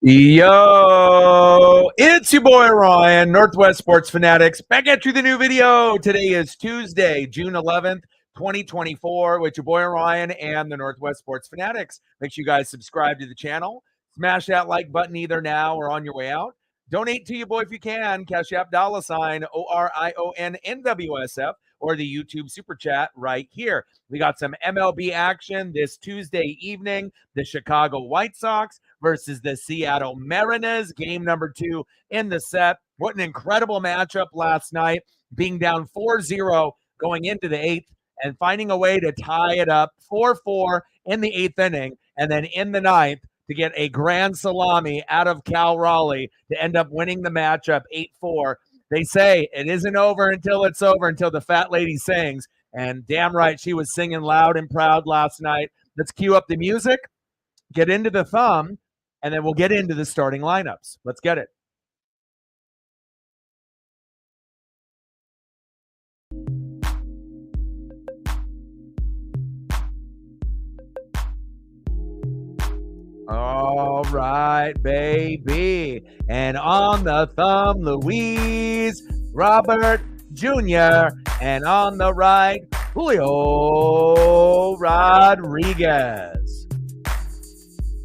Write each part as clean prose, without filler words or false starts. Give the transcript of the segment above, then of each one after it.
Yo, it's your boy Ryan, Northwest Sports Fanatics, back at you with a new video. Today is Tuesday, June 11th, 2024, with your boy Ryan and the Northwest Sports Fanatics. Make sure you guys subscribe to the channel. Smash that like button either now or on your way out. Donate to your boy if you can. Cash App $sign ORIONNWSF or the YouTube Super Chat right here. We got some MLB action this Tuesday evening. The Chicago White Sox versus the Seattle Mariners, game number 2 in the set. What an incredible matchup last night, being down 4-0 going into the 8th and finding a way to tie it up 4-4 in the 8th inning, and then in the 9th to get a grand salami out of Cal Raleigh to end up winning the matchup 8-4. They say it isn't over until it's over, until the fat lady sings, and damn right she was singing loud and proud last night. Let's cue up the music, get into the thumb, and then we'll get into the starting lineups. Let's get it. All right, baby. And on the thumb, Luis Robert Jr. And on the right, Julio Rodriguez.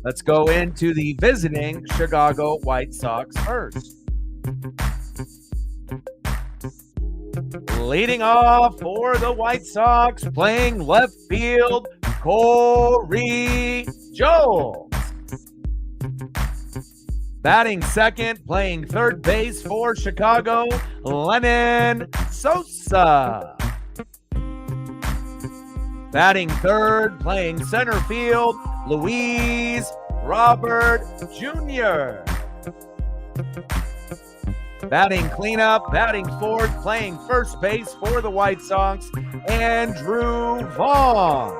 Let's go into the visiting Chicago White Sox first. Leading off for the White Sox, playing left field, Corey Jones. Batting second, playing third base for Chicago, Lennon Sosa. Batting third, playing center field, Luis Robert Jr. Batting cleanup, batting fourth, playing first base for the White Sox, Andrew Vaughn.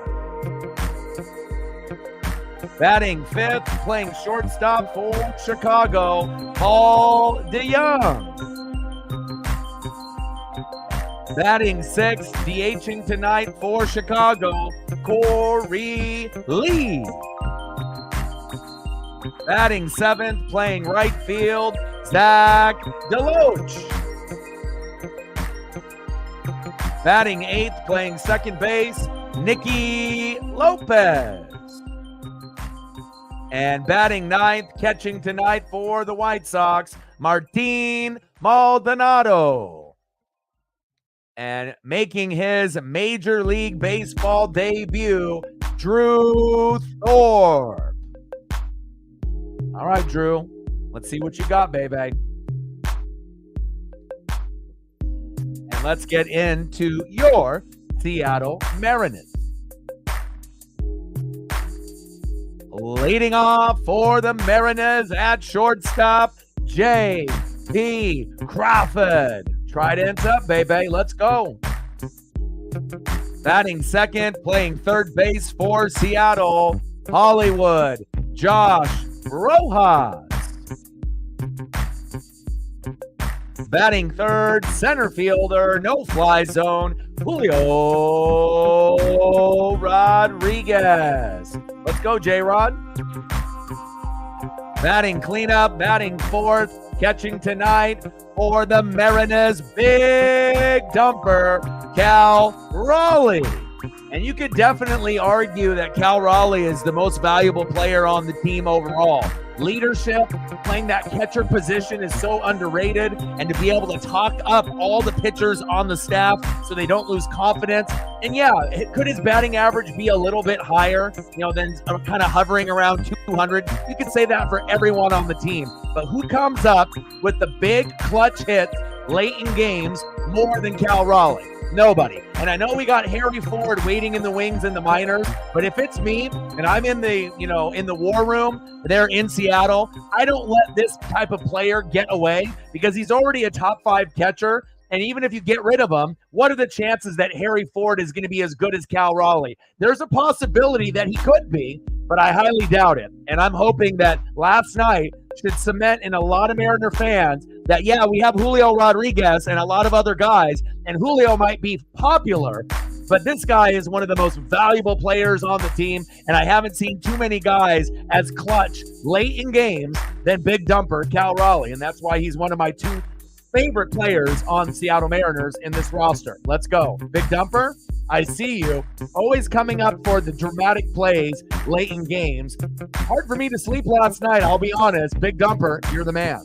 Batting fifth, playing shortstop for Chicago, Paul DeYoung. Batting sixth, DHing tonight for Chicago, Corey Lee. Batting seventh, playing right field, Zach Deloach. Batting eighth, playing second base, Nicky Lopez. And batting ninth, catching tonight for the White Sox, Martin Maldonado. And making his Major League Baseball debut, Drew Thorpe. All right, Drew, let's see what you got, baby. And let's get into your Seattle Mariners. Leading off for the Mariners at shortstop, J.P. Crawford. Trident's up, baby. Let's go. Batting second, playing third base for Seattle, Hollywood, Josh Rojas. Batting third, center fielder, no fly zone, Julio Rodriguez. Let's go, J-Rod. Batting cleanup, batting fourth, catching tonight for the Mariners, big dumper, Cal Raleigh. And you could definitely argue that Cal Raleigh is the most valuable player on the team overall. Leadership, playing that catcher position is so underrated, and to be able to talk up all the pitchers on the staff so they don't lose confidence. And yeah, could his batting average be a little bit higher, than kind of hovering around 200? You could say that for everyone on the team. But who comes up with the big clutch hits late in games more than Cal Raleigh? Nobody. And I know we got Harry Ford waiting in the wings in the minors, but if it's me and I'm in the, in the war room there in Seattle, I don't let this type of player get away because he's already a top 5 catcher. And even if you get rid of him, what are the chances that Harry Ford is going to be as good as Cal Raleigh? There's a possibility that he could be, but I highly doubt it. And I'm hoping that last night should cement in a lot of Mariner fans that, yeah, we have Julio Rodriguez and a lot of other guys, and Julio might be popular, but this guy is one of the most valuable players on the team, and I haven't seen too many guys as clutch late in games than Big Dumper, Cal Raleigh. And that's why he's one of my two favorite players on Seattle Mariners in this roster. Let's go. Big Dumper, I see you. Always coming up for the dramatic plays late in games. Hard for me to sleep last night, I'll be honest. Big Dumper, you're the man.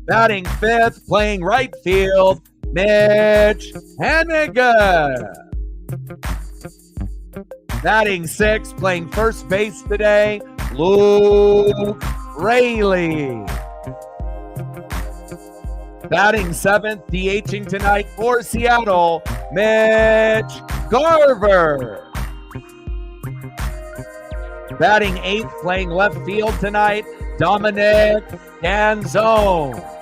Batting fifth, playing right field, Mitch Hennigan. Batting sixth, playing first base today, Luke Raleigh. Batting seventh, DHing tonight for Seattle, Mitch Garver. Batting eighth, playing left field tonight, Dominic Danzone.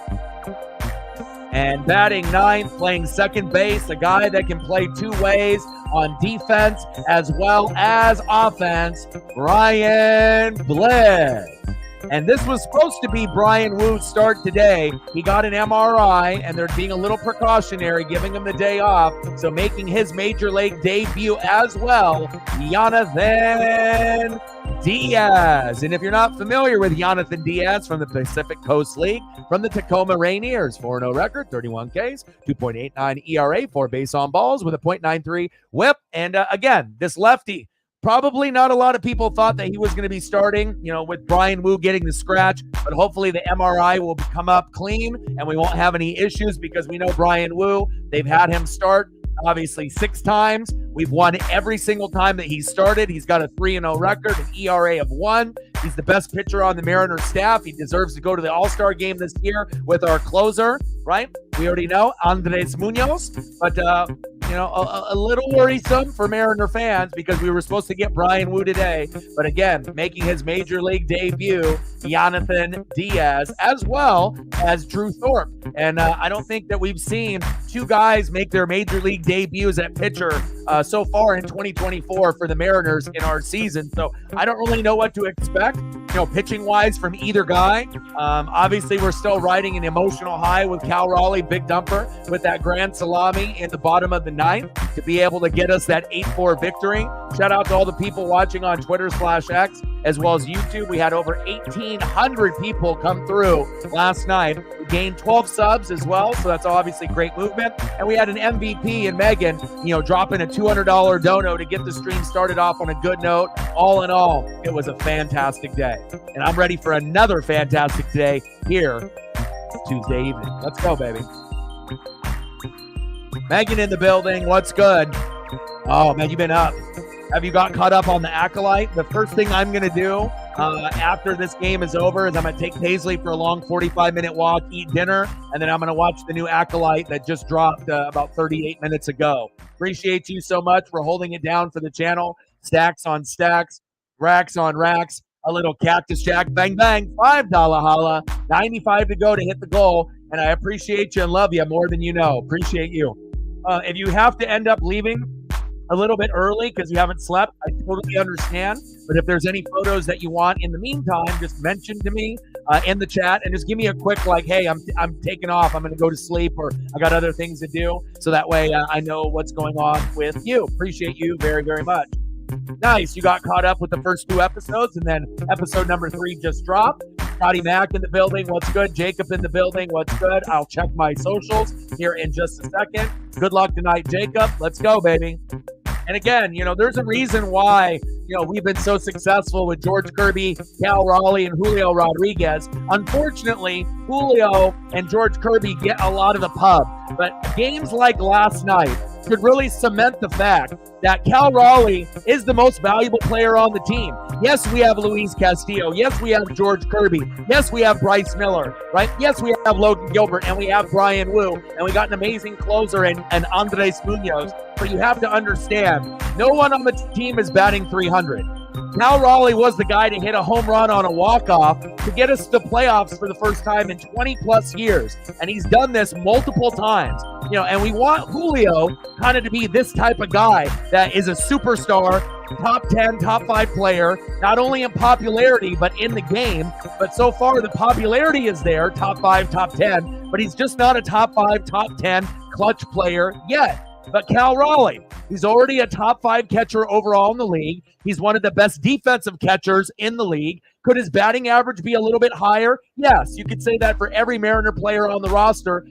And batting ninth, playing second base, a guy that can play two ways on defense as well as offense, Brian Bliss. And this was supposed to be Brian Woo's start today. He got an MRI, and they're being a little precautionary, giving him the day off. So making his Major League debut as well, Jonathan Diaz. And if you're not familiar with Jonathan Diaz from the Pacific Coast League, from the Tacoma Rainiers, 4-0 record, 31 Ks, 2.89 ERA, 4 base on balls with a .93 whip. And again, this lefty, probably not a lot of people thought that he was going to be starting, with Brian Woo getting the scratch, but hopefully the MRI will come up clean and we won't have any issues because we know Brian Woo, they've had him start obviously 6 times. We've won every single time that he started. He's got a 3-0 record, an ERA of 1. He's the best pitcher on the Mariners staff. He deserves to go to the All-Star game this year with our closer, right? We already know, Andres Munoz. But, a little worrisome for Mariner fans because we were supposed to get Brian Woo today. But again, making his Major League debut, Jonathan Diaz, as well as Drew Thorpe. And I don't think that we've seen two guys make their Major League debuts at pitcher so far in 2024 for the Mariners in our season. So I don't really know what to expect, pitching-wise from either guy. Obviously, we're still riding an emotional high with Cal Raleigh, Big Dumper, with that grand salami in the bottom of the ninth to be able to get us that 8-4 victory. Shout out to all the people watching on Twitter/X as well as YouTube. We had over 1,800 people come through last night. We gained 12 subs as well, so that's obviously great movement. And we had an MVP in Megan, dropping a $200 dono to get the stream started off on a good note. All in all, it was a fantastic day. And I'm ready for another fantastic day here Tuesday evening. Let's go, baby. Megan in the building. What's good? Oh, man, you've been up. Have you got caught up on the Acolyte? The first thing I'm going to do after this game is over is I'm going to take Paisley for a long 45-minute walk, eat dinner, and then I'm going to watch the new Acolyte that just dropped about 38 minutes ago. Appreciate you so much for holding it down for the channel. Stacks on stacks, racks on racks, a little cactus jack, bang, bang, $5 holla, 95 to go to hit the goal, and I appreciate you and love you more than you know. Appreciate you. If you have to end up leaving a little bit early because you haven't slept, I totally understand. But if there's any photos that you want in the meantime, just mention to me in the chat and just give me a quick hey, I'm taking off. I'm going to go to sleep or I got other things to do. So that way I know what's going on with you. Appreciate you very, very much. Nice. You got caught up with the first 2 episodes and then episode number 3 just dropped. Scotty Mack in the building. What's good? Jacob in the building. What's good? I'll check my socials here in just a second. Good luck tonight, Jacob. Let's go, baby. And again, there's a reason why, we've been so successful with George Kirby, Cal Raleigh, and Julio Rodriguez. Unfortunately, Julio and George Kirby get a lot of the pub. But games like last night should really cement the fact that Cal Raleigh is the most valuable player on the team. Yes, we have Luis Castillo. Yes, we have George Kirby. Yes, we have Bryce Miller, right? Yes, we have Logan Gilbert, and we have Brian Woo, and we got an amazing closer and Andres Munoz. But you have to understand, no one on the team is batting 300. Cal Raleigh was the guy to hit a home run on a walk-off to get us to the playoffs for the first time in 20-plus years. And he's done this multiple times. And we want Julio kind of to be this type of guy that is a superstar, top 10, top 5 player, not only in popularity, but in the game. But so far, the popularity is there, top 5, top 10, but he's just not a top 5, top 10 clutch player yet. But Cal Raleigh, he's already a top 5 catcher overall in the league. He's one of the best defensive catchers in the league. Could his batting average be a little bit higher? Yes, you could say that for every Mariner player on the roster,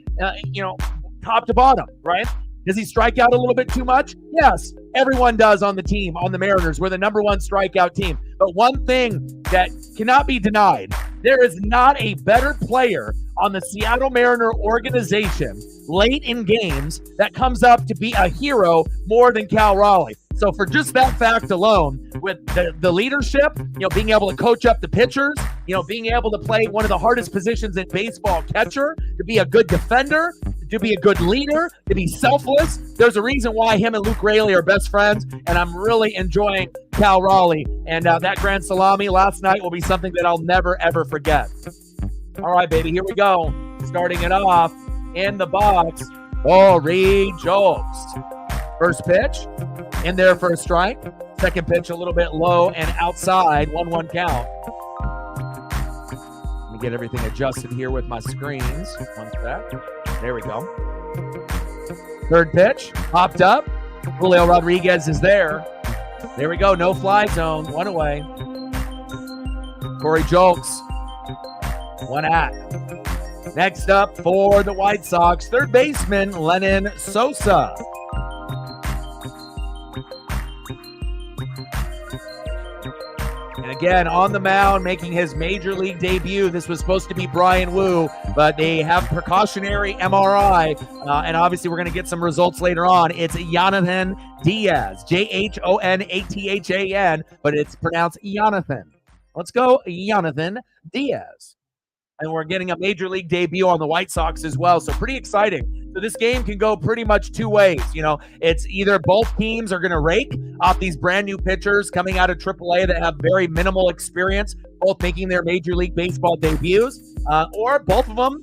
top to bottom, right? Does he strike out a little bit too much? Yes, everyone does on the team, on the Mariners. We're the number 1 strikeout team. But one thing that cannot be denied, there is not a better player on the Seattle Mariner organization late in games that comes up to be a hero more than Cal Raleigh. So for just that fact alone, with the leadership, being able to coach up the pitchers, being able to play one of the hardest positions in baseball, catcher, to be a good defender, to be a good leader, to be selfless, there's a reason why him and Luke Raley are best friends, and I'm really enjoying Cal Raleigh. And that grand salami last night will be something that I'll never, ever forget. All right, baby, here we go. Starting it off in the box, Corey Julks. First pitch, in there for a strike. Second pitch a little bit low and outside, 1-1 count. Let me get everything adjusted here with my screens. One sec. There we go. Third pitch, popped up. Julio Rodriguez is there. There we go, no fly zone, 1 away. Corey Julks, 1 at. Next up for the White Sox, third baseman Lenyn Sosa. And again, on the mound, making his major league debut. This was supposed to be Brian Wu, but they have precautionary MRI, and obviously we're going to get some results later on. It's Jonathan Diaz, Jonathan, but it's pronounced Jonathan. Let's go, Jonathan Diaz. And we're getting a major league debut on the White Sox as well, so pretty exciting. So this game can go pretty much 2 ways. It's either both teams are going to rake off these brand new pitchers coming out of AAA that have very minimal experience, both making their Major League Baseball debuts, or both of them,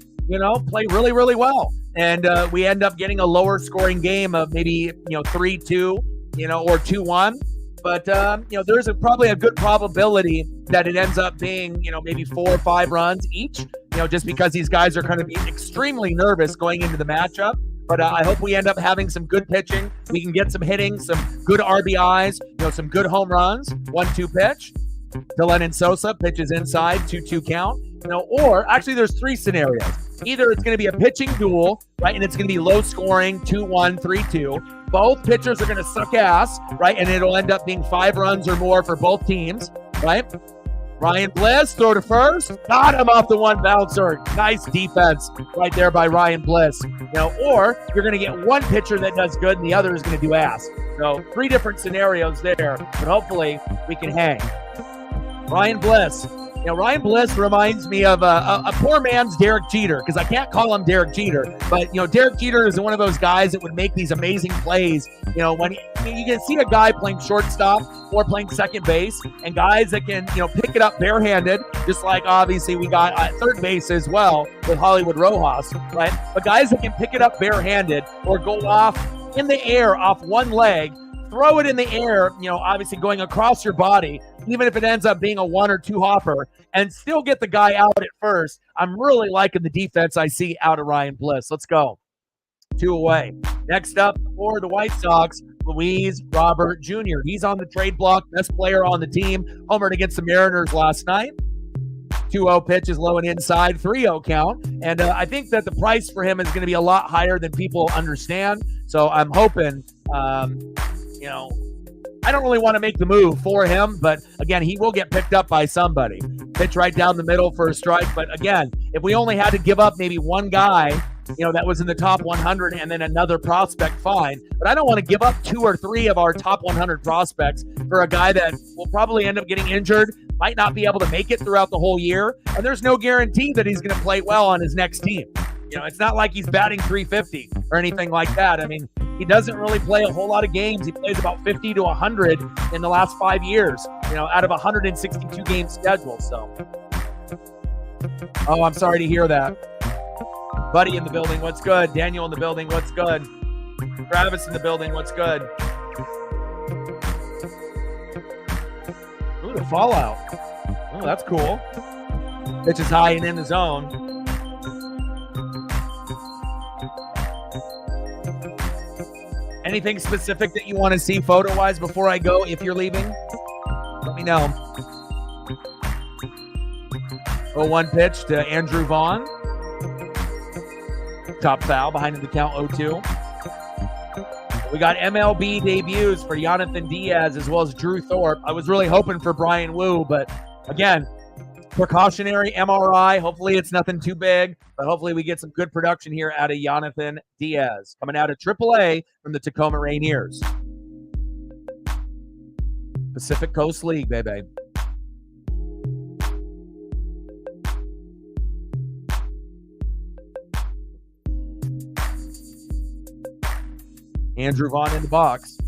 play really, really well. And we end up getting a lower scoring game of maybe, 3-2, or 2-1. But, there's probably a good probability that it ends up being, maybe 4 or 5 runs each, just because these guys are going to be extremely nervous going into the matchup. But I hope we end up having some good pitching. We can get some hitting, some good RBIs, some good home runs. 1-2 pitch to Lenyn Sosa, pitches inside, 2-2 count. Or actually there's 3 scenarios. Either it's going to be a pitching duel, right, and it's going to be low scoring, 2-1, 3-2. Both pitchers are going to suck ass, right, and it'll end up being 5 runs or more for both teams, right? Ryan Bliss, throw to first, got him off the 1 bouncer. Nice defense right there by Ryan Bliss. Or you're going to get one pitcher that does good and the other is going to do ass. So 3 different scenarios there, but hopefully we can hang. Ryan Bliss. Ryan Bliss reminds me of a poor man's Derek Jeter, because I can't call him Derek Jeter, but Derek Jeter is one of those guys that would make these amazing plays. When you can see a guy playing shortstop or playing second base, and guys that can pick it up barehanded, just like obviously we got at third base as well with Hollywood Rojas, right? But guys that can pick it up barehanded or go off in the air off one leg, throw it in the air, obviously going across your body, even if it ends up being a 1 or 2 hopper, and still get the guy out at first. I'm really liking the defense I see out of Ryan Bliss. Let's go. 2 away. Next up for the White Sox, Luis Robert Jr. He's on the trade block, best player on the team, homered against the Mariners last night. 2-0 pitch is low and inside, 3-0 count. And I think that the price for him is going to be a lot higher than people understand. So I'm hoping, I don't really want to make the move for him, but again, he will get picked up by somebody. Pitch right down the middle for a strike. But again, if we only had to give up maybe one guy, that was in the top 100 and then another prospect, fine. But I don't want to give up 2 or 3 of our top 100 prospects for a guy that will probably end up getting injured, might not be able to make it throughout the whole year. And there's no guarantee that he's going to play well on his next team. It's not like he's batting 350 or anything like that. I mean, he doesn't really play a whole lot of games. He plays about 50 to 100 in the last 5 years, out of a 162 game schedule. So, I'm sorry to hear that. Buddy in the building, what's good? Daniel in the building, what's good? Travis in the building, what's good? Ooh, the fallout. Oh, that's cool. Pitch is high and in the zone. Anything specific that you want to see photo-wise before I go if you're leaving? Let me know. 0-1 pitch to Andrew Vaughn. Top foul behind the count 0-2. We got MLB debuts for Jonathan Diaz as well as Drew Thorpe. I was really hoping for Brian Wu, but again, precautionary MRI. Hopefully it's nothing too big, but hopefully we get some good production here out of Jonathan Diaz. Coming out of AAA from the Tacoma Rainiers. Pacific Coast League, baby. Andrew Vaughn in the box.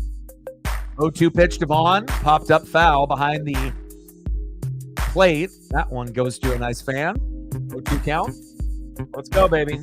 0-2 pitch to Vaughn. Popped up foul behind the plate. That one goes to a nice fan. 0-2 count. Let's go, baby.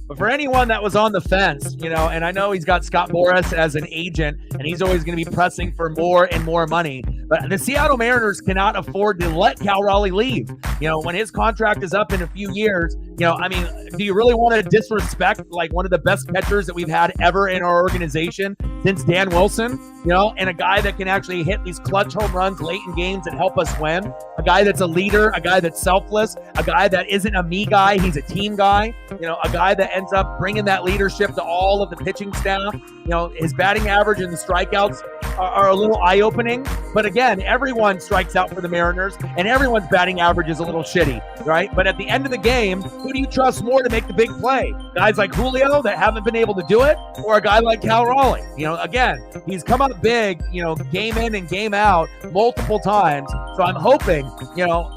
But for anyone that was on the fence, you know, and I know he's got Scott Boras as an agent, and he's always going to be pressing for more and more money. But the Seattle Mariners cannot afford to let Cal Raleigh leave. You know, when his contract is up in a few years, you know, I mean, do you really want to disrespect like one of the best catchers that we've had ever in our organization since Dan Wilson? You know, and a guy that can actually hit these clutch home runs late in games and help us win. A guy that's a leader, a guy that's selfless, a guy that isn't a me guy, he's a team guy. You know, a guy that ends up bringing that leadership to all of the pitching staff. You know, his batting average and the strikeouts are a little eye-opening. But again, everyone strikes out for the Mariners, and everyone's batting average is a little shitty, right? But at the end of the game, who do you trust more to make the big play? Guys like Julio that haven't been able to do it, or a guy like Cal Raleigh? You know, again, he's come up big, you know, game in and game out multiple times. So I'm hoping, you know,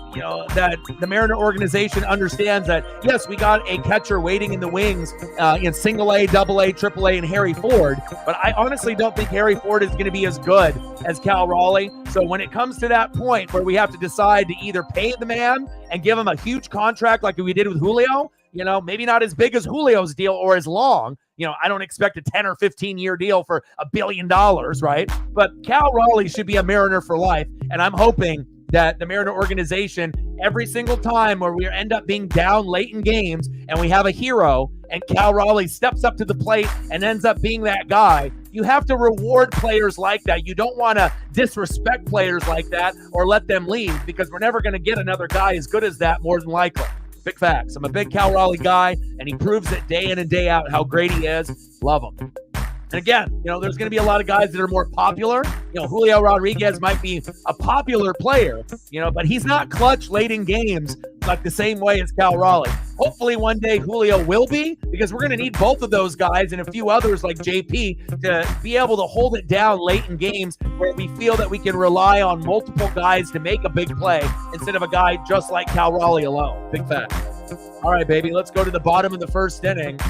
that the Mariner organization understands that, yes, we got a catcher waiting in the wings in single A, double A, triple A, and Harry Ford. But I honestly don't think Harry Ford is going to be as good as Cal Raleigh. So when it comes to that point where we have to decide to either pay the man and give him a huge contract like we did with Julio, you know, maybe not as big as Julio's deal or as long. You know, I don't expect a 10 or 15-year deal for $1 billion, right? But Cal Raleigh should be a Mariner for life. And I'm hoping that the Mariner organization, every single time where we end up being down late in games and we have a hero and Cal Raleigh steps up to the plate and ends up being that guy, you have to reward players like that. You don't want to disrespect players like that or let them leave, because we're never going to get another guy as good as that, more than likely. Big facts. I'm a big Cal Raleigh guy, and he proves it day in and day out how great he is. Love him. And again, you know, there's going to be a lot of guys that are more popular. You know, Julio Rodriguez might be a popular player, you know, but he's not clutch late in games like the same way as Cal Raleigh. Hopefully one day Julio will be, because we're going to need both of those guys and a few others like JP to be able to hold it down late in games where we feel that we can rely on multiple guys to make a big play instead of a guy just like Cal Raleigh alone. Big fact. All right, baby, let's go to the bottom of the first inning.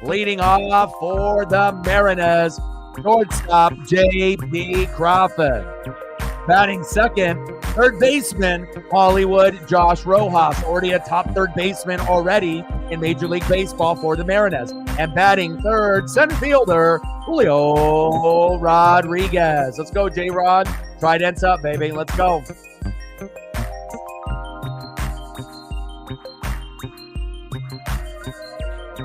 Leading off for the Mariners, shortstop J.P. Crawford. Batting second, third baseman Hollywood Josh Rojas, already a top third baseman already in Major League Baseball for the Mariners. And batting third, center fielder Julio Rodriguez. Let's go, J-Rod. Trident's up, baby. Let's go.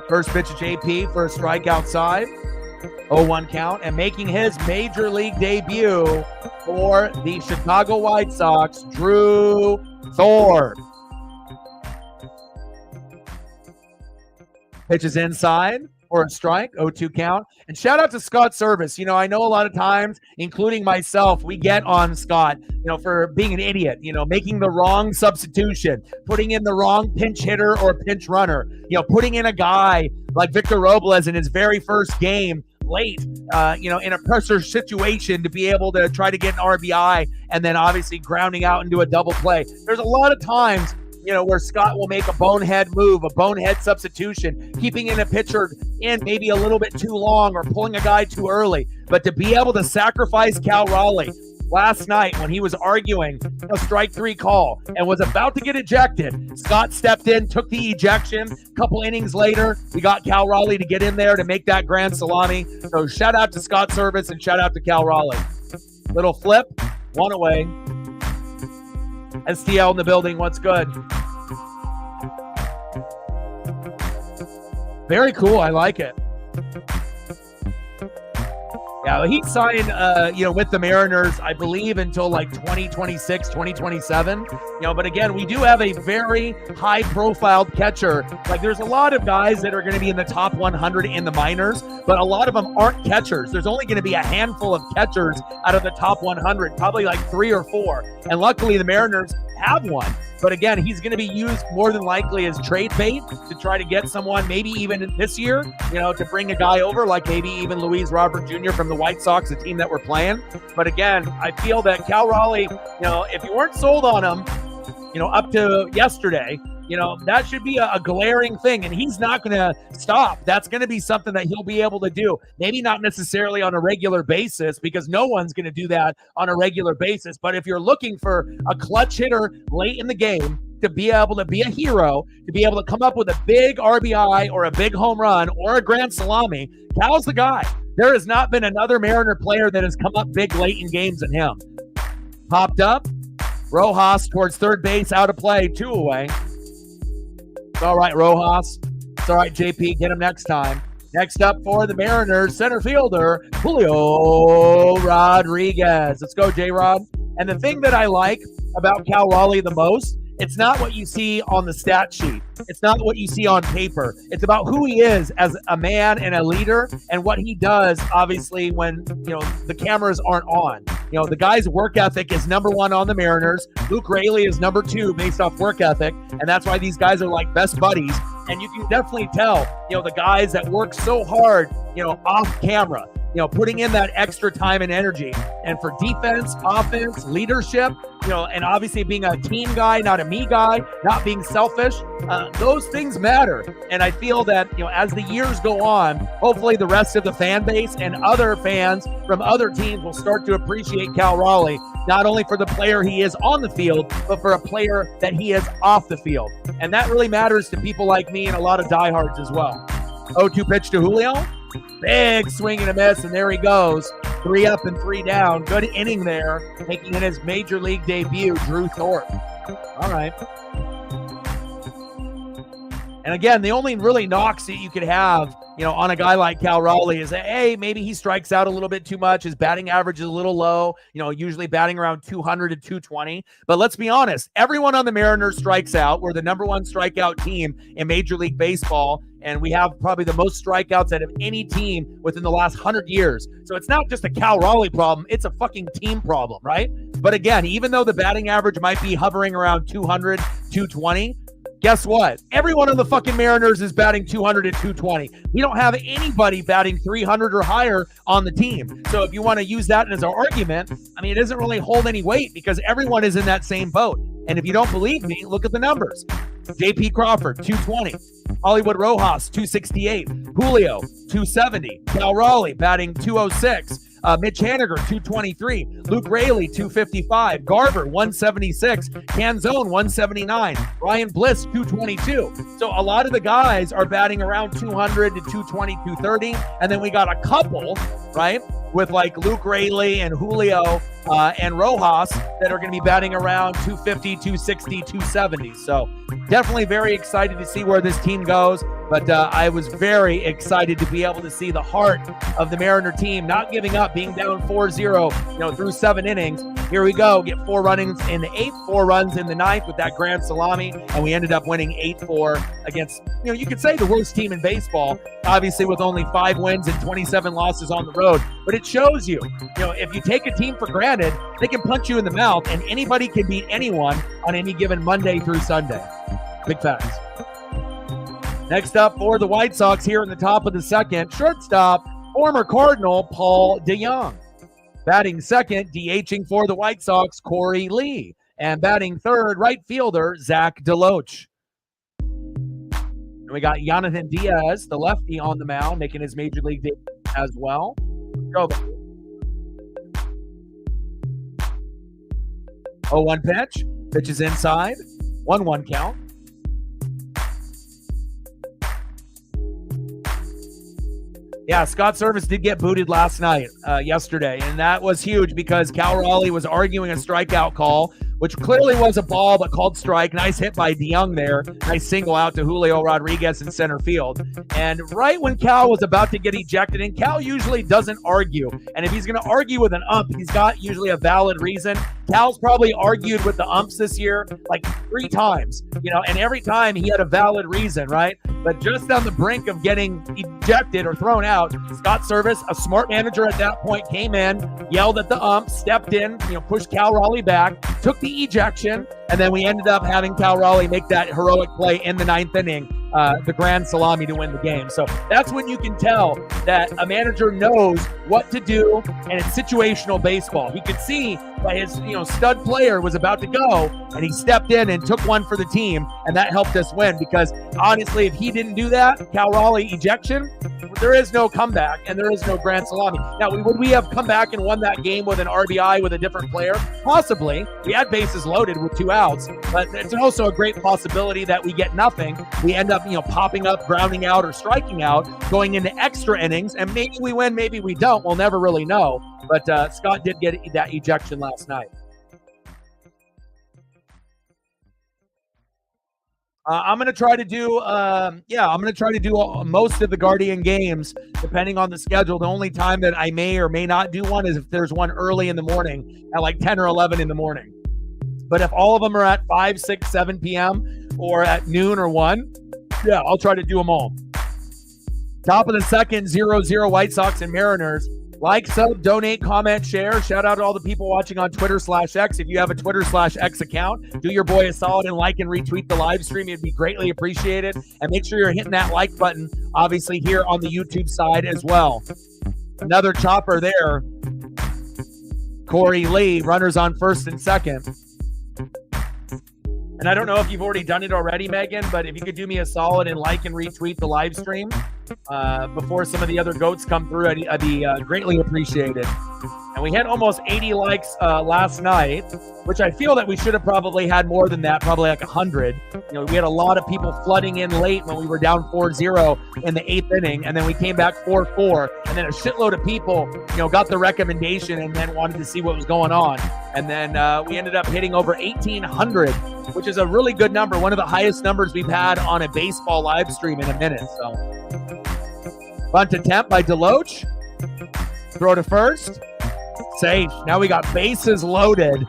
First pitch of JP for a strike outside. 0-1 count, and making his Major League debut for the Chicago White Sox, Drew Thorpe. Pitches inside for a strike, 0-2 count. And shout out to Scott Servais. You know, I know a lot of times, including myself, we get on Scott, you know, for being an idiot, you know, making the wrong substitution, putting in the wrong pinch hitter or pinch runner, you know, putting in a guy like Victor Robles in his very first game late, you know, in a pressure situation to be able to try to get an RBI and then obviously grounding out into a double play. There's a lot of times, you know, where Scott will make a bonehead move, a bonehead substitution, keeping in a pitcher in maybe a little bit too long or pulling a guy too early. But to be able to sacrifice Cal Raleigh last night when he was arguing a strike three call and was about to get ejected, Scott stepped in, took the ejection. A couple innings later, we got Cal Raleigh to get in there to make that grand salami. So shout out to Scott Servais and shout out to Cal Raleigh. Little flip, one away. STL in the building, what's good? Very cool, I like it. Yeah, he signed, with the Mariners, I believe, until like 2026, 2027. But again, we do have a very high-profiled catcher. Like, there's a lot of guys that are going to be in the top 100 in the minors, but a lot of them aren't catchers. There's only going to be a handful of catchers out of the top 100, probably like 3 or 4. And luckily, the Mariners have one. But again, he's going to be used more than likely as trade bait to try to get someone, maybe even this year, to bring a guy over, like maybe even Luis Robert Jr. from the White Sox, the team that we're playing. But again, I feel that Cal Raleigh, if you weren't sold on him, up to yesterday, that should be a glaring thing, and he's not going to stop. That's going to be something that he'll be able to do. Maybe not necessarily on a regular basis, because no one's going to do that on a regular basis. But if you're looking for a clutch hitter late in the game to be able to be a hero, to be able to come up with a big RBI or a big home run or a grand salami, Cal's the guy. There has not been another Mariner player that has come up big late in games than him. Popped up. Rojas towards third base, out of play, 2 away. It's all right, Rojas. It's all right, JP. Get him next time. Next up for the Mariners, center fielder, Julio Rodriguez. Let's go, J-Rod. And the thing that I like about Cal Raleigh the most, it's not what you see on the stat sheet. It's not what you see on paper. It's about who he is as a man and a leader, and what he does, obviously, when the cameras aren't on. The guy's work ethic is number 1 on the Mariners. Luke Raley is number 2 based off work ethic, and that's why these guys are like best buddies. And you can definitely tell, the guys that work so hard, off camera, putting in that extra time and energy. And for defense, offense, leadership, and obviously being a team guy, not a me guy, not being selfish, those things matter. And I feel that, as the years go on, hopefully the rest of the fan base and other fans from other teams will start to appreciate Cal Raleigh, not only for the player he is on the field, but for a player that he is off the field. And that really matters to people like me and a lot of diehards as well. 0-2 pitch to Julio. Big swing and a miss, and there he goes. 3 up and 3 down. Good inning there, making in his major league debut, Drew Thorpe. All right. And again, the only really knocks that you could have, on a guy like Cal Raleigh is that, hey, maybe he strikes out a little bit too much. His batting average is a little low, usually batting around 200 to 220. But let's be honest, everyone on the Mariners strikes out. We're the number 1 strikeout team in Major League Baseball, and we have probably the most strikeouts out of any team within the last 100 years. So it's not just a Cal Raleigh problem. It's a fucking team problem, right? But again, even though the batting average might be hovering around 200, 220, guess what? Everyone on the fucking Mariners is batting 200 and 220. We don't have anybody batting 300 or higher on the team. So if you want to use that as an argument, it doesn't really hold any weight, because everyone is in that same boat. And if you don't believe me, look at the numbers. JP Crawford, 220. Hollywood Rojas, 268. Julio, 270. Cal Raleigh batting 206. Mitch Haniger, 223. Luke Raley, 255. Garver, 176. Canzone, 179. Ryan Bliss, 222. So a lot of the guys are batting around 200 to 220, 230. And then we got a couple, right, with like Luke Raley and Julio and Rojas that are going to be batting around 250, 260, 270. So definitely very excited to see where this team goes. But I was very excited to be able to see the heart of the Mariner team not giving up, being down 4-0, through 7 innings. Here we go, get 4 runs in the 8th, 4 runs in the 9th with that grand salami, and we ended up winning 8-4 against, you could say the worst team in baseball, obviously with only 5 wins and 27 losses on the road. But it shows you, if you take a team for granted, they can punch you in the mouth, and anybody can beat anyone on any given Monday through Sunday. Big facts. Next up for the White Sox here in the top of the 2nd, shortstop, former Cardinal Paul DeJong. Batting 2nd, DHing for the White Sox, Corey Lee. And batting 3rd, right fielder, Zach DeLoach. And we got Jonathan Diaz, the lefty, on the mound, making his major league debut as well. Go. 0-1 pitch. Pitch is inside. 1-1 count. Yeah, Scott Servais did get booted last night, yesterday, and that was huge because Cal Raleigh was arguing a strikeout call which clearly was a ball, but called strike. Nice hit by DeYoung there. Nice single out to Julio Rodriguez in center field. And right when Cal was about to get ejected, and Cal usually doesn't argue. And if he's going to argue with an ump, he's got usually a valid reason. Cal's probably argued with the umps this year like 3 times, and every time he had a valid reason, right? But just on the brink of getting ejected or thrown out, Scott Servais, a smart manager at that point, came in, yelled at the ump, stepped in, pushed Cal Raleigh back, took the ejection, and then we ended up having Cal Raleigh make that heroic play in the 9th inning, the grand salami to win the game. So that's when you can tell that a manager knows what to do, and it's situational baseball. He could see that his stud player was about to go, and he stepped in and took one for the team, and that helped us win, because honestly, if he didn't do that, Cal Raleigh ejection, there is no comeback and there is no grand salami. Now, would we have come back and won that game with an RBI with a different player? Possibly. We had bases loaded with 2 outs, but it's also a great possibility that we get nothing. We end up, popping up, grounding out, or striking out, going into extra innings, and maybe we win, maybe we don't. We'll never really know. But Scott did get that ejection last night. I'm going to try to do, most of the Guardian games, depending on the schedule. The only time that I may or may not do one is if there's one early in the morning at like 10 or 11 in the morning. But if all of them are at 5, 6, 7 p.m. or at noon or 1, yeah, I'll try to do them all. Top of the second, 0-0 White Sox and Mariners. Like, sub, donate, comment, share. Shout out to all the people watching on Twitter/X. If you have a Twitter/X account, do your boy a solid and like and retweet the live stream. It'd be greatly appreciated. And make sure you're hitting that like button, obviously, here on the YouTube side as well. Another chopper there. Corey Lee, runners on first and second. And I don't know if you've already done it already, Megan, but if you could do me a solid and like and retweet the live stream before some of the other goats come through, I'd be greatly appreciated. And we had almost 80 likes last night, which I feel that we should have probably had more than that, probably like 100. We had a lot of people flooding in late when we were down 4-0 in the 8th inning, and then we came back 4-4, and then a shitload of people, got the recommendation and then wanted to see what was going on. And then we ended up hitting over 1,800, which is a really good number, one of the highest numbers we've had on a baseball live stream in a minute. So, bunt attempt by Deloach. Throw to first. Safe. Now we got bases loaded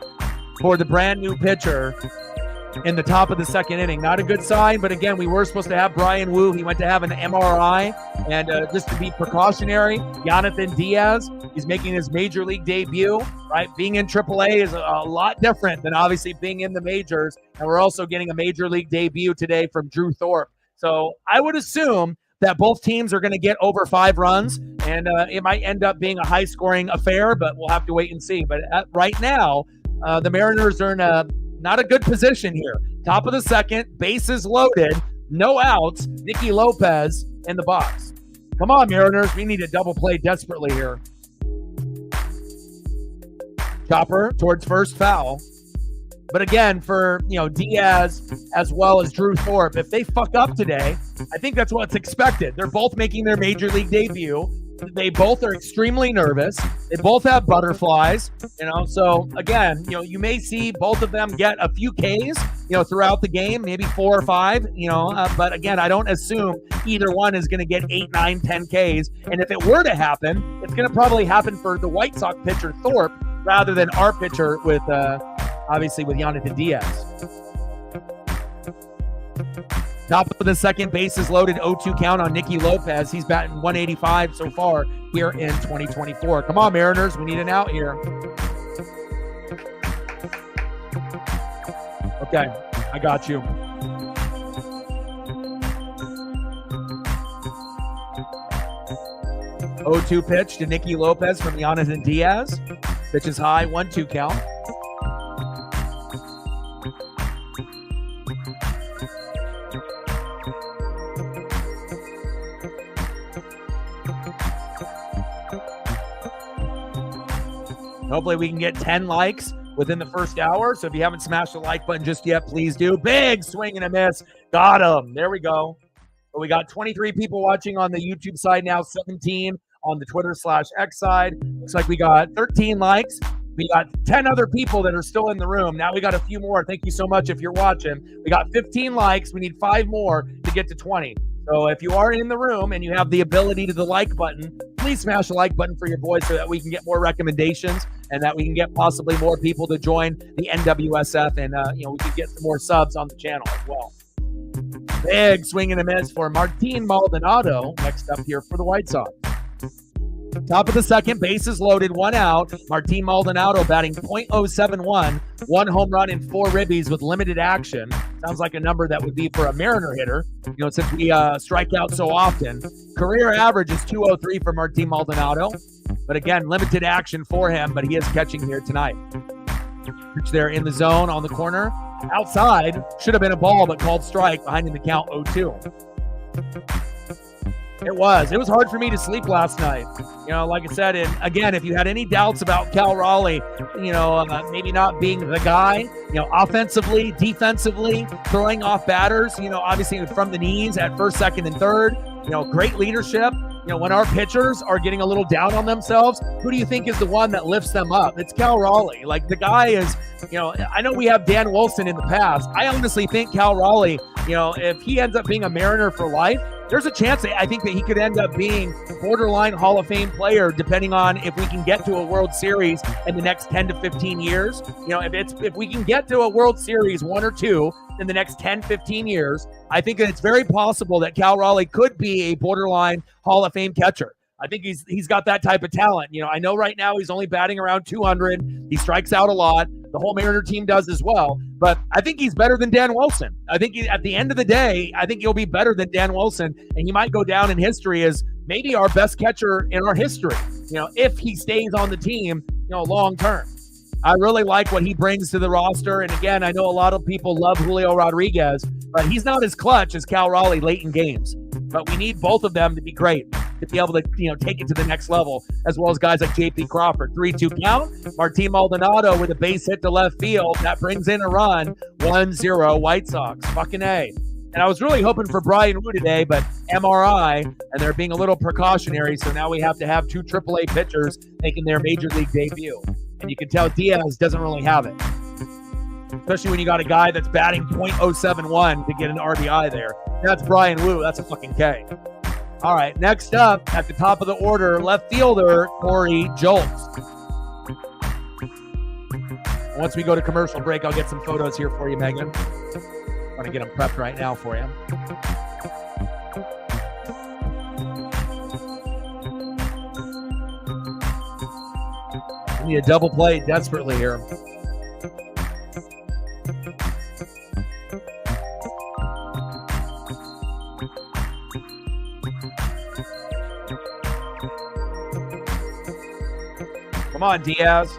for the brand new pitcher in the top of the second inning. Not a good sign, but again, we were supposed to have Brian Wu. He went to have an MRI, and just to be precautionary, Jonathan Diaz, he's making his major league debut, right? Being in AAA is a lot different than obviously being in the majors, and we're also getting a major league debut today from Drew Thorpe. So I would assume that both teams are going to get over 5 runs, and it might end up being a high-scoring affair, but we'll have to wait and see. But right now, the Mariners are in not a good position here. Top of the second, bases loaded, no outs. Nicky Lopez in the box. Come on, Mariners. We need a double play desperately here. Chopper towards first, foul. But again, for Diaz as well as Drew Thorpe, if they fuck up today, I think that's what's expected. They're both making their major league debut. They both are extremely nervous. They both have butterflies, So again, you may see both of them get a few Ks, throughout the game, maybe 4 or 5, But again, I don't assume either one is going to get 8, 9, 10 Ks. And if it were to happen, it's going to probably happen for the White Sox pitcher Thorpe rather than our pitcher with, obviously, with Jonathan Diaz. Top of the second, bases loaded, 0-2 count on Nicky Lopez. He's batting 185 so far here in 2024. Come on, Mariners. We need an out here. Okay, I got you. Oh-2 pitch to Nicky Lopez from Jonathan Diaz. Pitch is high, 1-2 count. Hopefully we can get 10 likes within the first hour. So if you haven't smashed the like button just yet, please do. Big swing and a miss. Got him. There we go. But we got 23 people watching on the YouTube side now, 17 on the Twitter/X side. Looks like we got 13 likes We got 10 other people that are still in the room. Now we got a few more. Thank you so much if you're watching. We got 15 likes. We need 5 more to get to 20. So if you are in the room and you have the ability to the like button, please smash the like button for your boys so that we can get more recommendations and that we can get possibly more people to join the NWSF and we can get some more subs on the channel as well. Big swing and a miss for Martin Maldonado next up here for the White Sox. Top of the second, bases loaded, 1 out. Martin Maldonado batting .071, 1 home run and 4 ribbies with limited action. Sounds like a number that would be for a Mariner hitter, since we strike out so often. Career average is .203 for Martin Maldonado, but again, limited action for him, but he is catching here tonight. Pitch there in the zone on the corner. Outside, should have been a ball, but called strike, behind in the count 0-2. It was hard for me to sleep last night. Like I said, and again, if you had any doubts about Cal Raleigh, maybe not being the guy, offensively, defensively, throwing off batters, obviously from the knees at first, second, and third, great leadership. When our pitchers are getting a little down on themselves, who do you think is the one that lifts them up? It's Cal Raleigh. Like, the guy is, I know we have Dan Wilson in the past. I honestly think Cal Raleigh, if he ends up being a Mariner for life, there's a chance I think that he could end up being borderline Hall of Fame player, depending on if we can get to a World Series in the next 10 to 15 years. If we can get to a World Series, 1 or 2 in the next 10, 15 years, I think that it's very possible that Cal Raleigh could be a borderline Hall of Fame catcher. I think he's got that type of talent. I know right now he's only batting around 200. He strikes out a lot. The whole Mariner team does as well. But I think he's better than Dan Wilson. I think at the end of the day, I think he'll be better than Dan Wilson, and he might go down in history as maybe our best catcher in our history, if he stays on the team, long term. I really like what he brings to the roster. And again, I know a lot of people love Julio Rodriguez, but he's not as clutch as Cal Raleigh late in games. But we need both of them to be great, to be able to take it to the next level, as well as guys like J.P. Crawford. 3-2 count. Martin Maldonado with a base hit to left field. That brings in a run. 1-0 White Sox. Fucking A. And I was really hoping for Brian Wu today, but MRI, and they're being a little precautionary, so now we have to have 2 AAA pitchers making their major league debut. And you can tell Diaz doesn't really have it, especially when you got a guy that's batting .071 to get an RBI there. That's Brian Wu. That's a fucking K. All right, next up at the top of the order, left fielder Corey Jolts. Once we go to commercial break, I'll get some photos here for you, Megan. I'm going to get them prepped right now for you. We need a double play desperately here. Come on, Diaz.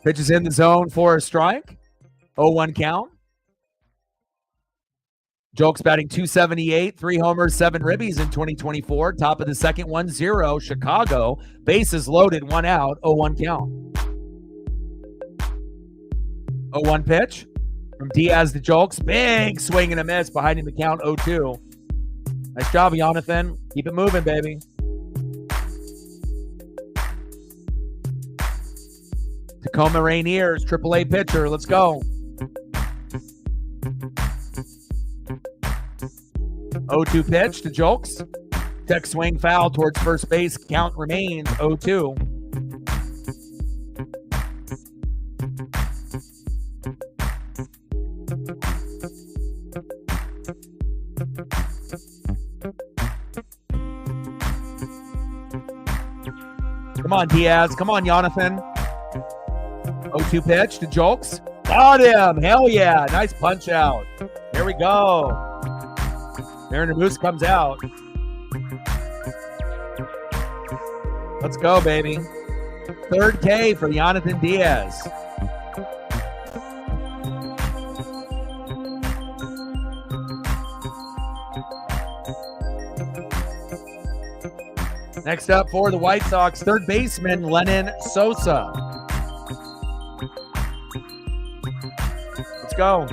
Pitch is in the zone for a strike. 0-1 count. Jolks batting .278, 3 homers, 7 ribbies in 2024. Top of the second, 1-0 Chicago. Bases loaded, 1 out, 0-1 count. 0-1 pitch from Diaz to Jolks. Big swing and a miss, behind in the count, 0-2. Nice job, Jonathan. Keep it moving, baby. Tacoma Rainiers, AAA pitcher. Let's go. 0-2 pitch to Jolks. Tech swing foul towards first base. Count remains 0-2. Come on, Diaz. Come on, Jonathan. 0-2 pitch to Jolks. Got him. Hell yeah. Nice punch out. Here we go. Mariner Moose comes out. Let's go, baby. Third K for Jonathan Diaz. Next up for the White Sox, third baseman Lennon Sosa. Let's go.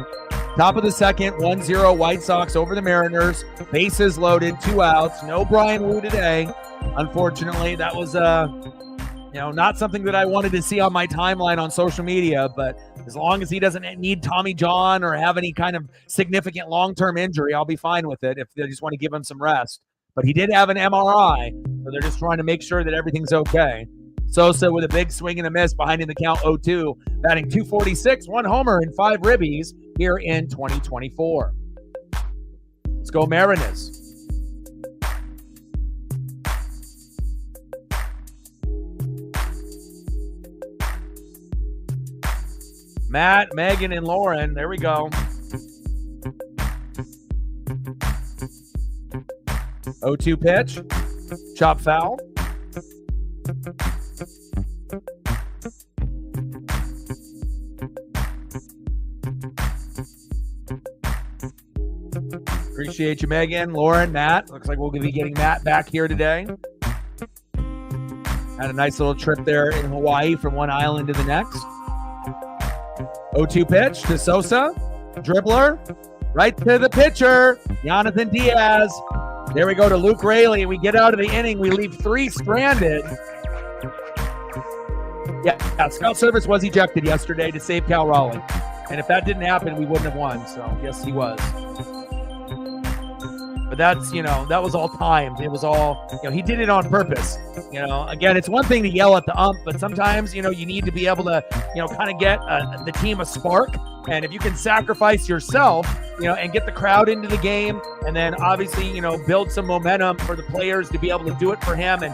Top of the second, 1-0 White Sox over the Mariners. Bases loaded, 2 outs. No Brian Wu today. Unfortunately, that was not something that I wanted to see on my timeline on social media, but as long as he doesn't need Tommy John or have any kind of significant long-term injury, I'll be fine with it if they just want to give him some rest. But he did have an MRI, so they're just trying to make sure that everything's okay. Sosa with a big swing and a miss behind in the count 0-2, batting .246, 1 homer and 5 ribbies here in 2024. Let's go Mariners. Matt, Megan, and Lauren. There we go. 0-2 pitch. Chop foul. Appreciate you, Megan, Lauren, Matt. Looks like we'll be getting Matt back here today. Had a nice little trip there in Hawaii from one island to the next. 0-2 pitch to Sosa. Dribbler. Right to the pitcher. Jonathan Diaz. There we go to Luke Raleigh. We get out of the inning. We leave 3 stranded. Yeah, Scout Servais was ejected yesterday to save Cal Raleigh. And if that didn't happen, we wouldn't have won. So, yes, he was. But that's, that was all timed. It was all, he did it on purpose. Again, it's one thing to yell at the ump, but sometimes, you need to be able to, kind of get the team a spark. And if you can sacrifice yourself, and get the crowd into the game, and then obviously, build some momentum for the players to be able to do it for him and,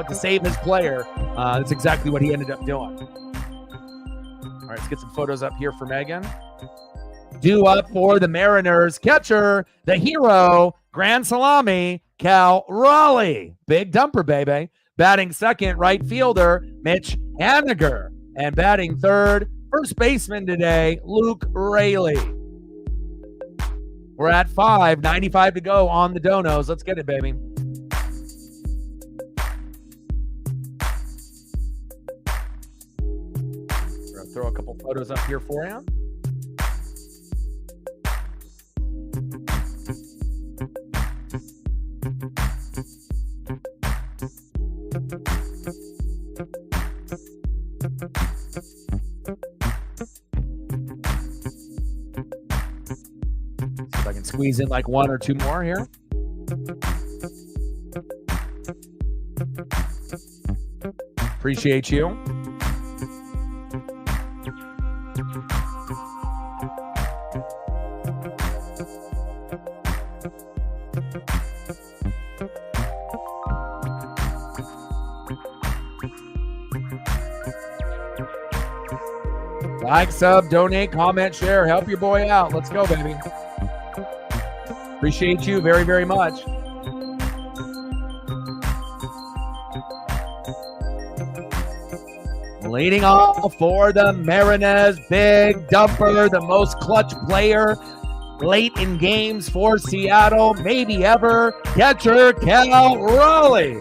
to save his player, that's exactly what he ended up doing. All right, let's get some photos up here for Megan. Due up for the Mariners catcher, the hero, Grand Salami, Cal Raleigh. Big dumper, baby. Batting second, right fielder, Mitch Haniger. And batting third, first baseman today, Luke Raleigh. We're at 5:95 to go on the donos. Let's get it, baby. We're going to throw a couple photos up here for you. See if I can squeeze in like 1 or 2 more here. Appreciate you. Like, sub, donate, comment, share, help your boy out. Let's go, baby. Appreciate you very, very much. Leading off for the Mariners, big dumper, the most clutch player late in games for Seattle, maybe ever, catcher Cal Raleigh.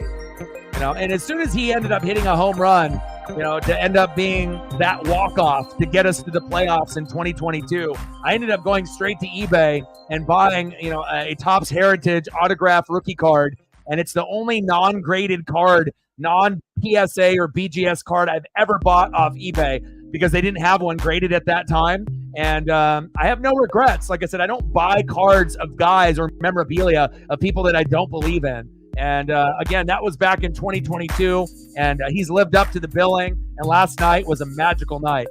And as soon as he ended up hitting a home run, to end up being that walk-off to get us to the playoffs in 2022, I ended up going straight to eBay and buying, a Topps Heritage autograph rookie card. And it's the only non-graded card, non-PSA or BGS card I've ever bought off eBay because they didn't have one graded at that time. And I have no regrets. Like I said, I don't buy cards of guys or memorabilia of people that I don't believe in. And again, that was back in 2022, and he's lived up to the billing, and last night was a magical night.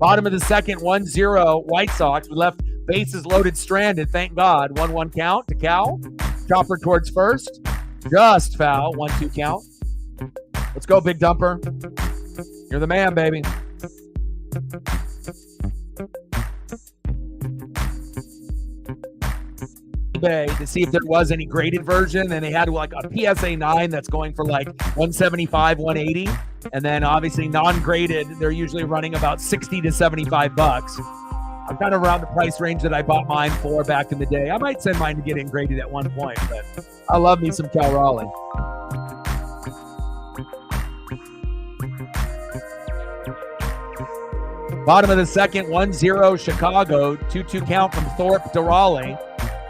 Bottom of the second, 1-0 White Sox. We left bases loaded stranded, thank God. 1-1 count to Cal. Chopper towards first. Just foul, 1-2 count. Let's go, big dumper. You're the man, baby. To see if there was any graded version, and they had like a PSA 9 that's going for like 175, 180, and then obviously non-graded they're usually running about 60 to 75 bucks. I'm kind of around the price range that I bought mine for back in the day. I might send mine to get graded at one point, but I love me some Cal Raleigh. Bottom of the second, 1-0 Chicago. 2-2 count from Thorpe to Raleigh.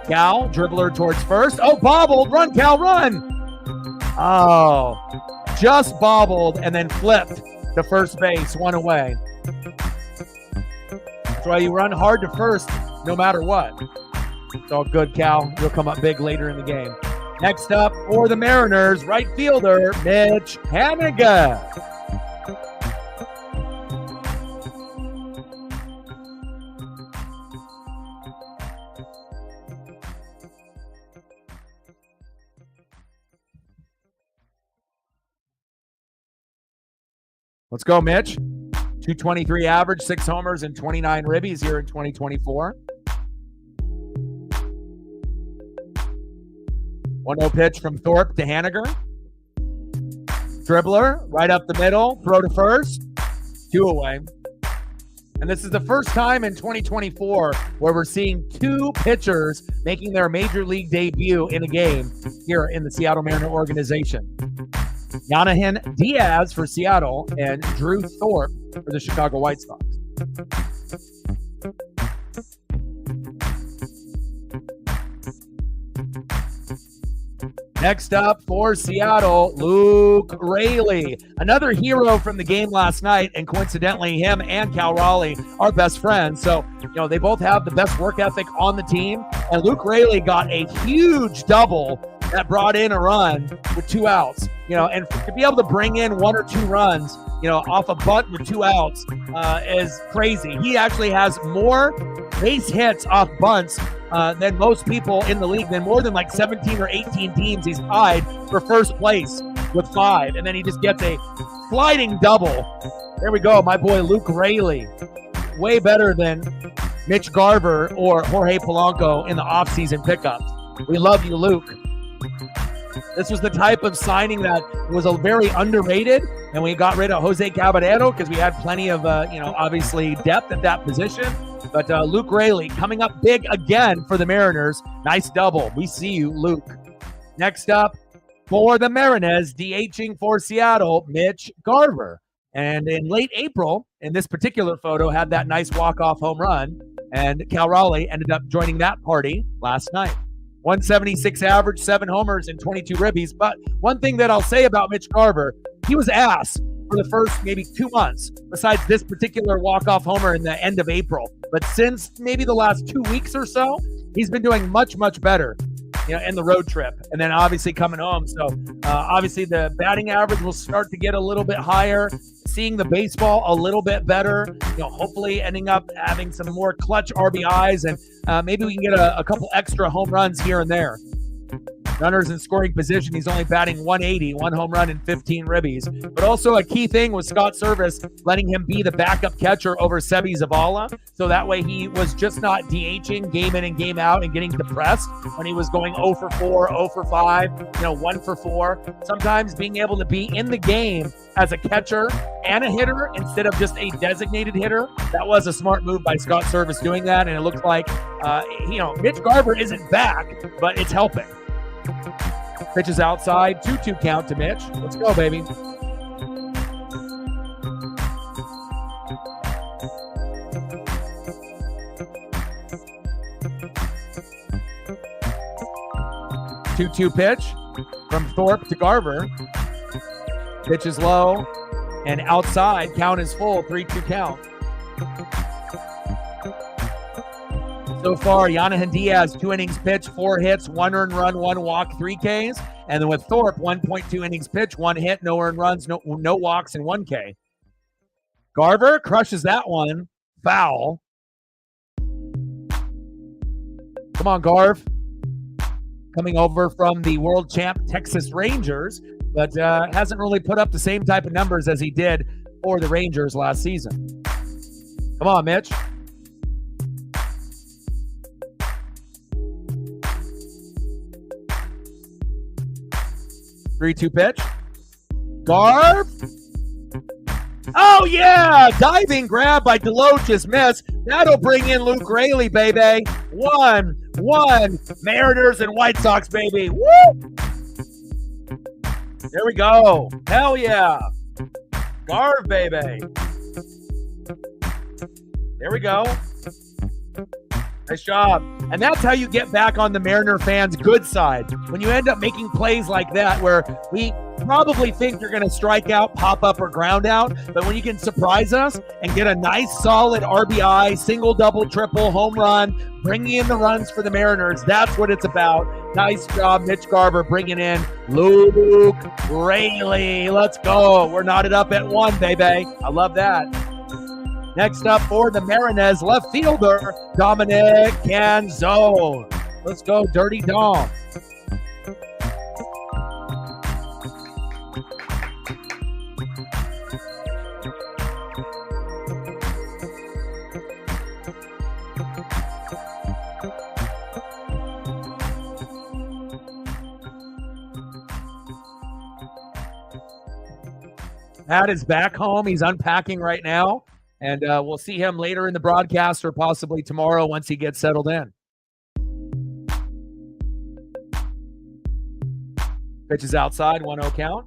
Cal, dribbler towards first. Oh, bobbled. Run, Cal, run. Oh, just bobbled and then flipped to first base. One away. That's why you run hard to first no matter what. It's all good, Cal. You'll come up big later in the game. Next up for the Mariners, right fielder, Mitch Haniga. Let's go, Mitch. 223 average, 6 homers, and 29 ribbies here in 2024. 1-0 pitch from Thorpe to Haniger. Dribbler, right up the middle, throw to first, 2 away. And this is the first time in 2024 where we're seeing 2 pitchers making their major league debut in a game here in the Seattle Mariner organization. Yanahan Diaz for Seattle and Drew Thorpe for the Chicago White Sox. Next up for Seattle, Luke Raleigh, another hero from the game last night, and coincidentally, him and Cal Raleigh are best friends. So, they both have the best work ethic on the team, and Luke Raleigh got a huge double that brought in a run with 2 outs. And to be able to bring in 1 or 2 runs, off a bunt with 2 outs is crazy. He actually has more base hits off bunts than most people in the league, than more than like 17 or 18 teams. He's tied for first place with 5, and then he just gets a sliding double. There we go, my boy Luke Raleigh. Way better than Mitch Garver or Jorge Polanco in the offseason pickups. We love you, Luke. This was the type of signing that was a very underrated, and we got rid of Jose Caballero because we had plenty of, obviously depth at that position. But Luke Raleigh coming up big again for the Mariners. Nice double. We see you, Luke. Next up for the Mariners, DHing for Seattle, Mitch Garver. And in late April, in this particular photo, had that nice walk-off home run, and Cal Raleigh ended up joining that party last night. 176 average, 7 homers, and 22 ribbies. But one thing that I'll say about Mitch Garver, he was ass for the first maybe 2 months, besides this particular walk-off homer in the end of April. But since maybe the last 2 weeks or so, he's been doing much, much better, in the road trip. And then obviously coming home. So obviously the batting average will start to get a little bit higher, seeing the baseball a little bit better, hopefully ending up having some more clutch RBIs, and maybe we can get a couple extra home runs here and there. Runners in scoring position, he's only batting 180, 1 home run and 15 ribbies. But also a key thing was Scott Servais letting him be the backup catcher over Sebi Zavala. So that way he was just not DHing game in and game out and getting depressed when he was going 0 for 4, 0 for 5, 1 for 4. Sometimes being able to be in the game as a catcher and a hitter instead of just a designated hitter, that was a smart move by Scott Servais doing that. And it looks like, Mitch Garver isn't back, but it's helping. Pitches outside, 2-2 count to Mitch. Let's go, baby. Two-two pitch from Thorpe to Garver. Pitch is low and outside. Count is full. 3-2 count. So far, Yanahan Diaz, 2 innings pitched, 4 hits, 1 earned run, 1 walk, 3 Ks. And then with Thorpe, 1.2 innings pitched, 1 hit, no earned runs, no walks, and 1 K. Garver crushes that one. Foul. Come on, Garv. Coming over from the world champ Texas Rangers, but hasn't really put up the same type of numbers as he did for the Rangers last season. Come on, Mitch. 3-2 pitch. Garv. Oh, yeah. Diving grab by Deloach is missed. That'll bring in Luke Raleigh, baby. 1-1. Mariners and White Sox, baby. Woo! There we go. Hell yeah. Garv, baby. There we go. Nice job. And that's how you get back on the Mariner fans' good side. When you end up making plays like that where we probably think you're going to strike out, pop up, or ground out, but when you can surprise us and get a nice, solid RBI, single, double, triple, home run, bringing in the runs for the Mariners, that's what it's about. Nice job, Mitch Garver, bringing in Luke Raleigh. Let's go. We're knotted up at 1, baby. I love that. Next up for the Mariners, left fielder, Dominic Canzone. Let's go, Dirty Dom. Matt is back home. He's unpacking right now. And we'll see him later in the broadcast or possibly tomorrow once he gets settled in. Pitch is outside, 1-0 count.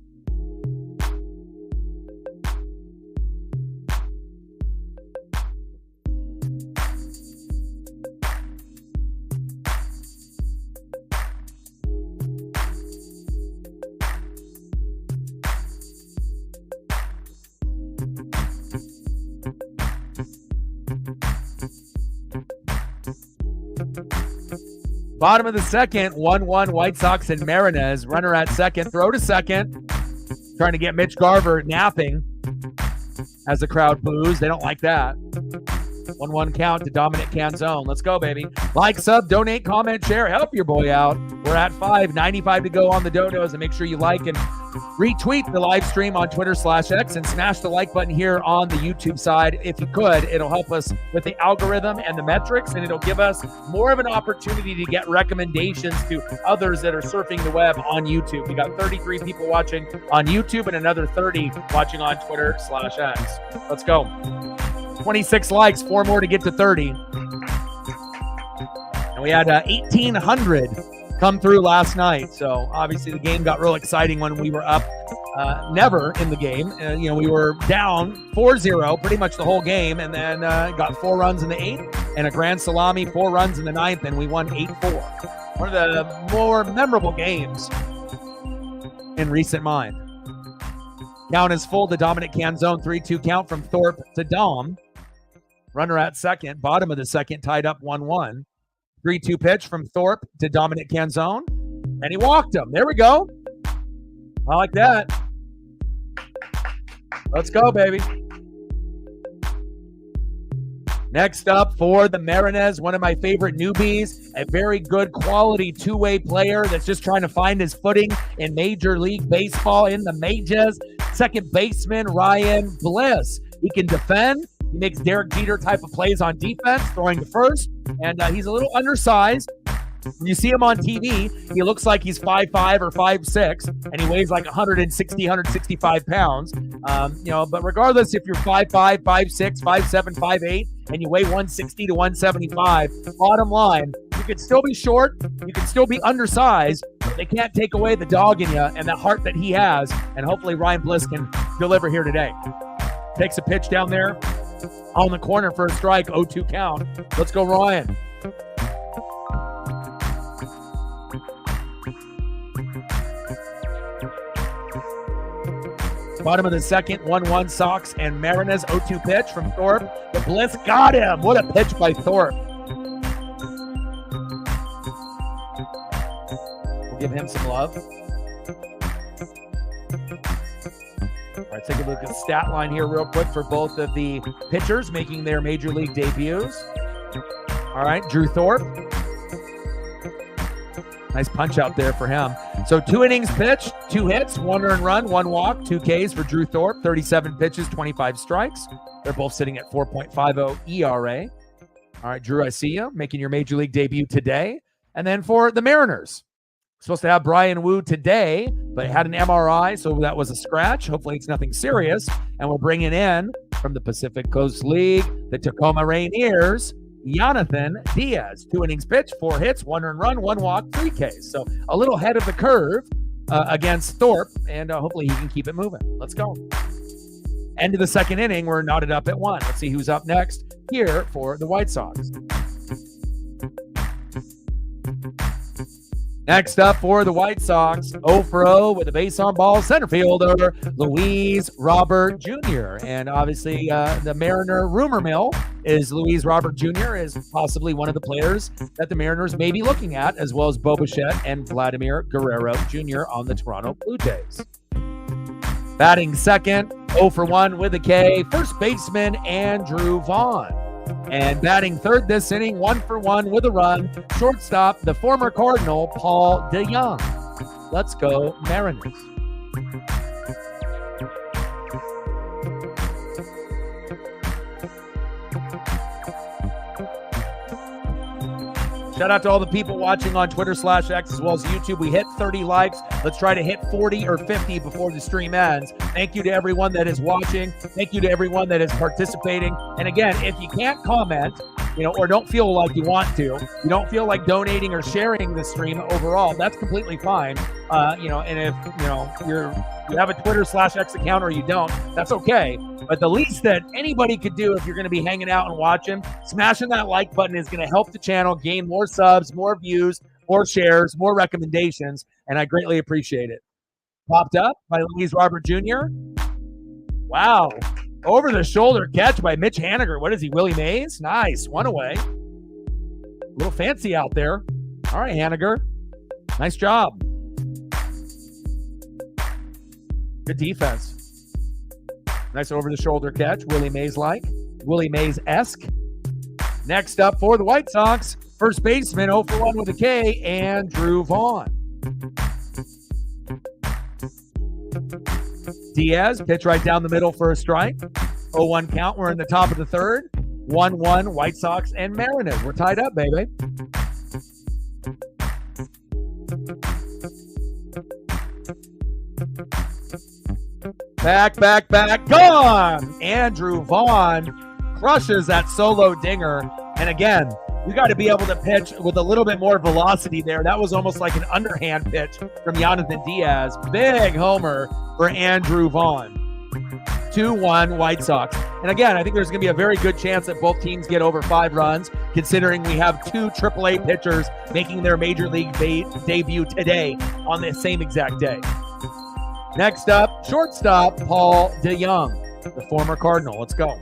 Bottom of the second, 1-1 White Sox and Mariners. Runner at second. Throw to second. Trying to get Mitch Garver napping as the crowd boos. They don't like that. 1-1 count to Dominic Canzone. Let's go, baby. Like, sub, donate, comment, share. Help your boy out. We're at 5.95 to go on the dodos. And make sure you like and retweet the live stream on Twitter/X and smash the like button here on the YouTube side. If you could, it'll help us with the algorithm and the metrics, and it'll give us more of an opportunity to get recommendations to others that are surfing the web on YouTube. We got 33 people watching on YouTube and another 30 watching on Twitter/X. Let's go. 26 likes, 4 more to get to 30. And we had 1,800 come through last night. So obviously the game got real exciting when we were up never in the game. We were down 4-0 pretty much the whole game, and then got 4 runs in the 8th and a grand salami, 4 runs in the 9th, and we won 8-4. One of the more memorable games in recent mind. Count is full to Dominic Canzone. 3-2 count from Thorpe to Dom. Runner at second. Bottom of the second, tied up 1-1. 3-2 pitch from Thorpe to Dominic Canzone. And he walked him. There we go. I like that. Let's go, baby. Next up for the Mariners, one of my favorite newbies, a very good quality two-way player that's just trying to find his footing in Major League Baseball in the majors. Second baseman, Ryan Bliss. He can defend. He makes Derek Jeter type of plays on defense, throwing to first, and he's a little undersized. When you see him on TV, he looks like he's 5'5" or 5'6", and he weighs like 160, 165 pounds. But regardless if you're 5'5", 5'6", 5'7", 5'8", and you weigh 160 to 175, bottom line, you can still be short, you can still be undersized, but they can't take away the dog in you and the heart that he has, and hopefully Ryan Bliss can deliver here today. Takes a pitch down there on the corner for a strike, 0-2 count. Let's go, Ryan. Bottom of the second, 1-1 Sox and Mariners. 0-2 pitch from Thorpe. The Bliss got him. What a pitch by Thorpe. We'll give him some love. All right, take a look at the stat line here real quick for both of the pitchers making their Major League debuts. All right, Drew Thorpe. Nice punch out there for him. So 2 innings pitched, 2 hits, 1 earned run, 1 walk, 2 Ks for Drew Thorpe, 37 pitches, 25 strikes. They're both sitting at 4.50 ERA. All right, Drew, I see you making your Major League debut today. And then for the Mariners, supposed to have Brian Wu today, but had an MRI, so that was a scratch. Hopefully it's nothing serious. And we're bringing in from the Pacific Coast League, the Tacoma Rainiers, Jonathan Diaz. 2 innings pitched, 4 hits, 1 earned run, 1 walk, 3 Ks. So a little ahead of the curve against Thorpe, and hopefully he can keep it moving. Let's go. End of the second inning, we're knotted up at 1. Let's see who's up next. here for the White Sox. Next up for the White Sox, 0 for 0 with a base on ball center fielder, Luis Robert Jr. And obviously the Mariner rumor mill is Luis Robert Jr. is possibly one of the players that the Mariners may be looking at, as well as Bo Bichette and Vladimir Guerrero Jr. on the Toronto Blue Jays. Batting second, 0 for 1 with a K, first baseman Andrew Vaughn. And batting third this inning, 1 for 1 with a run, shortstop, the former Cardinal, Paul DeJong. Let's go, Mariners. Shout out to all the people watching on Twitter/X as well as YouTube. We hit 30 likes. Let's try to hit 40 or 50 before the stream ends. Thank you to everyone that is watching. Thank you to everyone that is participating. And again, if you can't comment, or don't feel like you want to, you don't feel like donating or sharing the stream overall, that's completely fine. And if, you have a Twitter/X account or you don't, that's okay. But the least that anybody could do if you're going to be hanging out and watching, smashing that like button is going to help the channel gain more subs, more views, more shares, more recommendations, and I greatly appreciate it. Popped up by Luis Robert Jr. Wow. Over-the-shoulder catch by Mitch Haniger. What is he, Willie Mays? Nice. One away. A little fancy out there. All right, Haniger. Nice job. Good defense. Nice over-the-shoulder catch. Willie Mays-like. Willie Mays-esque. Next up for the White Sox, first baseman, 0 for 1 with a K, Andrew Vaughn. Diaz, pitch right down the middle for a strike. 0-1 count. We're in the top of the third. 1-1, White Sox and Mariners. We're tied up, baby. Back, gone! Andrew Vaughn crushes that solo dinger. And again, we got to be able to pitch with a little bit more velocity there. That was almost like an underhand pitch from Jonathan Diaz. Big homer for Andrew Vaughn. 2-1 White Sox. And again, I think there's going to be a very good chance that both teams get over 5 runs, considering we have 2 AAA pitchers making their major league debut today on the same exact day. Next up, shortstop, Paul DeJong, the former Cardinal. Let's go.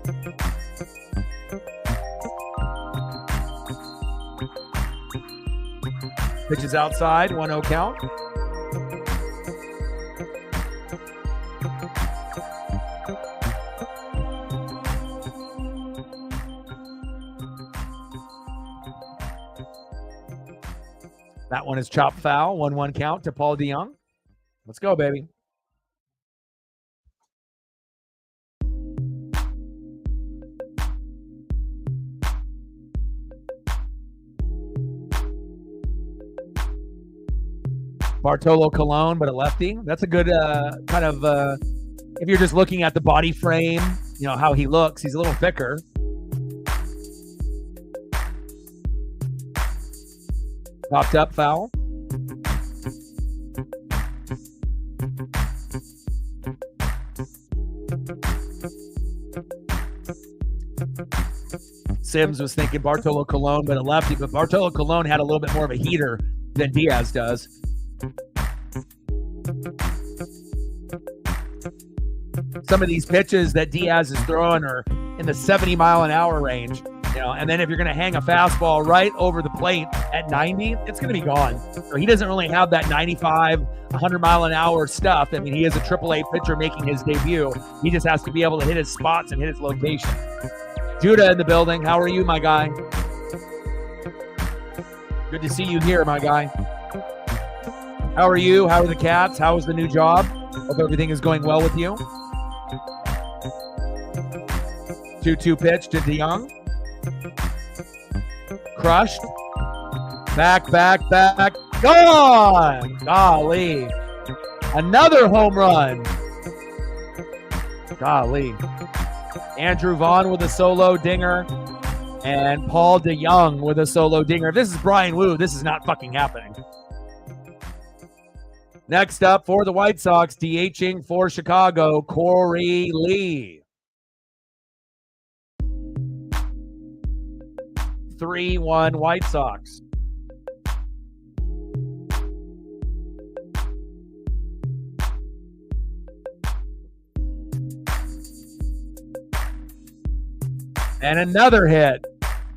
Pitches outside, 1-0 count. That one is chopped foul, 1-1 count to Paul DeJong. Let's go, baby. Bartolo Colon, but a lefty. That's a good kind of, if you're just looking at the body frame, how he looks, he's a little thicker. Popped up foul. Sims was thinking Bartolo Colon, but a lefty. But Bartolo Colon had a little bit more of a heater than Diaz does. Some of these pitches that Diaz is throwing are in the 70-mile-an-hour range. And then if you're going to hang a fastball right over the plate at 90, it's going to be gone. So he doesn't really have that 95, 100-mile-an-hour stuff. I mean, he is a AAA pitcher making his debut. He just has to be able to hit his spots and hit his location. Judah in the building. How are you, my guy? Good to see you here, my guy. How are you? How are the cats? How is the new job? Hope everything is going well with you. 2-2 pitch to DeJong. Crushed. Back. Gone! Golly. Another home run. Golly. Andrew Vaughn with a solo dinger. And Paul DeJong with a solo dinger. If this is Brian Wu, this is not fucking happening. Next up for the White Sox, DHing for Chicago, Corey Lee. 3-1 White Sox. And another hit.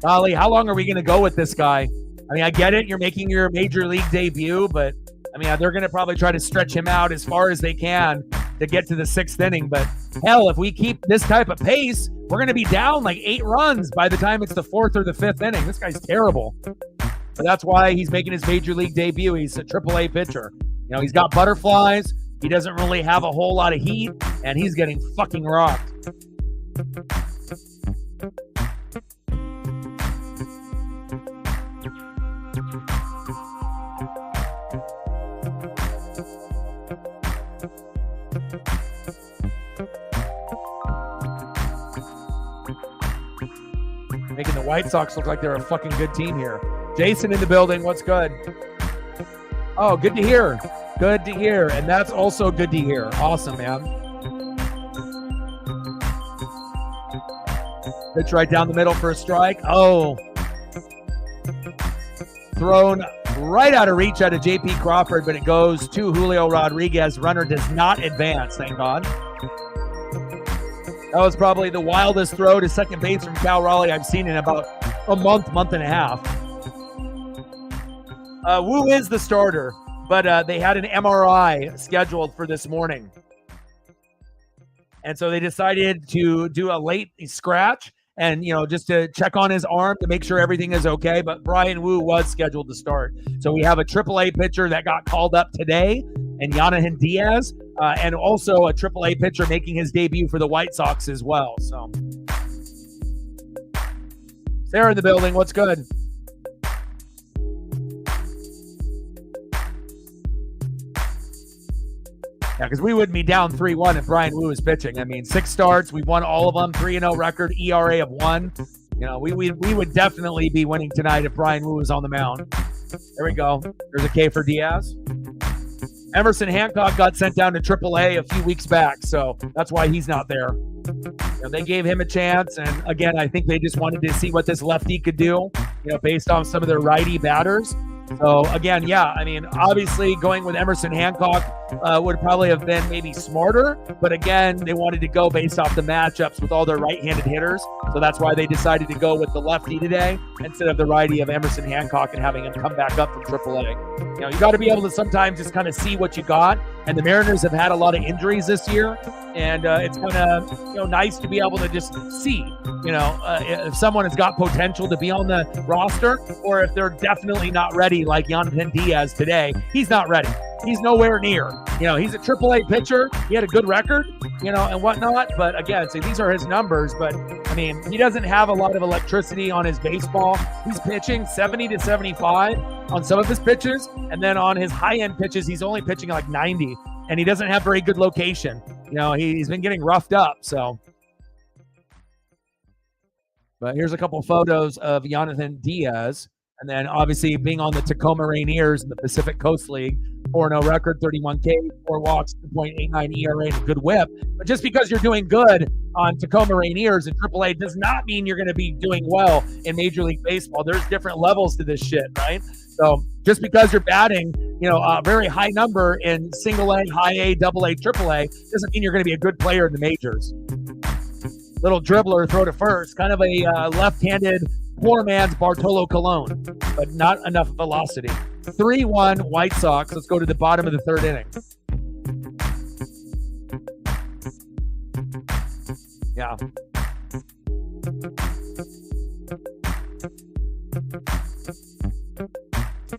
Raleigh, how long are we going to go with this guy? I mean, I get it. You're making your major league debut, but I mean, they're going to probably try to stretch him out as far as they can to get to the 6th inning. But hell, if we keep this type of pace, we're going to be down like 8 runs by the time it's the 4th or the 5th inning. This guy's terrible. But that's why he's making his major league debut. He's a AAA pitcher. You know, he's got butterflies. He doesn't really have a whole lot of heat, and he's getting fucking rocked. Making the White Sox look like they're a fucking good team here. Jason in the building. What's good? Oh, good to hear. Good to hear. And that's also good to hear. Awesome, man. Pitch right down the middle for a strike. Oh. Thrown right out of reach out of J.P. Crawford, but it goes to Julio Rodriguez. Runner does not advance, thank God. That was probably the wildest throw to second base from Cal Raleigh I've seen in about a month and a half. Wu is the starter, but they had an MRI scheduled for this morning. And so they decided to do a late scratch and, you know, just to check on his arm to make sure everything is okay. But Brian Wu was scheduled to start. So we have a AAA pitcher that got called up today, and Yanahan Diaz, and also a AAA pitcher making his debut for the White Sox as well. So Sarah in the building. What's good? Yeah, because we wouldn't be down 3-1 if Brian Wu was pitching. I mean, 6 starts, we've won all of them, 3-0 record, ERA of 1. You know, we would definitely be winning tonight if Brian Wu was on the mound. There we go. There's a K for Diaz. Emerson Hancock got sent down to AAA a few weeks back, so that's why he's not there. You know, they gave him a chance, and again, I think they just wanted to see what this lefty could do, you know, based on some of their righty batters. So again, yeah, I mean, obviously going with Emerson Hancock would probably have been maybe smarter, but again, they wanted to go based off the matchups with all their right-handed hitters. So that's why they decided to go with the lefty today instead of the righty of Emerson Hancock and having him come back up from AAA. You know, you got to be able to sometimes just kind of see what you got. And the Mariners have had a lot of injuries this year, and it's kind of, you know, nice to be able to just see, you know, if someone has got potential to be on the roster, or if they're definitely not ready, like Yanahan Diaz today. He's not ready. He's nowhere near. You know, he's a AAA pitcher. He had a good record, you know, and whatnot. But again, so these are his numbers. But I mean, he doesn't have a lot of electricity on his baseball. He's pitching 70 to 75 on some of his pitches, and then on his high-end pitches, he's only pitching like 90, and he doesn't have very good location. You know, he's been getting roughed up. So, but here's a couple photos of Yanahan Diaz. And then obviously being on the Tacoma Rainiers in the Pacific Coast League, 4-0 record, 31K, 4 walks, 2.89 ERA, and a good whip. But just because you're doing good on Tacoma Rainiers in AAA does not mean you're going to be doing well in Major League Baseball. There's different levels to this shit, right? So just because you're batting, you know, a very high number in single A, high A, double A, AAA doesn't mean you're going to be a good player in the majors. Little dribbler, throw to first, kind of a left-handed poor man's Bartolo Colon, but not enough velocity. 3-1 White Sox. Let's go to the bottom of the 3rd inning. Yeah.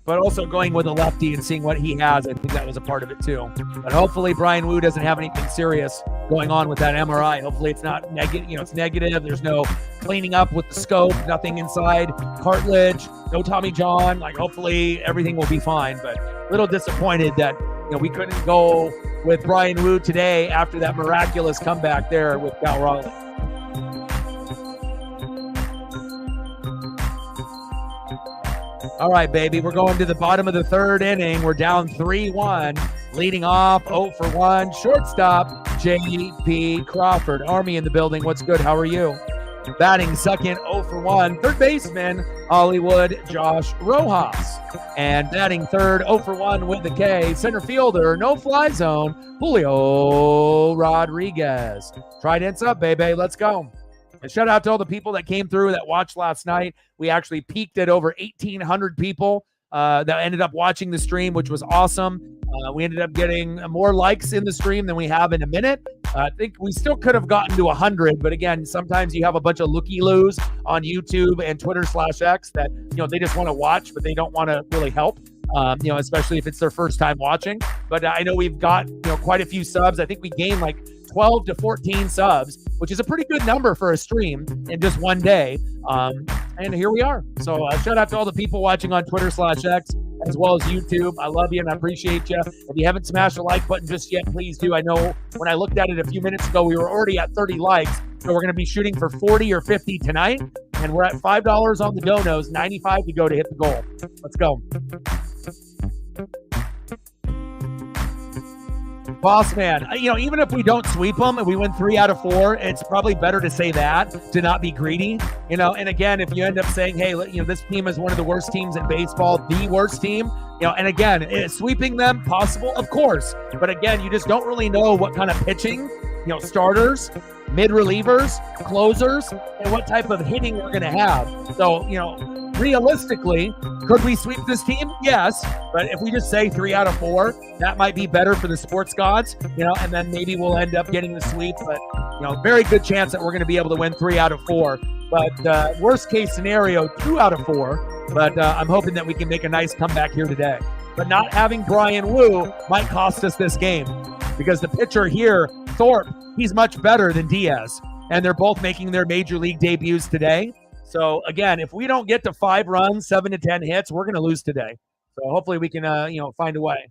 But also going with a lefty and seeing what he has, I think that was a part of it too. But hopefully Brian Wu doesn't have anything serious going on with that MRI. Hopefully it's not negative. You know, it's negative. There's no cleaning up with the scope, nothing inside cartilage, no Tommy John. Like, hopefully everything will be fine. But a little disappointed that, you know, we couldn't go with Brian Wu today after that miraculous comeback there with Cal Raleigh. All right, baby, we're going to the bottom of the 3rd inning. We're down 3-1. Leading off, 0 for 1. Shortstop, J.P. Crawford. Army in the building. What's good? How are you? Batting second, 0 for 1. Third baseman, Hollywood Josh Rojas. And batting third, 0 for 1 with the K, center fielder, no fly zone, Julio Rodriguez. Trident's up, baby. Let's go. And shout out to all the people that came through that watched last night. We actually peaked at over 1,800 people that ended up watching the stream, which was awesome. We ended up getting more likes in the stream than we have in a minute. I think we still could have gotten to 100, but again, sometimes you have a bunch of looky-loos on YouTube and Twitter/X that, they just want to watch, but they don't want to really help, especially if it's their first time watching. But I know we've got, quite a few subs. I think we gained like 12 to 14 subs, which is a pretty good number for a stream in just one day. And here we are. So shout out to all the people watching on Twitter/X as well as YouTube. I love you and I appreciate you. If you haven't smashed the like button just yet, please do. I know when I looked at it a few minutes ago, we were already at 30 likes. So we're going to be shooting for 40 or 50 tonight. And we're at $5 on the donos, 95 to go to hit the goal. Let's go. Boss man, even if we don't sweep them and we win 3 out of 4, it's probably better to say that, to not be greedy, and again, if you end up saying, hey, this team is one of the worst teams in baseball, the worst team, and again, sweeping them, possible, of course, but again, you just don't really know what kind of pitching, starters, mid relievers, closers, and what type of hitting we're going to have. So, realistically, could we sweep this team? Yes. But if we just say 3 out of 4, that might be better for the sports gods, and then maybe we'll end up getting the sweep. But, very good chance that we're going to be able to win 3 out of 4. But worst case scenario, 2 out of 4. But I'm hoping that we can make a nice comeback here today. But not having Brian Wu might cost us this game because the pitcher here, Thorpe, he's much better than Diaz. And they're both making their major league debuts today. So, again, if we don't get to 5 runs, 7 to 10 hits, we're going to lose today. So, hopefully we can, find a way.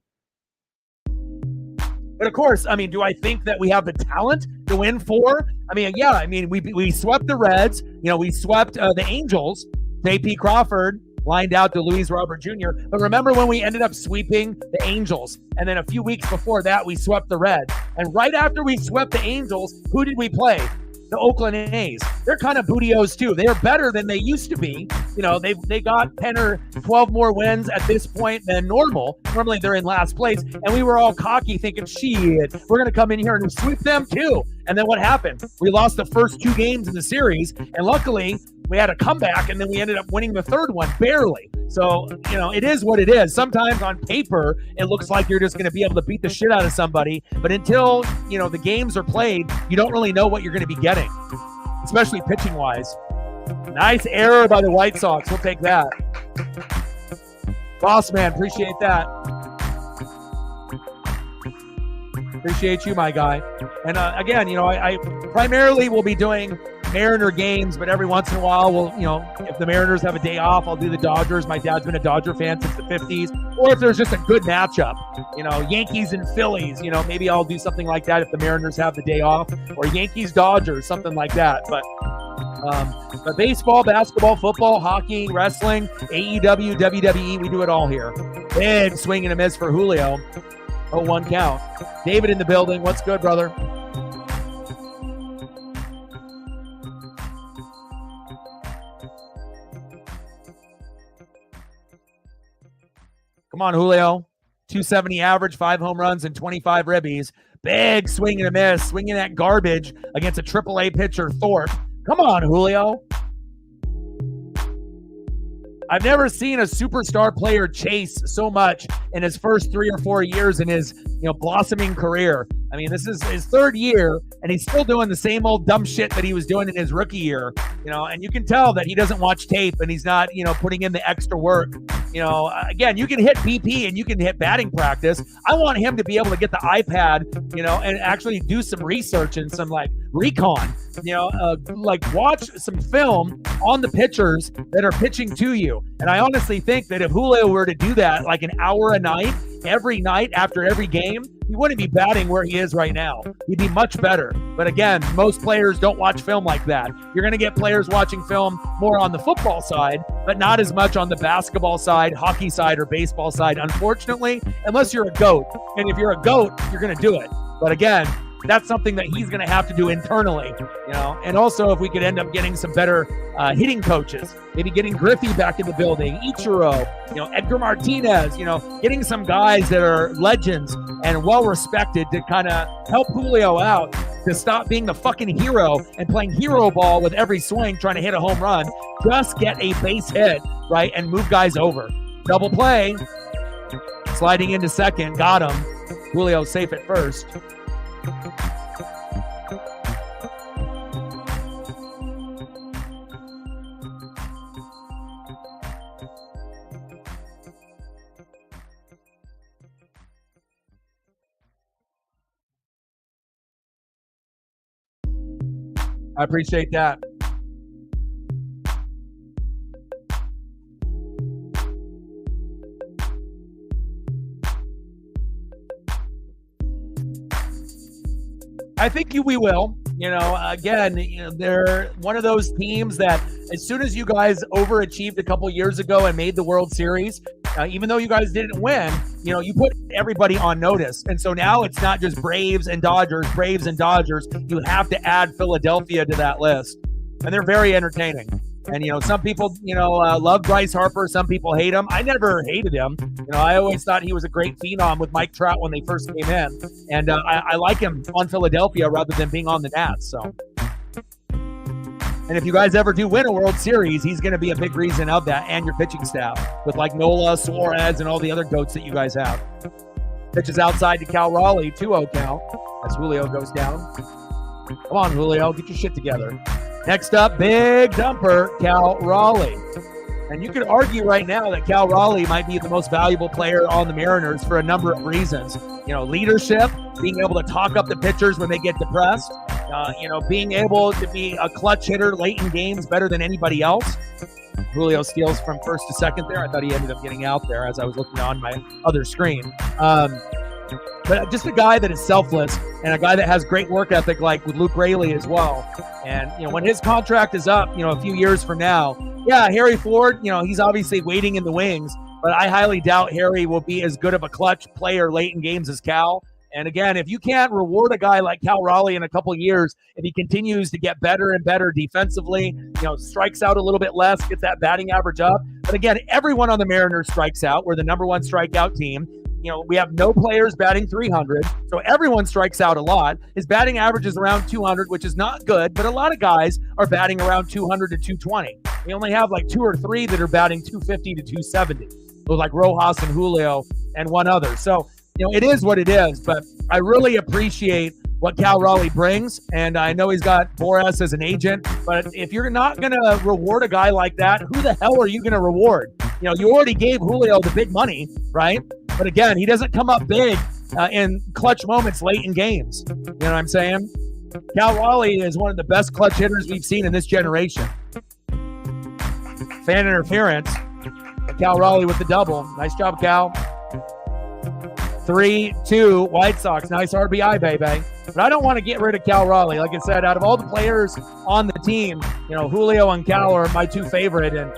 But, of course, do I think that we have the talent to win 4? Yeah. We swept the Reds. We swept the Angels. J.P. Crawford lined out to Luis Robert Jr. But remember when we ended up sweeping the Angels? And then a few weeks before that, we swept the Reds. And right after we swept the Angels, who did we play? The Oakland A's. They're kind of bootios too. They're better than they used to be. They got 10 or 12 more wins at this point than normal. Normally they're in last place, and we were all cocky thinking, shit, we're going to come in here and sweep them too. And then what happened? We lost the first 2 games in the series, and luckily we had a comeback, and then we ended up winning the third one, barely. So, it is what it is. Sometimes on paper, it looks like you're just going to be able to beat the shit out of somebody. But until, the games are played, you don't really know what you're going to be getting, especially pitching-wise. Nice error by the White Sox. We'll take that. Boss man, appreciate that. Appreciate you, my guy. And again, I primarily will be doing Mariner games, but every once in a while if the Mariners have a day off, I'll do the Dodgers. My dad's been a Dodger fan since the 50s. Or if there's just a good matchup, Yankees and Phillies, maybe I'll do something like that if the Mariners have the day off, or Yankees Dodgers, something like that. But baseball, basketball, football, hockey, wrestling, AEW, WWE, we do it all here. Big swing and a miss for Julio. 0-1 count. David in the building. What's good, brother? Come on, Julio. 270 average, 5 home runs, and 25 ribbies. Big swing and a miss. Swinging that garbage against a AAA pitcher, Thorpe. Come on, Julio. I've never seen a superstar player chase so much in his first 3 or 4 years in his, blossoming career. This is his 3rd year, and he's still doing the same old dumb shit that he was doing in his rookie year. And you can tell that he doesn't watch tape and he's not, putting in the extra work. Again, you can hit BP and you can hit batting practice. I want him to be able to get the iPad, and actually do some research and some recon, watch some film on the pitchers that are pitching to you. And I honestly think that if Julio were to do that an hour a night, every night after every game, he wouldn't be batting where he is right now. He'd be much better. But again, most players don't watch film like that. You're going to get players watching film more on the football side, but not as much on the basketball side, hockey side, or baseball side, unfortunately, unless you're a GOAT. And if you're a GOAT, you're going to do it. But again, that's something that he's going to have to do internally, and also if we could end up getting some better hitting coaches, maybe getting Griffey back in the building, Ichiro, Edgar Martinez, getting some guys that are legends and well-respected to kind of help Julio out to stop being the fucking hero and playing hero ball with every swing, trying to hit a home run. Just get a base hit, right, and move guys over. Double play, sliding into second, got him. Julio safe at first. I appreciate that. I think we will. Again, they're one of those teams that as soon as you guys overachieved a couple years ago and made the World Series, even though you guys didn't win, you put everybody on notice. And so now it's not just Braves and Dodgers. You have to add Philadelphia to that list. And they're very entertaining. And, some people, love Bryce Harper. Some people hate him. I never hated him. I always thought he was a great phenom with Mike Trout when they first came in. And I like him on Philadelphia rather than being on the Nats. So, and if you guys ever do win a World Series, he's going to be a big reason of that and your pitching staff with like Nola, Suarez, and all the other goats that you guys have. Pitches outside to Cal Raleigh, 2-0 count as Julio goes down. Come on, Julio, get your shit together. Next up, big dumper, Cal Raleigh. And you could argue right now that Cal Raleigh might be the most valuable player on the Mariners for a number of reasons. Leadership, being able to talk up the pitchers when they get depressed, being able to be a clutch hitter late in games better than anybody else. Julio steals from first to second there. I thought he ended up getting out there as I was looking on my other screen. But just a guy that is selfless and a guy that has great work ethic, like with Luke Raley as well. And, when his contract is up, a few years from now, yeah, Harry Ford, he's obviously waiting in the wings, but I highly doubt Harry will be as good of a clutch player late in games as Cal. And again, if you can't reward a guy like Cal Raleigh in a couple of years, if he continues to get better and better defensively, strikes out a little bit less, gets that batting average up. But again, everyone on the Mariners strikes out. We're the number one strikeout team. We have no players batting 300, so everyone strikes out a lot. His batting average is around 200, which is not good, but a lot of guys are batting around 200 to 220. We only have like 2 or 3 that are batting 250 to 270. Those like Rojas and Julio and one other. So, it is what it is, but I really appreciate what Cal Raleigh brings, and I know he's got Boras as an agent, but if you're not going to reward a guy like that, who the hell are you going to reward? You already gave Julio the big money, right? But again, he doesn't come up big in clutch moments late in games. You know what I'm saying? Cal Raleigh is one of the best clutch hitters we've seen in this generation. Fan interference. Cal Raleigh with the double. Nice job, Cal. 3-2 White Sox. Nice RBI, baby. But I don't want to get rid of Cal Raleigh. Like I said, out of all the players on the team, Julio and Cal are my 2 favorite. And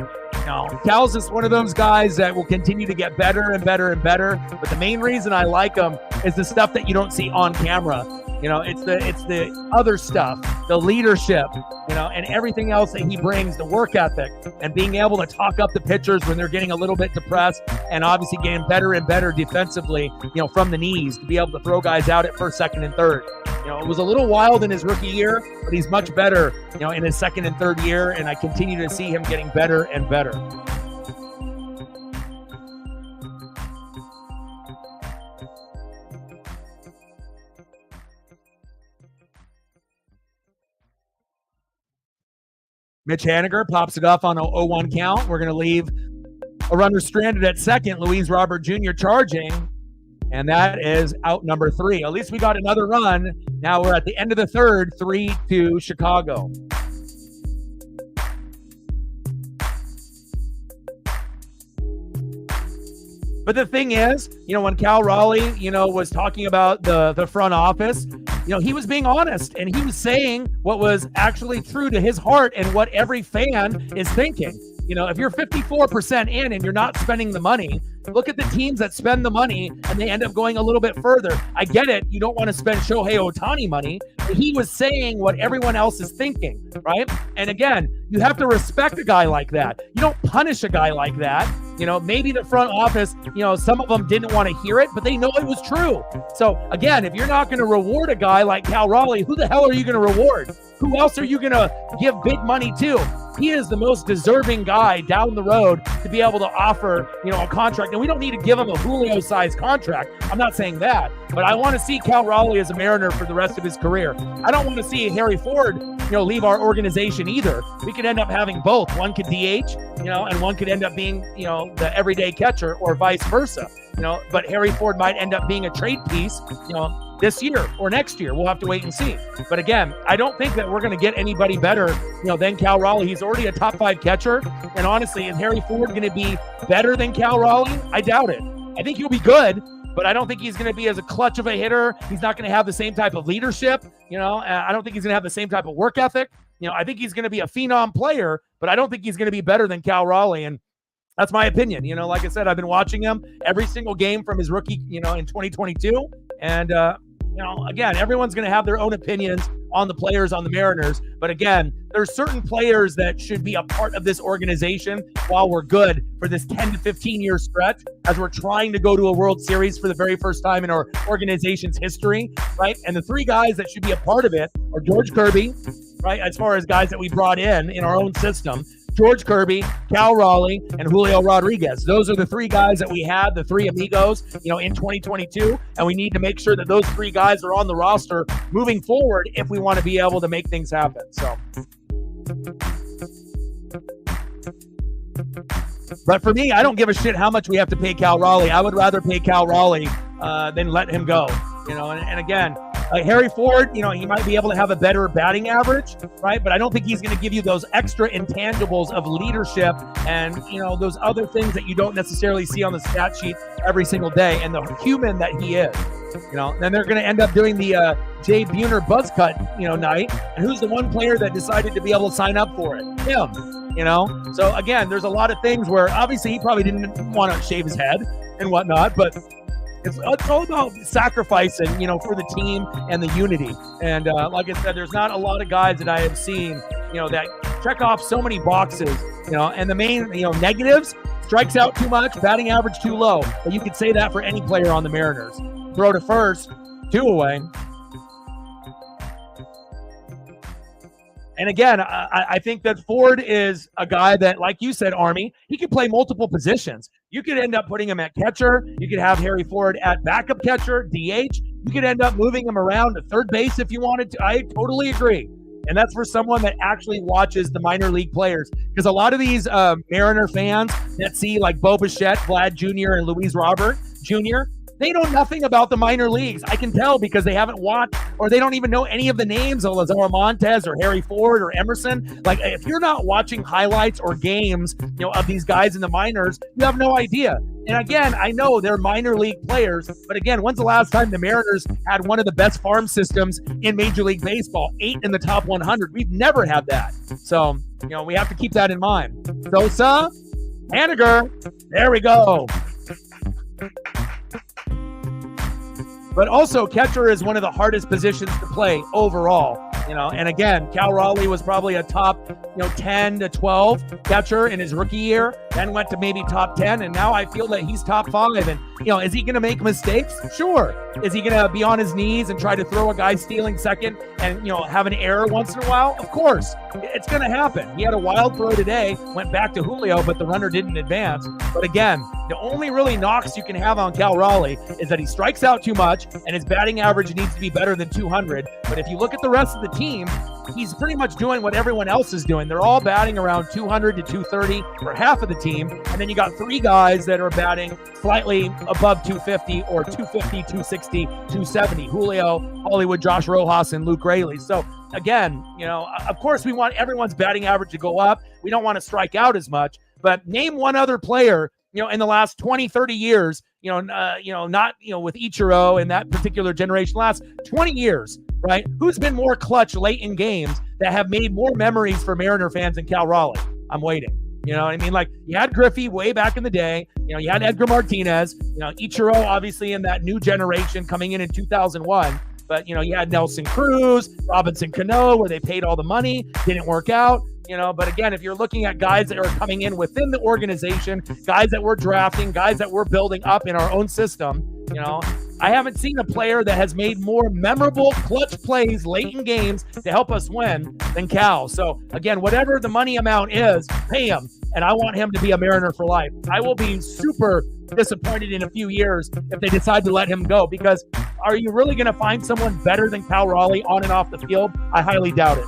Cal's just one of those guys that will continue to get better and better and better. But the main reason I like him is the stuff that you don't see on camera. It's the other stuff, the leadership, and everything else that he brings, the work ethic, and being able to talk up the pitchers when they're getting a little bit depressed, and obviously getting better and better defensively, from the knees to be able to throw guys out at first, second, and third. It was a little wild in his rookie year, but he's much better, in his second and third year, and I continue to see him getting better and better. Mitch Haniger pops it off on a 0-1 count. We're going to leave a runner stranded at second. Luis Robert Jr. charging. And that is out number 3. At least we got another run. Now we're at the end of the third, 3-2 Chicago. But the thing is, when Cal Raleigh, was talking about the front office, he was being honest, and he was saying what was actually true to his heart and what every fan is thinking. If you're 54% in and you're not spending the money, look at the teams that spend the money and they end up going a little bit further. I get it. You don't want to spend Shohei Ohtani money, but he was saying what everyone else is thinking, right? And again, you have to respect a guy like that. You don't punish a guy like that. Maybe the front office, some of them didn't want to hear it, but they know it was true. So again, if you're not going to reward a guy like Cal Raleigh, who the hell are you going to reward? Who else are you going to give big money to? He is the most deserving guy down the road to be able to offer, a contract. And we don't need to give him a Julio-sized contract. I'm not saying that, but I want to see Cal Raleigh as a Mariner for the rest of his career. I don't want to see Harry Ford, leave our organization either. We could end up having both. One could DH, and one could end up being, the everyday catcher or vice versa. But Harry Ford might end up being a trade piece, this year or next year. We'll have to wait and see. But again, I don't think that we're going to get anybody better, than Cal Raleigh. He's already a top 5 catcher. And honestly, is Harry Ford going to be better than Cal Raleigh? I doubt it. I think he'll be good, but I don't think he's going to be as a clutch of a hitter. He's not going to have the same type of leadership. I don't think he's going to have the same type of work ethic. I think he's going to be a phenom player, but I don't think he's going to be better than Cal Raleigh. And that's my opinion. Like I said, I've been watching him every single game from his rookie, in 2022. And, again, everyone's going to have their own opinions on the players on the Mariners. But again, there's certain players that should be a part of this organization while we're good for this 10 to 15 year stretch as we're trying to go to a World Series for the very first time in our organization's history, right? And the 3 guys that should be a part of it are George Kirby, right? As far as guys that we brought in our own system. George Kirby, Cal Raleigh, and Julio Rodriguez. Those are the 3 guys that we had, the 3 amigos, in 2022. And we need to make sure that those 3 guys are on the roster moving forward if we want to be able to make things happen. So, but for me, I don't give a shit how much we have to pay Cal Raleigh. I would rather pay Cal Raleigh than let him go. And again, Harry Ford, he might be able to have a better batting average, right? But I don't think he's going to give you those extra intangibles of leadership and, those other things that you don't necessarily see on the stat sheet every single day. And the human that he is, then they're going to end up doing the Jay Buhner buzz cut, night. And who's the one player that decided to be able to sign up for it? Him, So again, there's a lot of things where obviously he probably didn't want to shave his head and whatnot, but it's all about sacrificing, for the team and the unity. And like I said, there's not a lot of guys that I have seen, that check off so many boxes, and the main, negatives, strikes out too much, batting average too low. But you could say that for any player on the Mariners. Throw to first, 2 away. And again, I think that Ford is a guy that, like you said, Army, he could play multiple positions. You could end up putting him at catcher. You could have Harry Ford at backup catcher, DH. You could end up moving him around to third base if you wanted to. I totally agree. And that's for someone that actually watches the minor league players. Because a lot of these Mariner fans that see like Bo Bichette, Vlad Jr., and Luis Robert Jr., they know nothing about the minor leagues. I can tell because they haven't watched or they don't even know any of the names of Lazaro Montes or Harry Ford or Emerson. Like, if you're not watching highlights or games, of these guys in the minors, you have no idea. And again, I know they're minor league players, but again, when's the last time the Mariners had one of the best farm systems in Major League Baseball, 8 in the top 100? We've never had that. So, we have to keep that in mind. Sosa, Haniger, there we go. But also, catcher is one of the hardest positions to play overall. And again, Cal Raleigh was probably a top, 10 to 12 catcher in his rookie year, then went to maybe top 10. And now I feel that he's top 5. And, is he going to make mistakes? Sure. Is he going to be on his knees and try to throw a guy stealing second and, have an error once in a while? Of course. It's going to happen. He had a wild throw today, went back to Julio, but the runner didn't advance. But again, the only really knocks you can have on Cal Raleigh is that he strikes out too much and his batting average needs to be better than 200. But if you look at the rest of the team, he's pretty much doing what everyone else is doing. They're all batting around 200 to 230 for half of the team. And then you got 3 guys that are batting slightly above 250 or 250, 260, 270. Julio, Hollywood, Josh Rojas, and Luke Raley. So again, of course we want everyone's batting average to go up. We don't want to strike out as much, but name one other player, in the last 20, 30 years, not, with Ichiro in that particular generation, last 20 years, right? Who's been more clutch late in games that have made more memories for Mariner fans than Cal Raleigh? I'm waiting. You know what I mean? Like, you had Griffey way back in the day. You know, you had Edgar Martinez. You know, Ichiro, obviously, in that new generation coming in 2001. But, you know, you had Nelson Cruz, Robinson Cano, where they paid all the money. Didn't work out. You know, but again, if you're looking at guys that are coming in within the organization, guys that we're drafting, guys that we're building up in our own system, you know, I haven't seen a player that has made more memorable clutch plays late in games to help us win than Cal. So again, whatever the money amount is, pay him. And I want him to be a Mariner for life. I will be super disappointed in a few years if they decide to let him go, because are you really going to find someone better than Cal Raleigh on and off the field? I highly doubt it.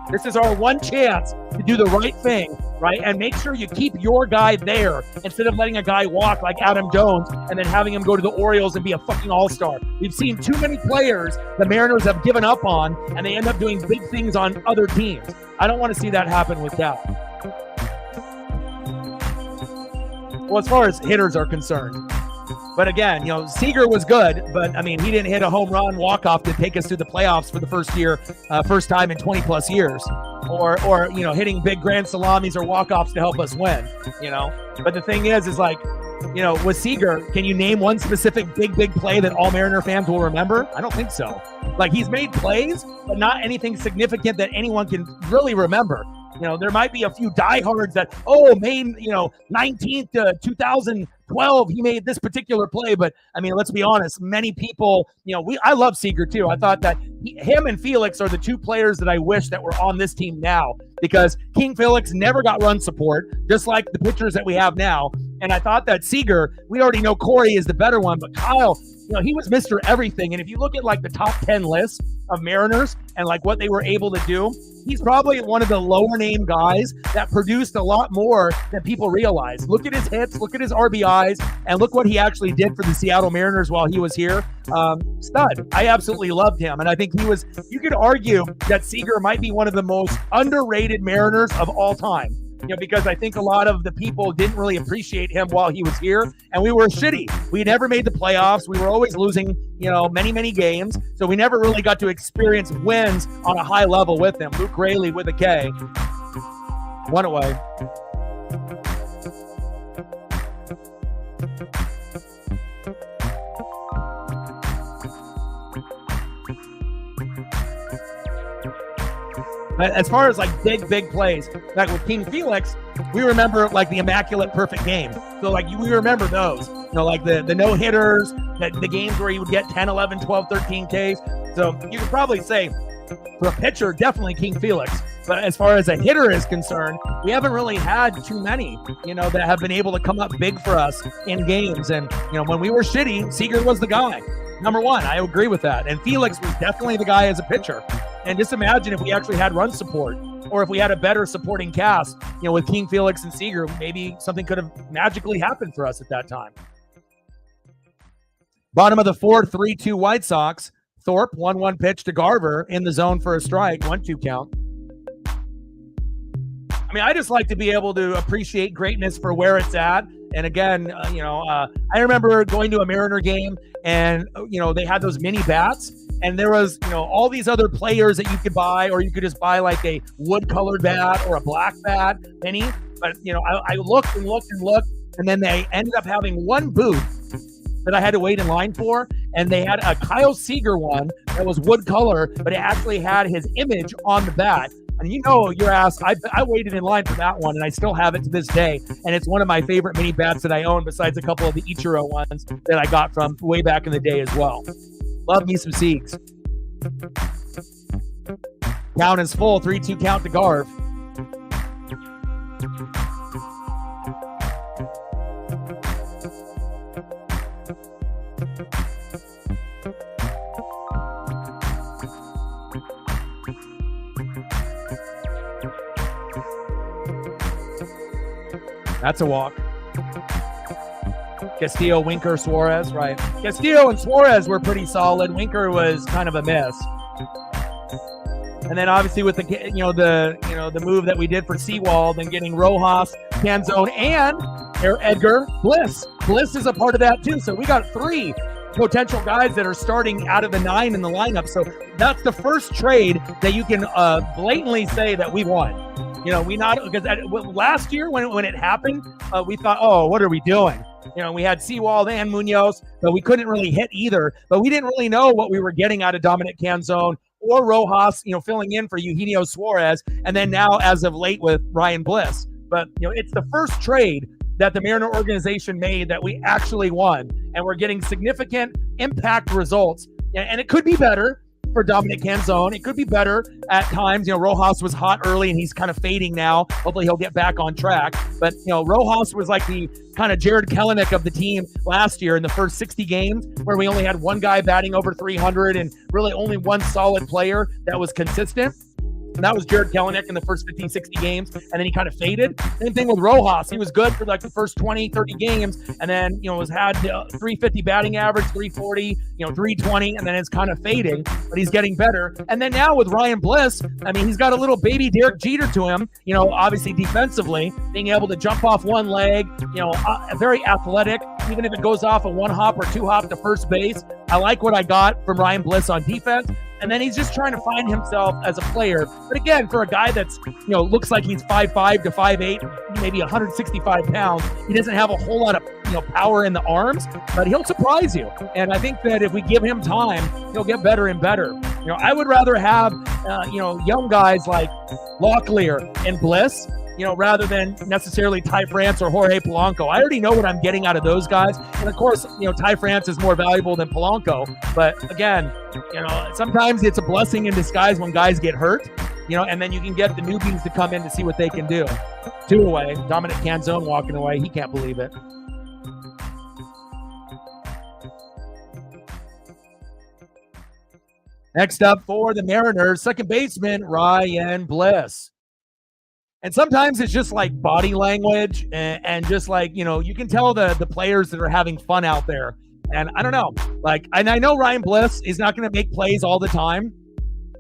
This is our one chance to do the right thing, right? And make sure you keep your guy there instead of letting a guy walk like Adam Jones and then having him go to the Orioles and be a fucking all-star. We've seen too many players the Mariners have given up on, and they end up doing big things on other teams. I don't want to see that happen with Cal. Well, as far as hitters are concerned. But again, you know, Seager was good, but I mean, he didn't hit a home run walk-off to take us to the playoffs for the first time in 20 plus years, or you know, hitting big grand salamis or walk-offs to help us win, you know. But the thing is like, you know, with Seager, can you name one specific big play that all Mariner fans will remember? I don't think so. Like, he's made plays, but not anything significant that anyone can really remember. You know, there might be a few diehards that, May, you know, 19th to 2012, he made this particular play. But I mean, let's be honest, many people, you know, I love Seager too. I thought that him and Felix are the two players that I wish that were on this team now, because King Felix never got run support, just like the pitchers that we have now. And I thought that Seager, we already know Corey is the better one, but Kyle, you know, he was Mr. Everything. And if you look at like the top 10 lists of Mariners and like what they were able to do, he's probably one of the lower name guys that produced a lot more than people realize. Look at his hits, look at his RBIs, and look what he actually did for the Seattle Mariners while he was here. Stud. I absolutely loved him. And I think you could argue that Seager might be one of the most underrated Mariners of all time. You know, because I think a lot of the people didn't really appreciate him while he was here, and we were shitty. We never made the playoffs. We were always losing, you know, many games. So we never really got to experience wins on a high level with him. Luke Raley with a K. One away. As far as like big plays, like with King Felix, we remember like the immaculate perfect game. So like we remember those, you know, like the no hitters, the games where he would get 10, 11, 12, 13 Ks. So you could probably say for a pitcher, definitely King Felix. But as far as a hitter is concerned, we haven't really had too many, you know, that have been able to come up big for us in games. And, you know, when we were shitty, Seager was the guy. Number one, I agree with that. And Felix was definitely the guy as a pitcher. And just imagine if we actually had run support, or if we had a better supporting cast, you know, with King Felix and Seager, maybe something could have magically happened for us at that time. Bottom of the fourth, 3-2 White Sox. Thorpe, 1-1 pitch to Garver in the zone for a strike, 1-2 count. I mean, I just like to be able to appreciate greatness for where it's at. And again, I remember going to a Mariner game and, you know, they had those mini bats, and there was, you know, all these other players that you could buy, or you could just buy like a wood colored bat or a black bat mini. But, you know, I looked, and then they ended up having one booth that I had to wait in line for. And they had a Kyle Seager one that was wood color, but it actually had his image on the bat. And you know your ass, I waited in line for that one, and I still have it to this day. And it's one of my favorite mini bats that I own, besides a couple of the Ichiro ones that I got from way back in the day as well. Love me some Siegs. Count is full, 3-2 count to Garv. That's a walk. Castillo, Winker, Suarez, right? Castillo and Suarez were pretty solid. Winker was kind of a miss. And then obviously with the move that we did for Seawald and getting Rojas, Canzone, and Edgar Bliss. Bliss is a part of that too. So we got 3 potential guys that are starting out of the 9 in the lineup. So that's the first trade that you can blatantly say that we won. Because last year when it happened, we thought, oh, what are we doing? We had Seawald and Munoz, but we couldn't really hit either. But we didn't really know what we were getting out of Dominic Canzone or Rojas, filling in for Eugenio Suarez, and then now as of late with Ryan Bliss. But it's the first trade that the Mariner organization made that we actually won, and we're getting significant impact results. And it could be better for Dominic Canzone. It could be better at times. Rojas was hot early and he's kind of fading now. Hopefully he'll get back on track. But, Rojas was like the kind of Jared Kelenic of the team last year in the first 60 games, where we only had one guy batting over 300 and really only one solid player that was consistent. And that was Jared Kelenic in the first 15, 60 games, and then he kind of faded. Same thing with Rojas. He was good for like the first 20, 30 games, and then, had 350 batting average, 340, 320, and then it's kind of fading, but he's getting better. And then now with Ryan Bliss, he's got a little baby Derek Jeter to him, obviously defensively, being able to jump off one leg, very athletic, even if it goes off a one hop or two hop to first base. I like what I got from Ryan Bliss on defense. And then he's just trying to find himself as a player. But again, for a guy that's, looks like he's 5'5" to 5'8", maybe 165 pounds, he doesn't have a whole lot of, power in the arms, but he'll surprise you. And I think that if we give him time, he'll get better and better. I would rather have, young guys like Locklear and Bliss, rather than necessarily Ty France or Jorge Polanco. I already know what I'm getting out of those guys. And of course, Ty France is more valuable than Polanco. But again, sometimes it's a blessing in disguise when guys get hurt, and then you can get the newbies to come in to see what they can do. 2 away, Dominic Canzone walking away. He can't believe it. Next up for the Mariners, second baseman, Ryan Bliss. And sometimes it's just like body language and just like, you can tell the players that are having fun out there. And I don't know, and I know Ryan Bliss is not going to make plays all the time.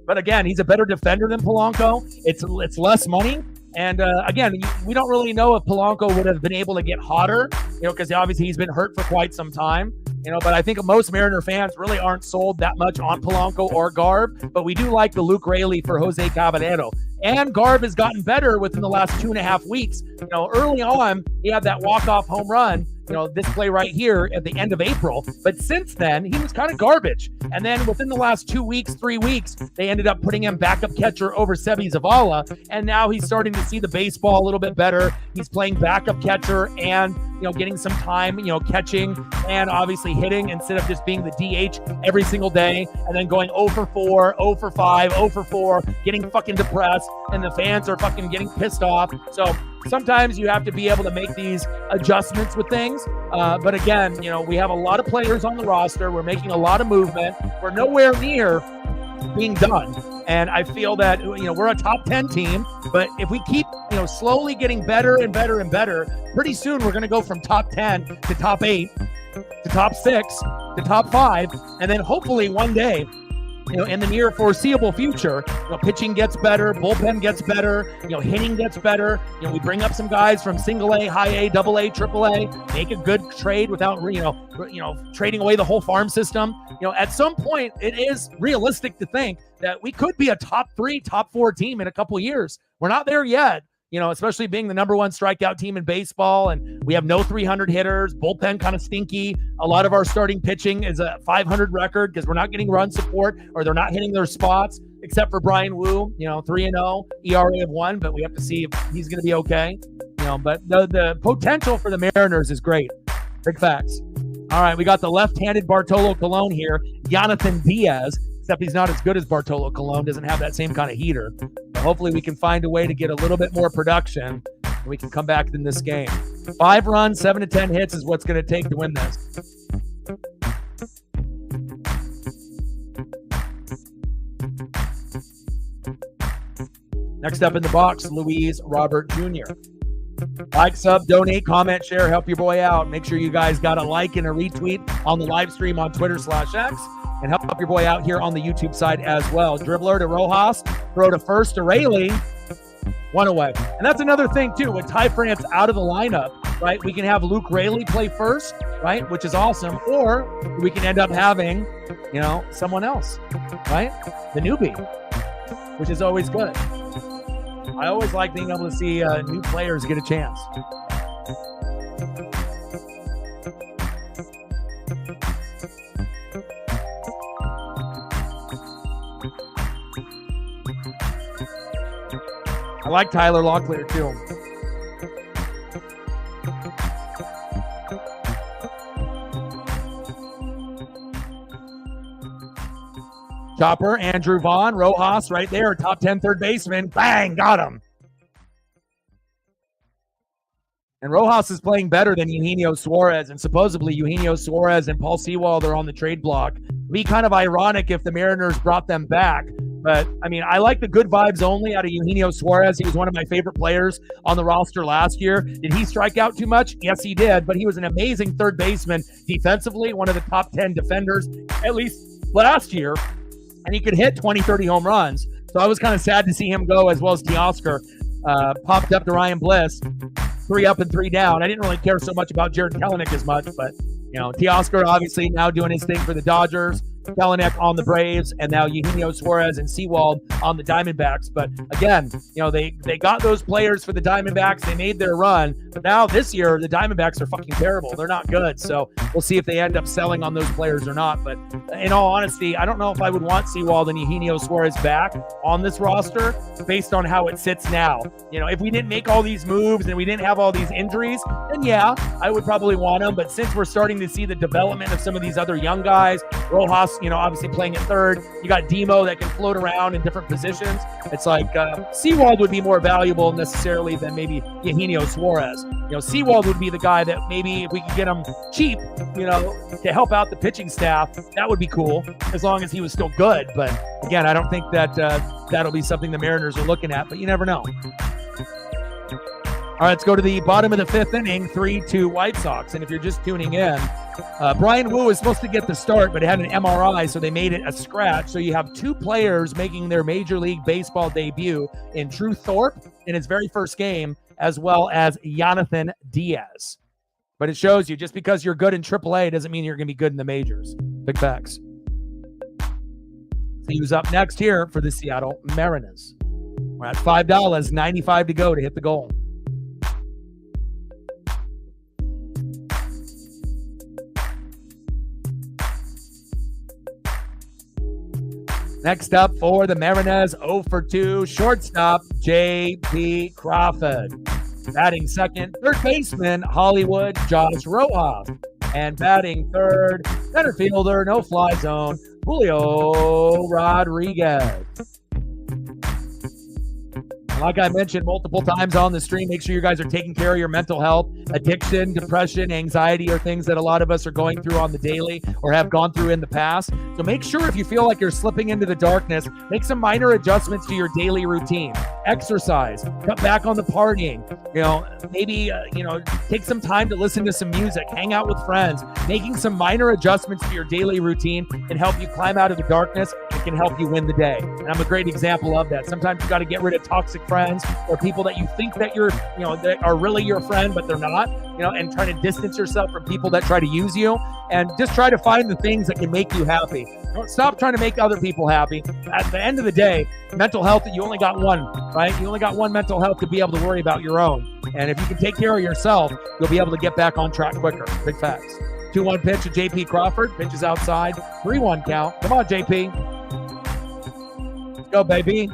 But again, he's a better defender than Polanco. It's less money. And again, we don't really know if Polanco would have been able to get hotter, because obviously he's been hurt for quite some time. But I think most Mariner fans really aren't sold that much on Polanco or Garb, but we do like the Luke Raley for Jose Caballero. And Garb has gotten better within the last 2.5 weeks. Early on, he had that walk-off home run, this play right here at the end of April. But since then, he was kind of garbage. And then within the last 2 weeks, 3 weeks, they ended up putting him backup catcher over Sebi Zavala. And now he's starting to see the baseball a little bit better. He's playing backup catcher and, getting some time, catching and obviously hitting instead of just being the DH every single day and then going 0 for 4, 0 for 5, 0 for 4, getting fucking depressed, and the fans are fucking getting pissed off. So sometimes you have to be able to make these adjustments with things. But again, we have a lot of players on the roster. We're making a lot of movement. We're nowhere near being done. And I feel that, we're a top 10 team, but if we keep, slowly getting better and better and better, pretty soon we're going to go from top 10 to top 8 to top 6 to top 5. And then hopefully one day, in the near foreseeable future, pitching gets better, bullpen gets better, hitting gets better. We bring up some guys from single A, high A, double A, triple A, make a good trade without, trading away the whole farm system. At some point, it is realistic to think that we could be a top 3, top 4 team in a couple years. We're not there yet. Especially being the number 1 strikeout team in baseball, and we have no 300 hitters, bullpen kind of stinky. A lot of our starting pitching is a 500 record because we're not getting run support or they're not hitting their spots, except for Brian Wu, 3-0, ERA of 1, but we have to see if he's going to be okay. But the potential for the Mariners is great. Big facts. All right, we got the left-handed Bartolo Colon here, Jonathan Diaz, except he's not as good as Bartolo Colon, doesn't have that same kind of heater. But hopefully we can find a way to get a little bit more production and we can come back in this game. 5 runs, 7 to 10 hits is what's going to take to win this. Next up in the box, Luis Robert Jr. Like, sub, donate, comment, share, help your boy out. Make sure you guys got a like and a retweet on the live stream on Twitter/X. And help your boy out here on the YouTube side as well. Dribbler to Rojas, throw to first to Raleigh, 1 away. And that's another thing too, with Ty France out of the lineup, right? We can have Luke Raley play first, right? Which is awesome. Or we can end up having, someone else, right? The newbie, which is always good. I always like being able to see new players get a chance. I like Tyler Locklear too. Chopper, Andrew Vaughn, Rojas right there, top 10 third baseman. Bang, got him. And Rojas is playing better than Eugenio Suarez, and supposedly Eugenio Suarez and Paul Sewald are on the trade block. It'd be kind of ironic if the Mariners brought them back. But, I mean, I like the good vibes only out of Eugenio Suarez. He was one of my favorite players on the roster last year. Did he strike out too much? Yes, he did. But he was an amazing third baseman defensively, one of the top 10 defenders, at least last year. And he could hit 20, 30 home runs. So I was kind of sad to see him go, as well as Teoscar. Popped up to Ryan Bliss, 3 up and 3 down. I didn't really care so much about Jared Kelenic as much, but, you know, Teoscar obviously now doing his thing for the Dodgers. Kelenic on the Braves, and now Eugenio Suarez and Sewald on the Diamondbacks. But again, you know, they got those players for the Diamondbacks. They made their run. But now this year, the Diamondbacks are fucking terrible. They're not good. So we'll see if they end up selling on those players or not. But in all honesty, I don't know if I would want Sewald and Eugenio Suarez back on this roster based on how it sits now. You know, if we didn't make all these moves and we didn't have all these injuries, then yeah, I would probably want them. But since we're starting to see the development of some of these other young guys, Rojas, you know, obviously playing at third. You got Demo that can float around in different positions. It's like Sewald would be more valuable necessarily than maybe Eugenio Suarez. You know, Sewald would be the guy that maybe if we could get him cheap, you know, to help out the pitching staff, that would be cool as long as he was still good. But again, I don't think that that'll be something the Mariners are looking at, but you never know. All right, let's go to the bottom of the 5th inning, 3-2 White Sox. And if you're just tuning in, Brian Wu was supposed to get the start, but it had an MRI, so they made it a scratch. So you have 2 players making their Major League Baseball debut in Drew Thorpe in his very first game, as well as Jonathan Diaz. But it shows you just because you're good in AAA doesn't mean you're going to be good in the majors. Big facts. See who's up next here for the Seattle Mariners. We're at $5, 95 to go to hit the goal. Next up for the Mariners, 0 for 2, shortstop, J.P. Crawford. Batting second, third baseman, Hollywood Josh Rojas. And batting third, center fielder, no fly zone, Julio Rodriguez. Like I mentioned multiple times on the stream, make sure you guys are taking care of your mental health. Addiction, depression, anxiety are things that a lot of us are going through on the daily or have gone through in the past. So make sure if you feel like you're slipping into the darkness, make some minor adjustments to your daily routine. Exercise, cut back on the partying, you know, maybe, take some time to listen to some music, hang out with friends. Making some minor adjustments to your daily routine can help you climb out of the darkness. It can help you win the day. And I'm a great example of that. Sometimes you got to get rid of toxic friends or people that you think that you're, that are really your friend, but they're not, and try to distance yourself from people that try to use you, and just try to find the things that can make you happy. Don't stop trying to make other people happy. At the end of the day, mental health, you only got one, right? You only got one mental health to be able to worry about your own. And if you can take care of yourself, you'll be able to get back on track quicker. Big facts. 2-1 pitch to J.P. Crawford. Pitch is outside. 3-1 count. Come on, J.P. Let's go, baby.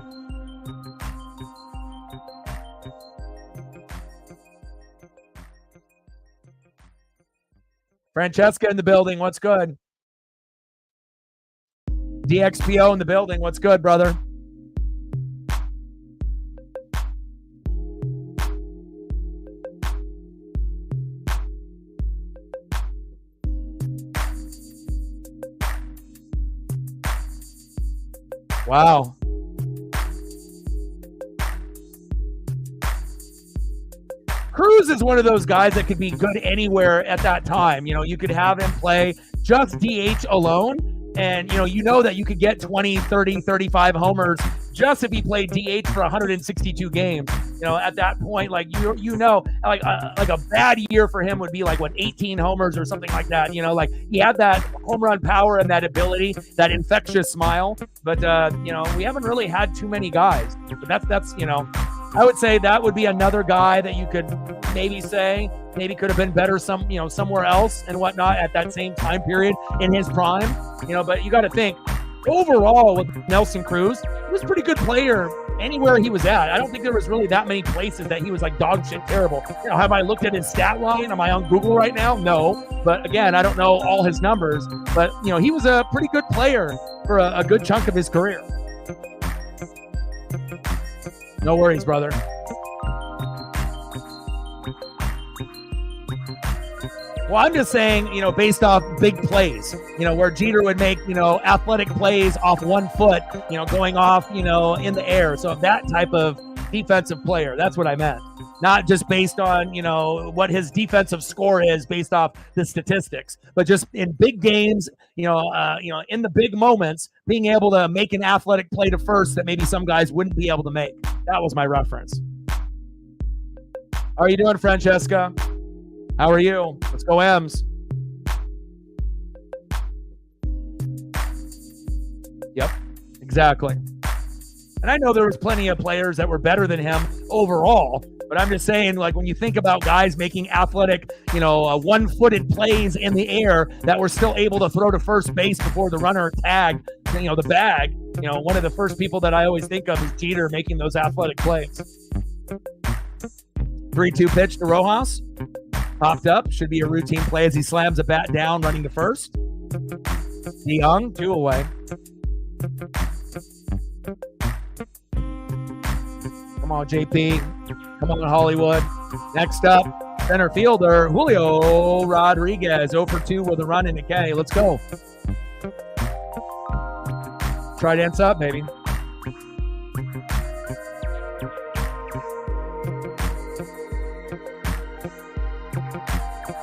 Francesca in the building. What's good? DXPO in the building. What's good, brother? Wow. Cruz is one of those guys that could be good anywhere at that time. You could have him play just DH alone, and you know that you could get 20, 30, 35 homers just if he played DH for 162 games. At that point, like a bad year for him would be like 18 homers or something like that. Like he had that home run power and that ability, that infectious smile. But we haven't really had too many guys. But that's I would say that would be another guy that you could maybe say maybe could have been better somewhere else and whatnot at that same time period in his prime. But you got to think overall with Nelson Cruz, he was a pretty good player anywhere he was at. I don't think there was really that many places that he was like dog shit terrible. Have I looked at his stat line? Am I on Google right now? No. But again, I don't know all his numbers. But, he was a pretty good player for a good chunk of his career. No worries, brother. Well, I'm just saying, based off big plays, where Jeter would make, athletic plays off 1 foot, going off, in the air. So that type of defensive player, that's what I meant. Not just based on, what his defensive score is based off the statistics, but just in big games, in the big moments, being able to make an athletic play to first that maybe some guys wouldn't be able to make. That was my reference. How are you doing, Francesca? How are you? Let's go, M's. Yep, exactly. And I know there was plenty of players that were better than him overall, but I'm just saying, like, when you think about guys making athletic, one-footed plays in the air that were still able to throw to first base before the runner tagged, the bag, one of the first people that I always think of is Jeter making those athletic plays. 3-2 pitch to Rojas. Popped up. Should be a routine play as he slams a bat down, running to first. DeYoung, 2 away. Come on, JP. Come on, Hollywood. Next up, center fielder, Julio Rodriguez, 0 for 2 with a run and a K. Let's go. Try dance up, baby.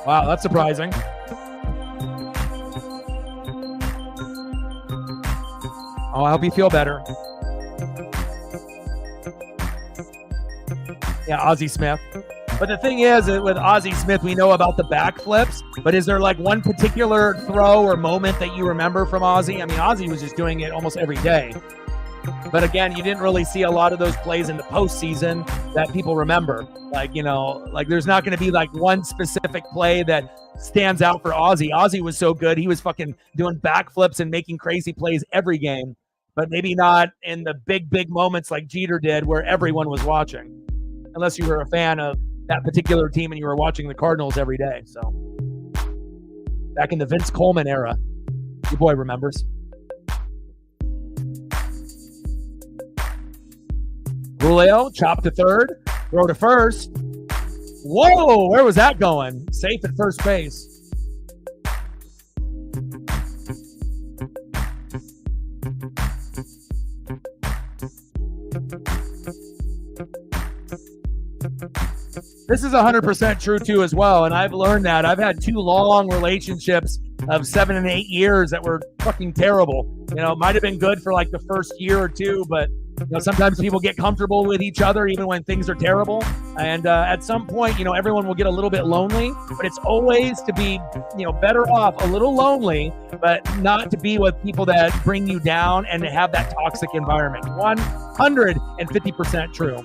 Wow, that's surprising. Oh, I hope you feel better. Yeah, Ozzie Smith. But the thing is, with Ozzie Smith, we know about the backflips, but is there like one particular throw or moment that you remember from Ozzie? I mean, Ozzie was just doing it almost every day. But again, you didn't really see a lot of those plays in the postseason that people remember. Like, there's not going to be like one specific play that stands out for Ozzie. Ozzie was so good. He was fucking doing backflips and making crazy plays every game, but maybe not in the big moments like Jeter did where everyone was watching, unless you were a fan of that particular team and you were watching the Cardinals every day. So back in the Vince Coleman era, your boy remembers. Julio, chop to third, throw to first. Whoa, where was that going? Safe at first base. This is 100% true too as well, and I've learned that. I've had 2 long relationships of 7 and 8 years that were fucking terrible. It might have been good for like the first year or 2, but sometimes people get comfortable with each other even when things are terrible. And at some point, everyone will get a little bit lonely, but it's always to be, better off a little lonely, but not to be with people that bring you down and to have that toxic environment. 150% true.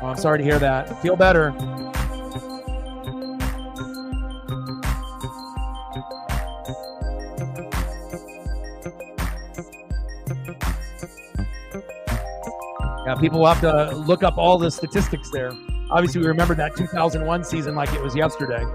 Oh, I'm sorry to hear that. Feel better. Yeah, people will have to look up all the statistics there. Obviously, we remember that 2001 season like it was yesterday.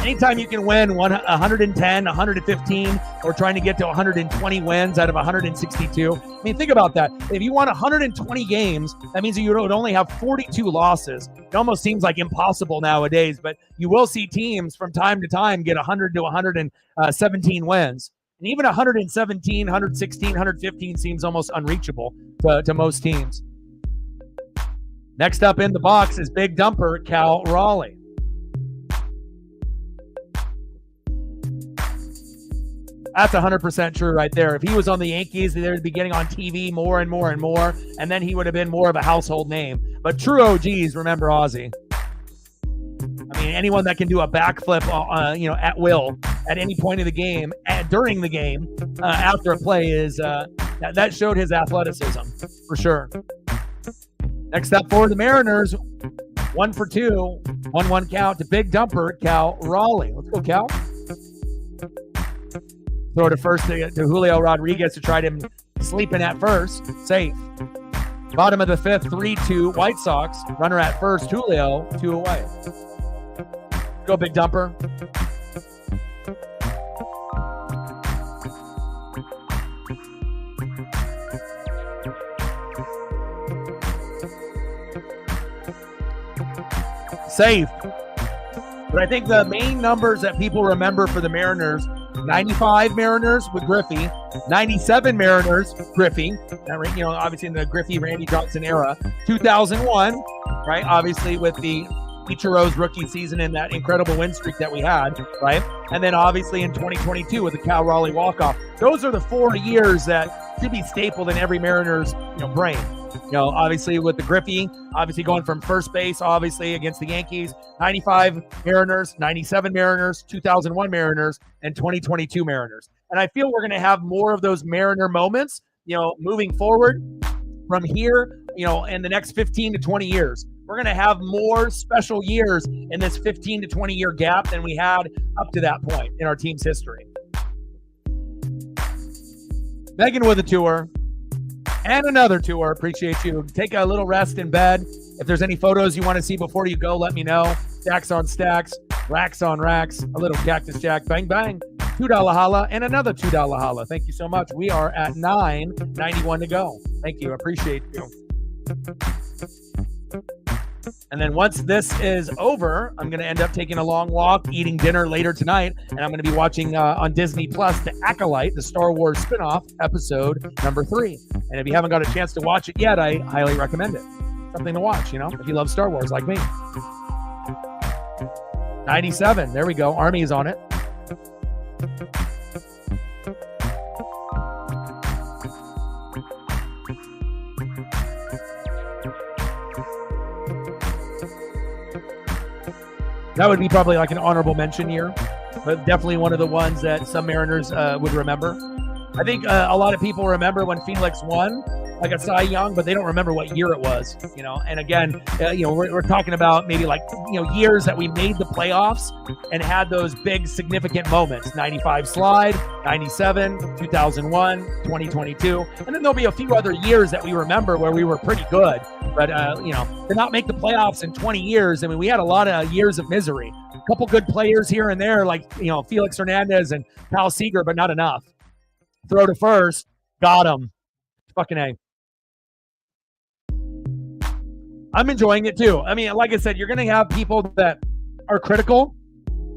Anytime you can win 110, 115, or trying to get to 120 wins out of 162. I mean, think about that. If you won 120 games, that means you would only have 42 losses. It almost seems like impossible nowadays, but you will see teams from time to time get 100 to 117 wins. And even 117, 116, 115 seems almost unreachable to most teams. Next up in the box is big dumper Cal Raleigh. That's 100% true right there. If he was on the Yankees, they would be getting on TV more and more and more, and then he would have been more of a household name. But true OGs remember Ozzie. I mean, anyone that can do a backflip, at will, at any point of the game, during the game, after a play is that showed his athleticism for sure. Next up for the Mariners, 1 for 2, 1-1 count to big dumper, Cal Raleigh. Let's go, Cal. Throw to first to Julio Rodriguez to try him sleeping at first. Safe. Bottom of the fifth, 3-2 White Sox. Runner at first, Julio, 2 away. Go, big dumper. Safe. But I think the main numbers that people remember for the Mariners, 95 Mariners with Griffey, 97 Mariners, Griffey, obviously in the Griffey, Randy Johnson era, 2001, right, obviously with the Ichiro's rookie season and that incredible win streak that we had, right, and then obviously in 2022 with the Cal Raleigh walk-off. Those are the 4 years that should be stapled in every Mariners, brain. Obviously with the Griffey, obviously going from first base, obviously against the Yankees, 95 Mariners, 97 Mariners, 2001 Mariners, and 2022 Mariners. And I feel we're going to have more of those Mariner moments, moving forward from here, in the next 15 to 20 years. We're going to have more special years in this 15 to 20 year gap than we had up to that point in our team's history. Megan with a tour. And another tour. Appreciate you. Take a little rest in bed. If there's any photos you want to see before you go, let me know. Stacks on stacks, racks on racks, a little Cactus Jack, bang, bang. $2 holla and another $2 holla. Thank you so much. We are at 9:91 to go. Thank you. Appreciate you. And then once this is over, I'm going to end up taking a long walk, eating dinner later tonight, and I'm going to be watching on Disney Plus The Acolyte, the Star Wars spinoff, episode number 3. And if you haven't got a chance to watch it yet, I highly recommend it. Something to watch, if you love Star Wars like me. 97, there we go. Army is on it. That would be probably like an honorable mention year, but definitely one of the ones that some Mariners would remember. I think a lot of people remember when Felix won, like a Cy Young, but they don't remember what year it was, And again, we're talking about maybe like, years that we made the playoffs and had those big significant moments. 95 slide, 97, 2001, 2022. And then there'll be a few other years that we remember where we were pretty good. But, to not make the playoffs in 20 years, I mean, we had a lot of years of misery. A couple good players here and there, like, Felix Hernandez and Kyle Seager, but not enough. Throw to first, got him. Fucking A. I'm enjoying it too. I mean, like I said, you're going to have people that are critical,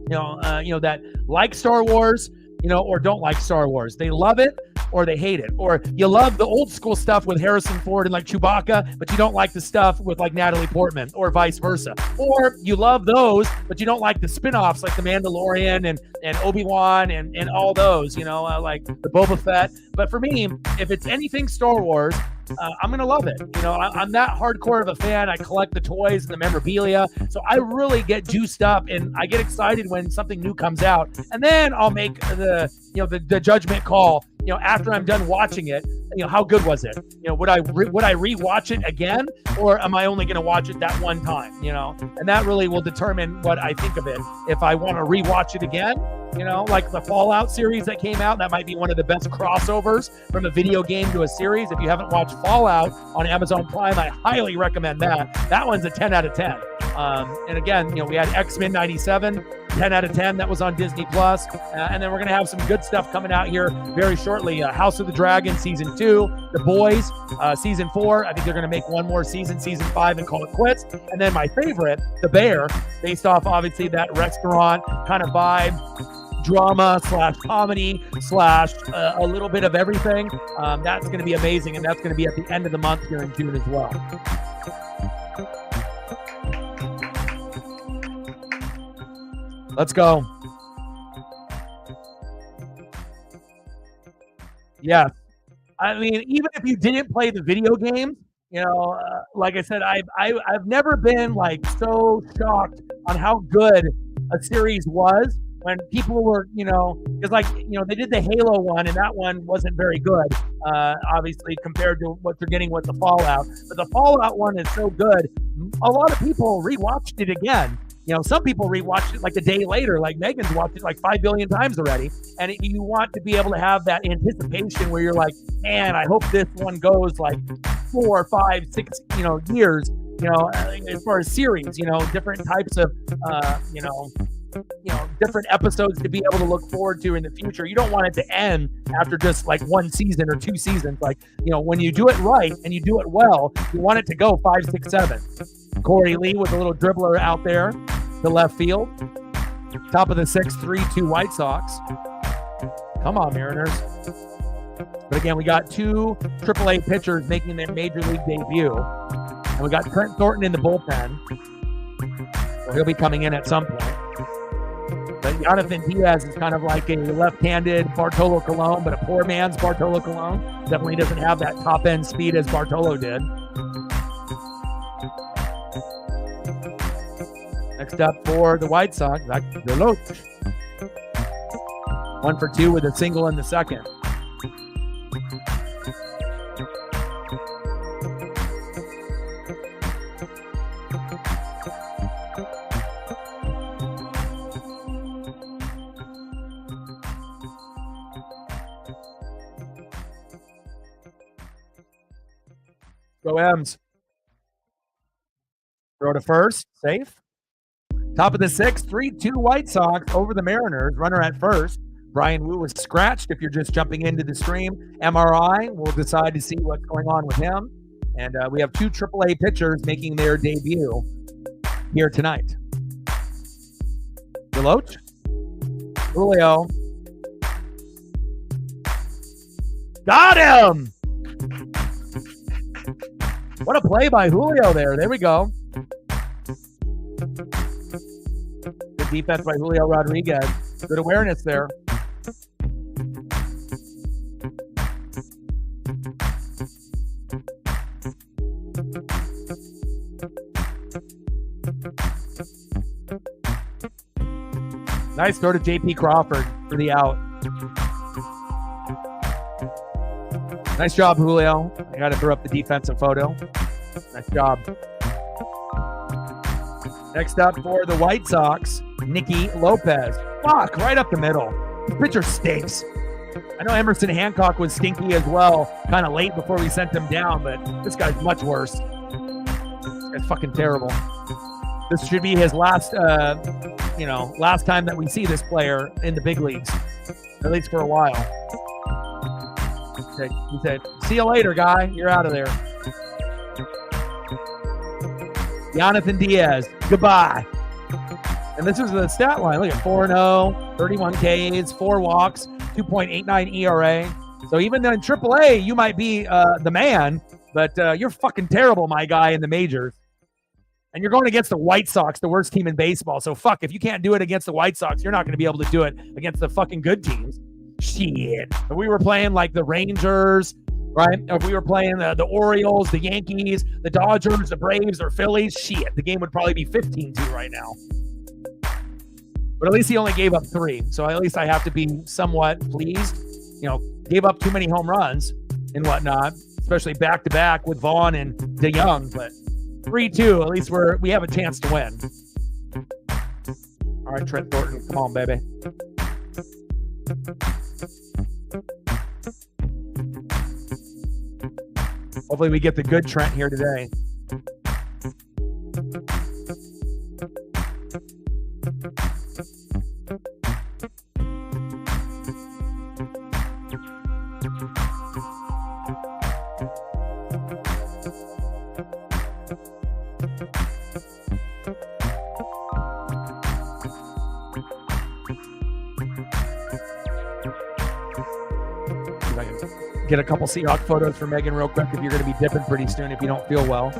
that like Star Wars, or don't like Star Wars. They love it or they hate it. Or you love the old school stuff with Harrison Ford and like Chewbacca, but you don't like the stuff with like Natalie Portman, or vice versa. Or you love those, but you don't like the spin-offs like The Mandalorian and Obi-Wan and all those, like the Boba Fett. But for me, if it's anything Star Wars, I'm going to love it. I'm that hardcore of a fan. I collect the toys and the memorabilia. So I really get juiced up and I get excited when something new comes out. And then I'll make the judgment call, after I'm done watching it, how good was it? Would I rewatch it again, or am I only going to watch it that one time? And that really will determine what I think of it. If I want to rewatch it again, like the Fallout series that came out, that might be one of the best crossovers from a video game to a series. If you haven't watched Fallout on Amazon Prime, I highly recommend that. That one's a 10 out of 10. And again, we had X-Men 97, 10 out of 10. That was on Disney Plus. And then we're going to have some good stuff coming out here very shortly. House of the Dragon Season 2, The Boys Season 4. I think they're going to make one more season, Season 5, and call it quits. And then my favorite, The Bear, based off obviously that restaurant kind of vibe, drama / comedy / a little bit of everything. That's going to be amazing, and that's going to be at the end of the month here in June as well. Let's go. Yeah. I mean, even if you didn't play the video game, like I said, I've never been like so shocked on how good a series was when people were, because they did the Halo one, and that one wasn't very good, obviously, compared to what they're getting with the Fallout. But the Fallout one is so good, a lot of people rewatched it again. Some people rewatched it like a day later, like Megan's watched it like 5 billion times already. And you want to be able to have that anticipation where you're like, man, I hope this one goes like 4, 5, 6, years, as far as series, different types of, different episodes to be able to look forward to in the future. You don't want it to end after just like one season or 2 seasons. Like, when you do it right and you do it well, you want it to go 5, 6, 7. Corey Lee with a little dribbler out there to left field. Top of the 6th, 3-2 White Sox. Come on, Mariners. But again, we got 2 AAA pitchers making their major league debut. And we got Trent Thornton in the bullpen. So he'll be coming in at some point. But Jonathan Diaz is kind of like a left-handed Bartolo Colon, but a poor man's Bartolo Colon. Definitely doesn't have that top-end speed as Bartolo did. Next up for the White Sox, Deloach. 1 for 2 with a single in the second. Go M's. Throw to first, safe. Top of the 6th, 3-2 White Sox over the Mariners. Runner at first. Brian Wu was scratched. If you're just jumping into the stream, MRI. We'll decide to see what's going on with him. And we have 2 AAA pitchers making their debut here tonight. Deloach. Julio. Got him! What a play by Julio there. There we go. Good defense by Julio Rodriguez. Good awareness there. Nice throw to J.P. Crawford for the out. Nice job, Julio. I got to throw up the defensive photo. Nice job. Next up for the White Sox, Nicky Lopez. Fuck, right up the middle. This pitcher stinks. I know Emerson Hancock was stinky as well, kind of late before we sent him down, but this guy's much worse. It's fucking terrible. This should be his last, last time that we see this player in the big leagues, at least for a while. He said, see you later, guy. You're out of there. Jonathan Diaz, goodbye. And this is the stat line. Look at 4-0, 31 Ks, 4 walks, 2.89 ERA. So even though in AAA, you might be the man, but you're fucking terrible, my guy, in the majors. And you're going against the White Sox, the worst team in baseball. So fuck, if you can't do it against the White Sox, you're not going to be able to do it against the fucking good teams. Shit. If we were playing like the Rangers, right? If we were playing the Orioles, the Yankees, the Dodgers, the Braves, or Phillies, shit, the game would probably be 15-2 right now. But at least he only gave up 3. So at least I have to be somewhat pleased. Gave up too many home runs and whatnot, especially back-to-back with Vaughn and DeYoung. But 3-2, at least we have a chance to win. All right, Trent Thornton, come on, baby. Hopefully we get the good Trent here today. Get a couple Seahawk photos for Megan real quick if you're going to be dipping pretty soon if you don't feel well.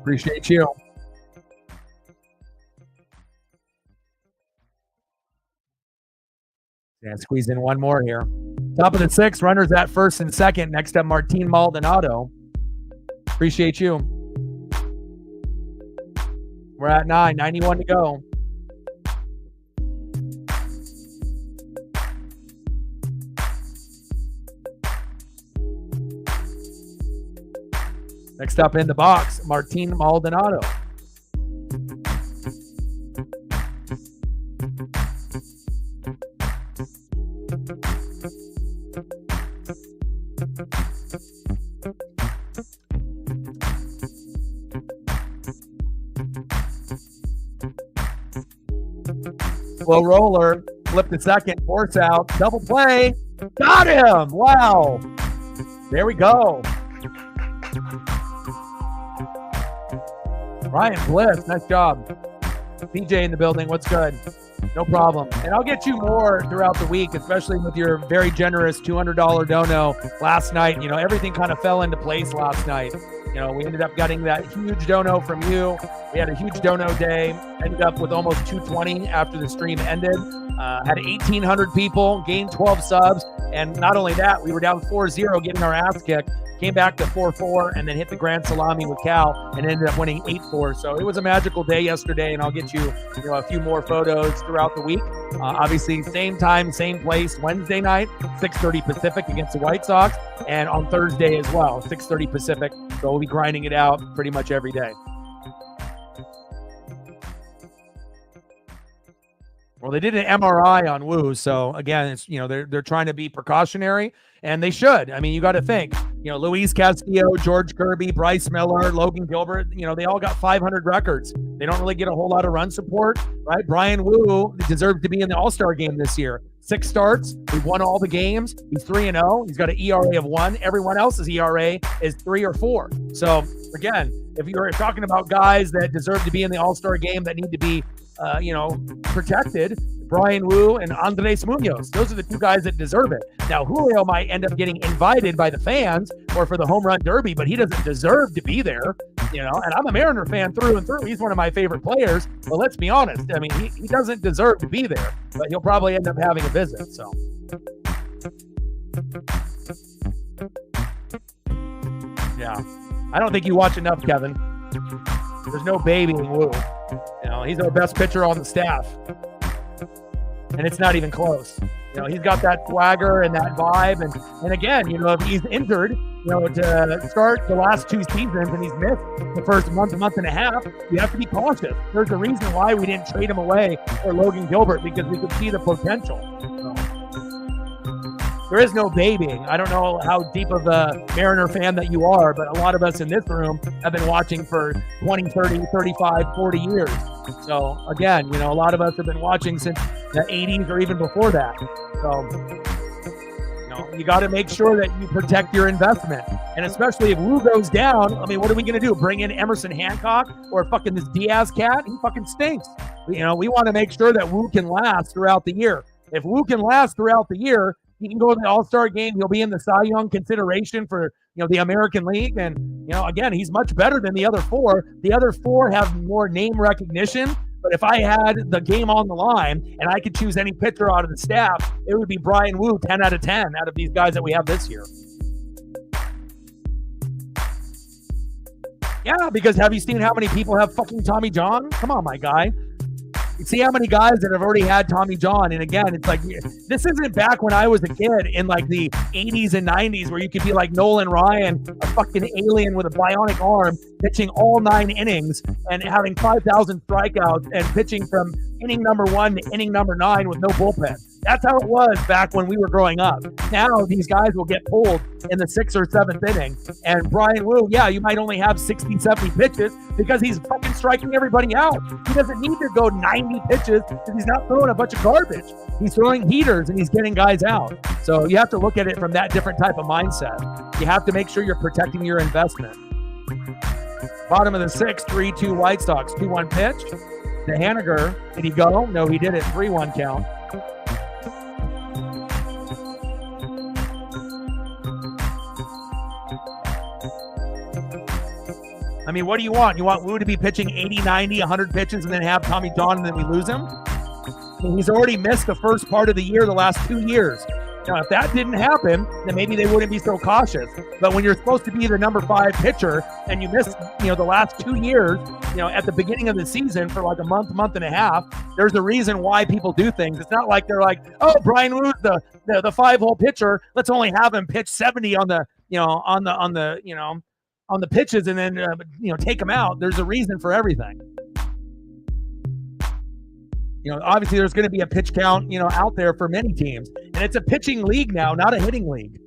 Appreciate you. Yeah, squeeze in one more here. Top of the 6th, runners at first and second. Next up, Martin Maldonado. Appreciate you. We're at 9, 91 to go. Next up in the box, Martin Maldonado. Slow roller, flip the second, force out, double play. Got him! Wow. There we go. Ryan Bliss, nice job. PJ in the building, what's good? No problem. And I'll get you more throughout the week, especially with your very generous $200 dono last night. You know, everything kind of fell into place last night. You know, we ended up getting that huge dono from you. We had a huge dono day, ended up with almost 220 after the stream ended. Had 1,800 people, gained 12 subs. And not only that, we were down 4-0 getting our ass kicked. Came back to 4-4 and then hit the grand salami with Cal and ended up winning 8-4. So it was a magical day yesterday, and I'll get you, a few more photos throughout the week. Obviously, same time, same place, Wednesday night, 6:30 Pacific against the White Sox, and on Thursday as well, 6:30 Pacific. So we'll be grinding it out pretty much every day. Well, they did an MRI on Wu, so again, it's they're trying to be precautionary, and they should. I mean, you got to think, Luis Castillo, George Kirby, Bryce Miller, Logan Gilbert, they all got 500 records. They don't really get a whole lot of run support, right? Brian Wu deserves to be in the All-Star game this year. 6 starts, we've won all the games. He's 3-0. He's got an ERA of 1. Everyone else's ERA is 3 or 4. So again, if you're talking about guys that deserve to be in the All-Star game that need to be protected, Brian Wu and Andres Munoz. Those are the 2 guys that deserve it. Now, Julio might end up getting invited by the fans or for the home run derby, but he doesn't deserve to be there, and I'm a Mariner fan through and through. He's one of my favorite players, but let's be honest. I mean, he doesn't deserve to be there, but he'll probably end up having a visit, so. Yeah. I don't think you watch enough, Kevin. There's no babying Wu. He's our best pitcher on the staff. And it's not even close. He's got that swagger and that vibe. And again, if he's injured, to start the last 2 seasons and he's missed the first month and a half, you have to be cautious. There's a reason why we didn't trade him away for Logan Gilbert, because we could see the potential. There is no babying. I don't know how deep of a Mariner fan that you are, but a lot of us in this room have been watching for 20, 30, 35, 40 years. So again, a lot of us have been watching since the 80s or even before that. So, you got to make sure that you protect your investment. And especially if Wu goes down, I mean, what are we going to do? Bring in Emerson Hancock or fucking this Diaz cat? He fucking stinks. We want to make sure that Wu can last throughout the year. If Wu can last throughout the year, he can go to the All-Star game. He'll be in the Cy Young consideration for, the American League. And, again, he's much better than the other 4. The other 4 have more name recognition. But if I had the game on the line and I could choose any pitcher out of the staff, it would be Brian Wu 10 out of 10 out of these guys that we have this year. Yeah, because have you seen how many people have fucking Tommy John? Come on, my guy. You see how many guys that have already had Tommy John. And again, it's like, this isn't back when I was a kid in like the 80s and 90s where you could be like Nolan Ryan, a fucking alien with a bionic arm, pitching all 9 innings and having 5,000 strikeouts and pitching from inning number 1 to inning number 9 with no bullpen. That's how it was back when we were growing up. Now these guys will get pulled in the 6th or 7th inning. And Brian Wu, yeah, you might only have 60, 70 pitches because he's fucking striking everybody out. He doesn't need to go 90 pitches because he's not throwing a bunch of garbage. He's throwing heaters and he's getting guys out. So you have to look at it from that different type of mindset. You have to make sure you're protecting your investment. Bottom of the 6th, 3-2 White Sox, 2-1 pitch. To Haniger, did he go? No, he did it. 3-1 count. I mean, what do you want? You want Wu to be pitching 80, 90, 100 pitches and then have Tommy John and then we lose him? I mean, he's already missed the first part of the year the last 2 years. Now, if that didn't happen, then maybe they wouldn't be so cautious. But when you're supposed to be the number 5 pitcher and you miss, the last 2 years, at the beginning of the season for like a month and a half, there's a reason why people do things. It's not like they're like, oh, Brian Wu's the 5-hole pitcher. Let's only have him pitch 70 on the pitches and then take him out. There's a reason for everything. Obviously there's going to be a pitch count, out there for many teams. And it's a pitching league now, not a hitting league.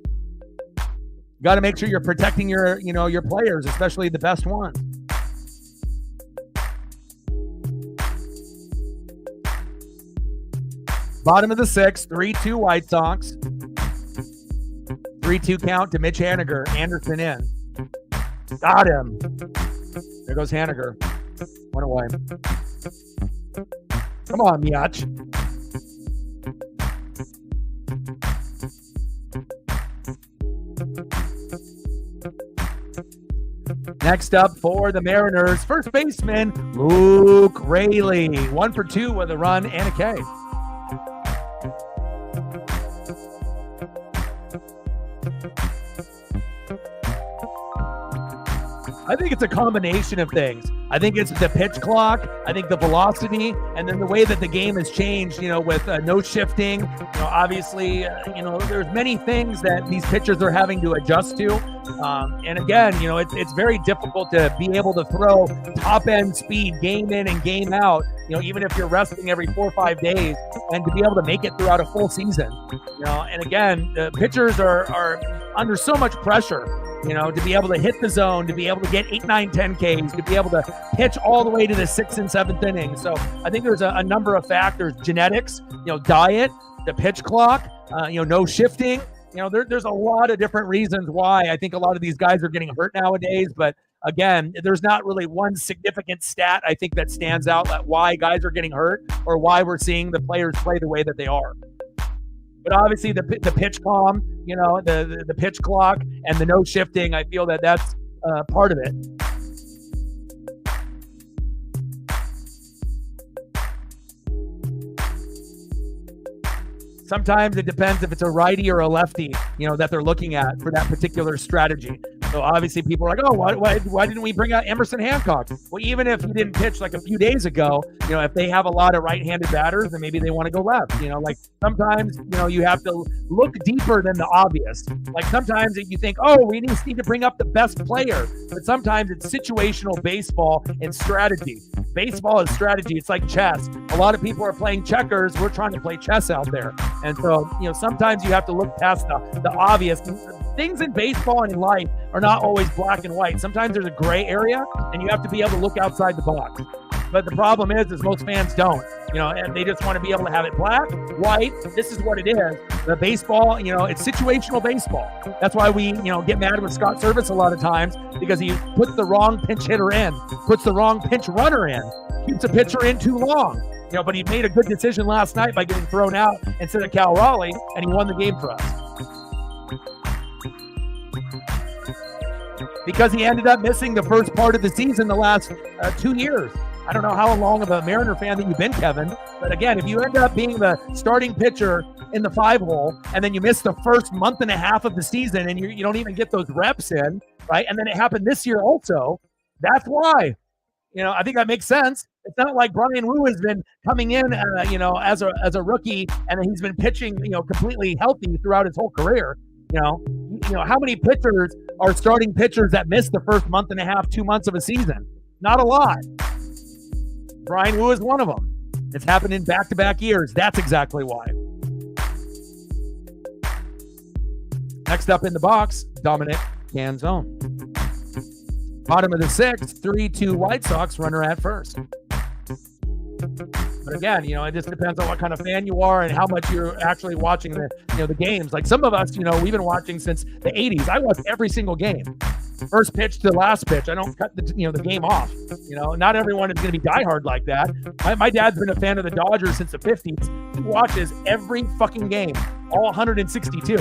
You got to make sure you're protecting your players, especially the best ones. Bottom of the 6th, 3-2 White Sox. 3-2 count to Mitch Haniger. Anderson in. Got him. There goes Haniger. Went away. Come on, Miach. Next up for the Mariners, first baseman Luke Raleigh. 1 for 2 with a run and a K. I think it's a combination of things. I think it's the pitch clock. I think the velocity, and then the way that the game has changed, with no shifting. Obviously, there's many things that these pitchers are having to adjust to. And again, it's very difficult to be able to throw top-end speed game in and game out, even if you're resting every 4 or 5 days, and to be able to make it throughout a full season. And again, the pitchers are under so much pressure. To be able to hit the zone, to be able to get 8, 9, 10 Ks, to be able to pitch all the way to the 6th and 7th inning. So I think there's a number of factors: genetics, diet, the pitch clock, no shifting. There's a lot of different reasons why I think a lot of these guys are getting hurt nowadays. But again, there's not really one significant stat I think that stands out that why guys are getting hurt or why we're seeing the players play the way that they are. But obviously the pitch calm, the pitch clock and the no shifting, I feel that's part of it. Sometimes it depends if it's a righty or a lefty, that they're looking at for that particular strategy. So obviously people are like, oh, why didn't we bring out Emerson Hancock? Well, even if he didn't pitch like a few days ago, if they have a lot of right-handed batters, then maybe they want to go left. Like sometimes, you have to look deeper than the obvious. Like sometimes you think, oh, we need to bring up the best player. But sometimes it's situational baseball and strategy. Baseball is strategy. It's like chess. A lot of people are playing checkers. We're trying to play chess out there. And so, sometimes you have to look past the obvious. Things in baseball and in life are not always black and white. Sometimes there's a gray area, and you have to be able to look outside the box. But the problem is most fans don't, and they just want to be able to have it black, white. This is what it is. The baseball, it's situational baseball. That's why we, get mad with Scott Servais a lot of times, because he puts the wrong pinch hitter in, puts the wrong pinch runner in, keeps a pitcher in too long. But he made a good decision last night by getting thrown out instead of Cal Raleigh, and he won the game for us. Because he ended up missing the first part of the season the last 2 years. I don't know how long of a Mariner fan that you've been, Kevin, but again, if you end up being the starting pitcher in the 5-hole and then you miss the first month and a half of the season and you don't even get those reps in, right? And then it happened this year also. That's why. I think that makes sense. It's not like Brian Wu has been coming in, as a rookie, and he's been pitching, completely healthy throughout his whole career. How many pitchers are starting pitchers that miss the first month and a half, 2 months of a season? Not a lot. Brian Wu is one of them. It's happened in back-to-back years. That's exactly why. Next up in the box, Dominic Canzone. Bottom of the 6th, 3-2 White Sox, runner at first. But again, it just depends on what kind of fan you are and how much you're actually watching the games. Like some of us, we've been watching since the 80s. I watch every single game. First pitch to last pitch. I don't cut the game off. Not everyone is going to be diehard like that. My dad's been a fan of the Dodgers since the 50s. He watches every fucking game, all 162,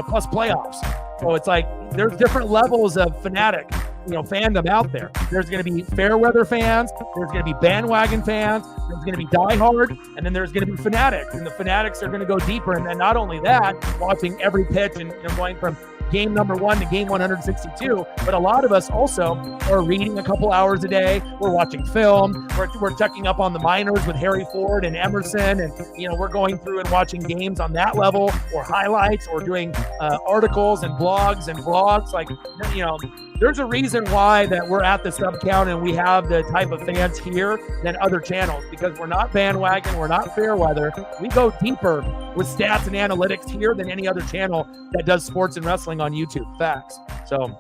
plus playoffs. So it's like there's different levels of fanatic. fandom out there. There's going to be fair weather fans. There's going to be bandwagon fans. There's going to be diehard, and then there's going to be fanatics. And the fanatics are going to go deeper. And then not only that, watching every pitch and going from game number 1 to game 162, but a lot of us also are reading a couple hours a day. We're watching film. We're checking up on the minors with Harry Ford and Emerson, and we're going through and watching games on that level, or highlights, or doing articles and blogs and vlogs. Like, there's a reason why that we're at the sub count and we have the type of fans here than other channels, because we're not bandwagon, we're not fair weather. We go deeper with stats and analytics here than any other channel that does sports and wrestling on YouTube. Facts. So,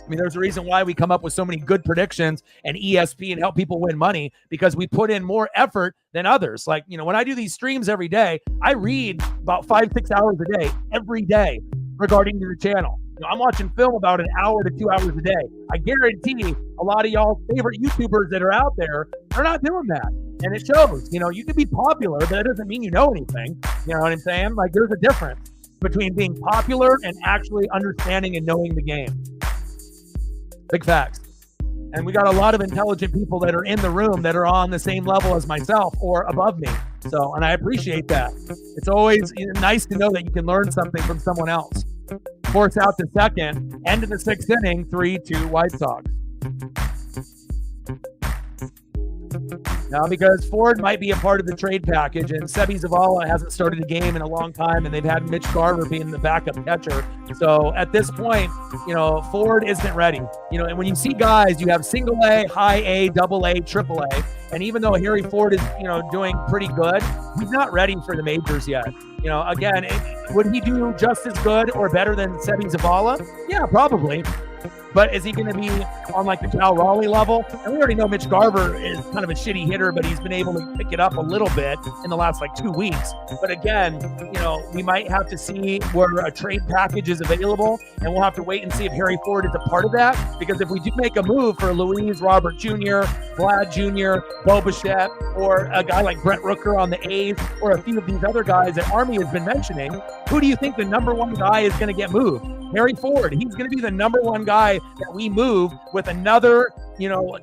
there's a reason why we come up with so many good predictions and ESP and help people win money, because we put in more effort than others. Like, when I do these streams every day, I read about 5-6 hours a day, every day, regarding the channel. I'm watching film about an hour to 2 hours a day. I guarantee a lot of y'all favorite YouTubers that are out there, they're not doing that. And it shows. You can be popular, but that doesn't mean you know anything. You know what I'm saying? Like, there's a difference between being popular and actually understanding and knowing the game. Big facts. And we got a lot of intelligent people that are in the room that are on the same level as myself or above me. So, and I appreciate that. It's always nice to know that you can learn something from someone else. Force out to second, end of the 6th inning, 3-2 White Sox. Now, because Ford might be a part of the trade package, and Servais Zavala hasn't started a game in a long time, and they've had Mitch Garver being the backup catcher. So at this point, Ford isn't ready. And when you see guys, you have single A, high A, double A, triple A. And even though Harry Ford is, doing pretty good, he's not ready for the majors yet. Again, would he do just as good or better than Servais Zavala? Yeah, probably. But is he going to be on like the Cal Raleigh level? And we already know Mitch Garver is kind of a shitty hitter, but he's been able to pick it up a little bit in the last 2 weeks. But again, we might have to see where a trade package is available, and we'll have to wait and see if Harry Ford is a part of that. Because if we do make a move for Luis Robert Jr., Vlad Jr., Bo Bichette, or a guy like Brent Rooker on the A's, or a few of these other guys that Army has been mentioning, who do you think the number one guy is going to get moved? Harry Ford. He's going to be the number one guy that we move with another,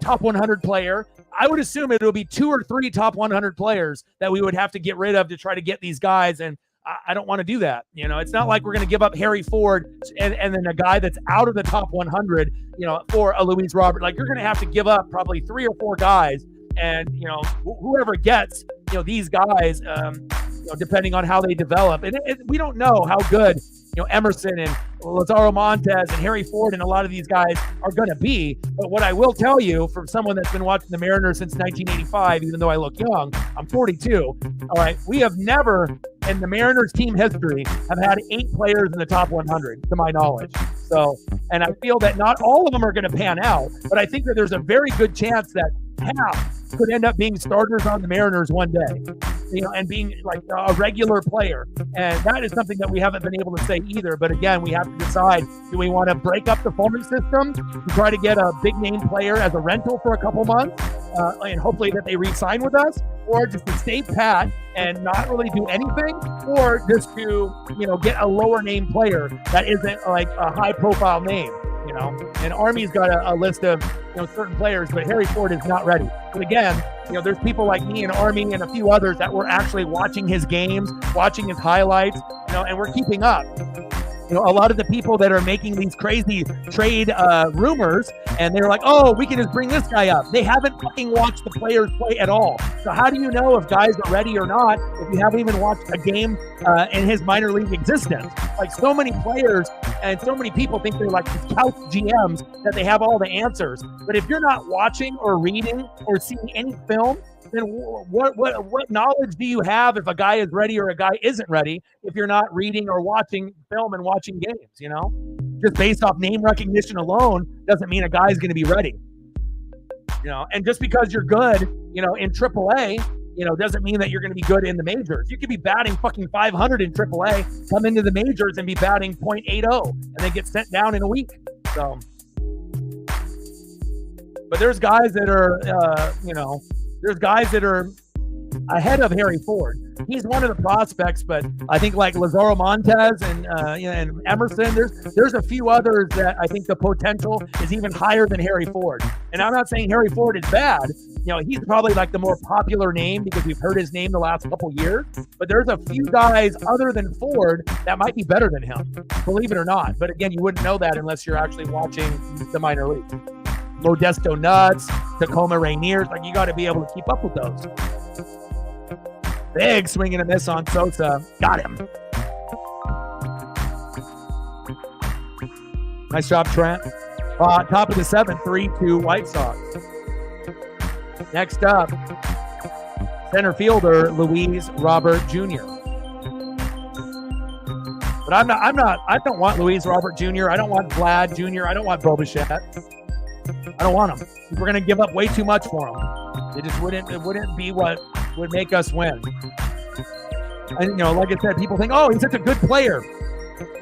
top 100 player. I would assume it'll be 2 or 3 top 100 players that we would have to get rid of to try to get these guys. And I don't want to do that. It's not like we're going to give up Harry Ford and then a guy that's out of the top 100, for a Luis Robert. Like, you're going to have to give up probably 3 or 4 guys. And, whoever gets, these guys, depending on how they develop. And we don't know how good, Emerson and Lazaro Montes and Harry Ford and a lot of these guys are going to be. But what I will tell you, from someone that's been watching the Mariners since 1985, even though I look young, I'm 42. All right, we have never in the Mariners team history have had 8 players in the top 100, to my knowledge. So, and I feel that not all of them are going to pan out, but I think that there's a very good chance that half could end up being starters on the Mariners one day, and being like a regular player. And that is something that we haven't been able to say either. But again, we have to decide, do we want to break up the farming system to try to get a big name player as a rental for a couple months, and hopefully that they re-sign with us, or just to stay pat and not really do anything, or just to, get a lower name player that isn't like a high profile name. And Army's got a list of, certain players, but Harry Ford is not ready. But again, there's people like me and Army and a few others that were actually watching his games, watching his highlights, and we're keeping up. A lot of the people that are making these crazy trade rumors, and they're like, oh, we can just bring this guy up. They haven't fucking watched the players play at all. So how do you know if guys are ready or not if you haven't even watched a game in his minor league existence? Like, so many players and so many people think they're like these couch GMs that they have all the answers. But if you're not watching or reading or seeing any film, then what knowledge do you have if a guy is ready or a guy isn't ready if you're not reading or watching film and watching games, Just based off name recognition alone doesn't mean a guy's going to be ready. And just because you're good, in AAA, doesn't mean that you're going to be good in the majors. You could be batting fucking 500 in AAA, come into the majors and be batting .80, and then get sent down in a week. So, but there's guys that are, there's guys that are, ahead of Harry Ford. He's one of the prospects, but I think like Lazaro Montez and and Emerson, there's a few others that I think the potential is even higher than Harry Ford. And I'm not saying Harry Ford is bad. He's probably like the more popular name because we've heard his name the last couple years. But there's a few guys other than Ford that might be better than him, believe it or not. But again, you wouldn't know that unless you're actually watching the minor leagues. Modesto Nuts, Tacoma Rainiers, like you got to be able to keep up with those. Big swing and a miss on Sosa. Got him. Nice job, Trent. Top of the seventh, 3-2 White Sox. Next up, center fielder Luis Robert Jr. But I don't want Luis Robert Jr. I don't want Vlad Jr. I don't want Bo Bichette. I don't want him. We're going to give up way too much for him. It wouldn't be what would make us win. And, like I said, people think, oh, he's such a good player.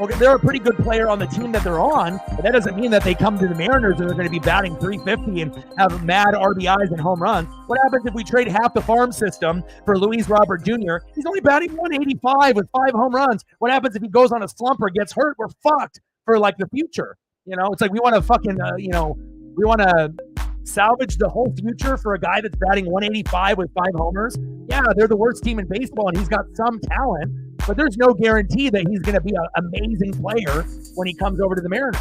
Well, they're a pretty good player on the team that they're on, but that doesn't mean that they come to the Mariners and they're going to be batting 350 and have mad RBIs and home runs. What happens if we trade half the farm system for Luis Robert Jr.? He's only batting 185 with 5 home runs. What happens if he goes on a slump or gets hurt? We're fucked for like the future. It's like we want to fucking, we want to salvage the whole future for a guy that's batting 185 with 5 homers. Yeah, they're the worst team in baseball and he's got some talent, but there's no guarantee that he's going to be an amazing player when he comes over to the Mariners.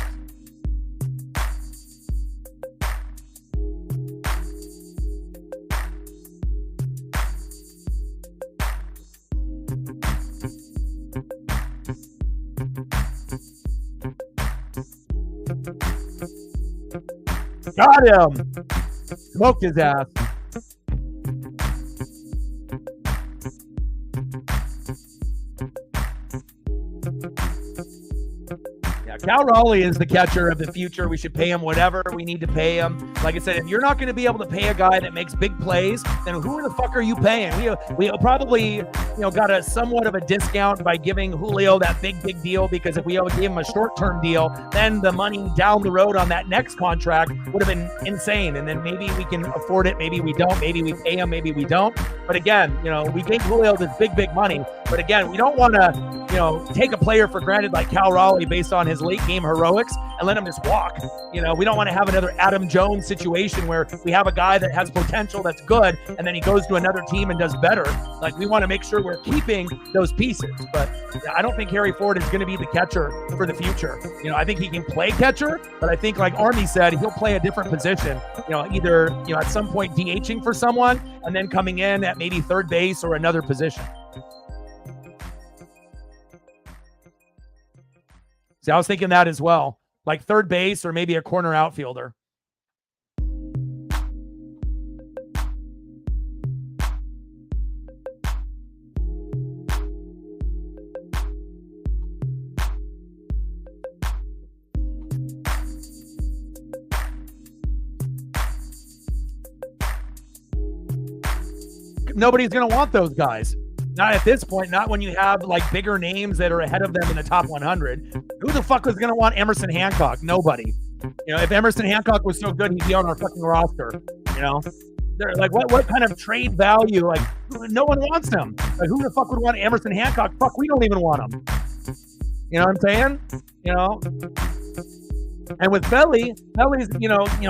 Got him. Smoked his ass. Cal Raleigh is the catcher of the future. We should pay him whatever we need to pay him. Like I said, if you're not going to be able to pay a guy that makes big plays, then who the fuck are you paying? We probably got a somewhat of a discount by giving Julio that big deal, because if we gave him a short-term deal, then the money down the road on that next contract would have been insane. And then maybe we can afford it, maybe we don't, maybe we pay him, maybe we don't. But again, we gave Julio this big money. But again, we don't want to take a player for granted like Cal Raleigh based on his late game heroics and let him just walk. We don't want to have another Adam Jones situation where we have a guy that has potential that's good and then he goes to another team and does better. Like, we want to make sure we're keeping those pieces. But I don't think Harry Ford is going to be the catcher for the future. I think he can play catcher, but I think, like Army said, he'll play a different position. Either at some point DHing for someone and then coming in at maybe third base or another position. See, I was thinking that as well, like third base or maybe a corner outfielder. Nobody's going to want those guys. Not at this point, not when you have like bigger names that are ahead of them in the top 100. Who the fuck was going to want Emerson Hancock? Nobody. If Emerson Hancock was so good, he'd be on our fucking roster. They're like, what kind of trade value? Like, no one wants him. Like, who the fuck would want Emerson Hancock? Fuck, we don't even want him. You know what I'm saying? And with Belly's,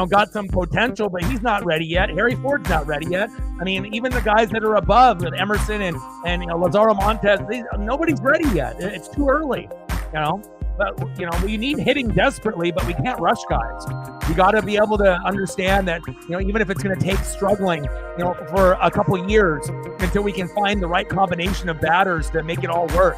got some potential, but he's not ready yet. Harry Ford's not ready yet. I mean, even the guys that are above with Emerson and Lazaro Montez, nobody's ready yet. It's too early, But, we need hitting desperately, but we can't rush guys. You got to be able to understand that, even if it's going to take struggling, for a couple years until we can find the right combination of batters to make it all work.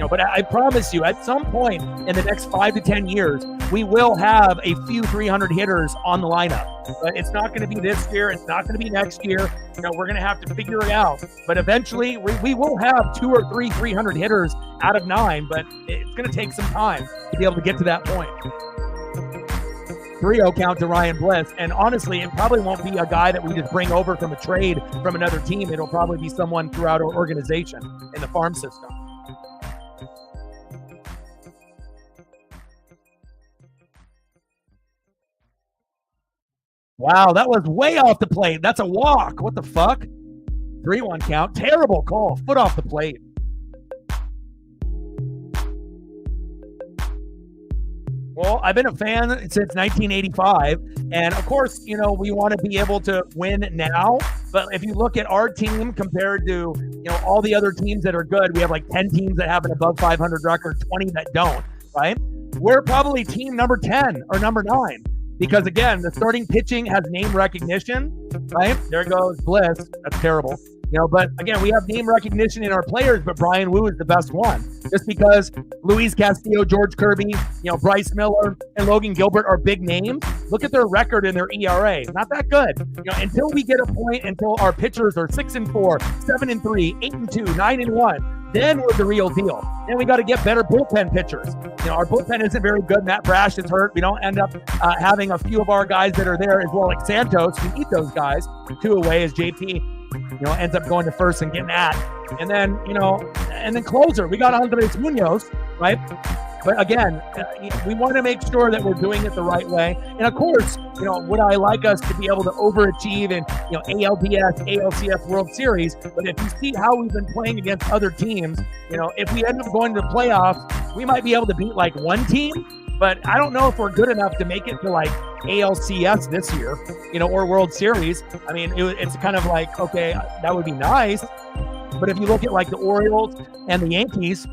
But I promise you, at some point in the next 5 to 10 years, we will have a few 300 hitters on the lineup. But it's not going to be this year. It's not going to be next year. We're going to have to figure it out. But eventually, we will have 2 or 3 300 hitters out of 9. But it's going to take some time to be able to get to that point. 3-0 count to Ryan Bliss. And honestly, it probably won't be a guy that we just bring over from a trade from another team. It'll probably be someone throughout our organization in the farm system. Wow, that was way off the plate. That's a walk. What the fuck? 3-1 count. Terrible call. Foot off the plate. Well, I've been a fan since 1985. And of course, you know, we want to be able to win now. But if you look at our team compared to, you know, all the other teams that are good, we have like 10 teams that have an above 500 record, 20 that don't, right? We're probably team number 10 or number 9. Because again, the starting pitching has name recognition, right? There goes Bliss. That's terrible. You know, but again, we have name recognition in our players, but Brian Wu is the best one. Just because Luis Castillo, George Kirby, you know, Bryce Miller, and Logan Gilbert are big names. Look at their record and their ERA. Not that good. You know, until we get a point, until our pitchers are 6-4, 7-3, 8-2, 9-1. Then we're the real deal. Then we got to get better bullpen pitchers. You know, our bullpen isn't very good. Matt Brash is hurt. We don't end up having a few of our guys that are there as well, like Santos. We need those guys. 2 away as JP, you know, ends up going to first and getting at. And then, you know, and then closer. We got Andres Munoz, right? But again, we want to make sure that we're doing it the right way. And of course, you know, would I like us to be able to overachieve in, you know, ALDS, ALCS World Series? But if you see how we've been playing against other teams, you know, if we end up going to the playoffs, we might be able to beat like one team. But I don't know if we're good enough to make it to like ALCS this year, you know, or World Series. I mean, it's kind of like, okay, that would be nice. But if you look at like the Orioles and the Yankees,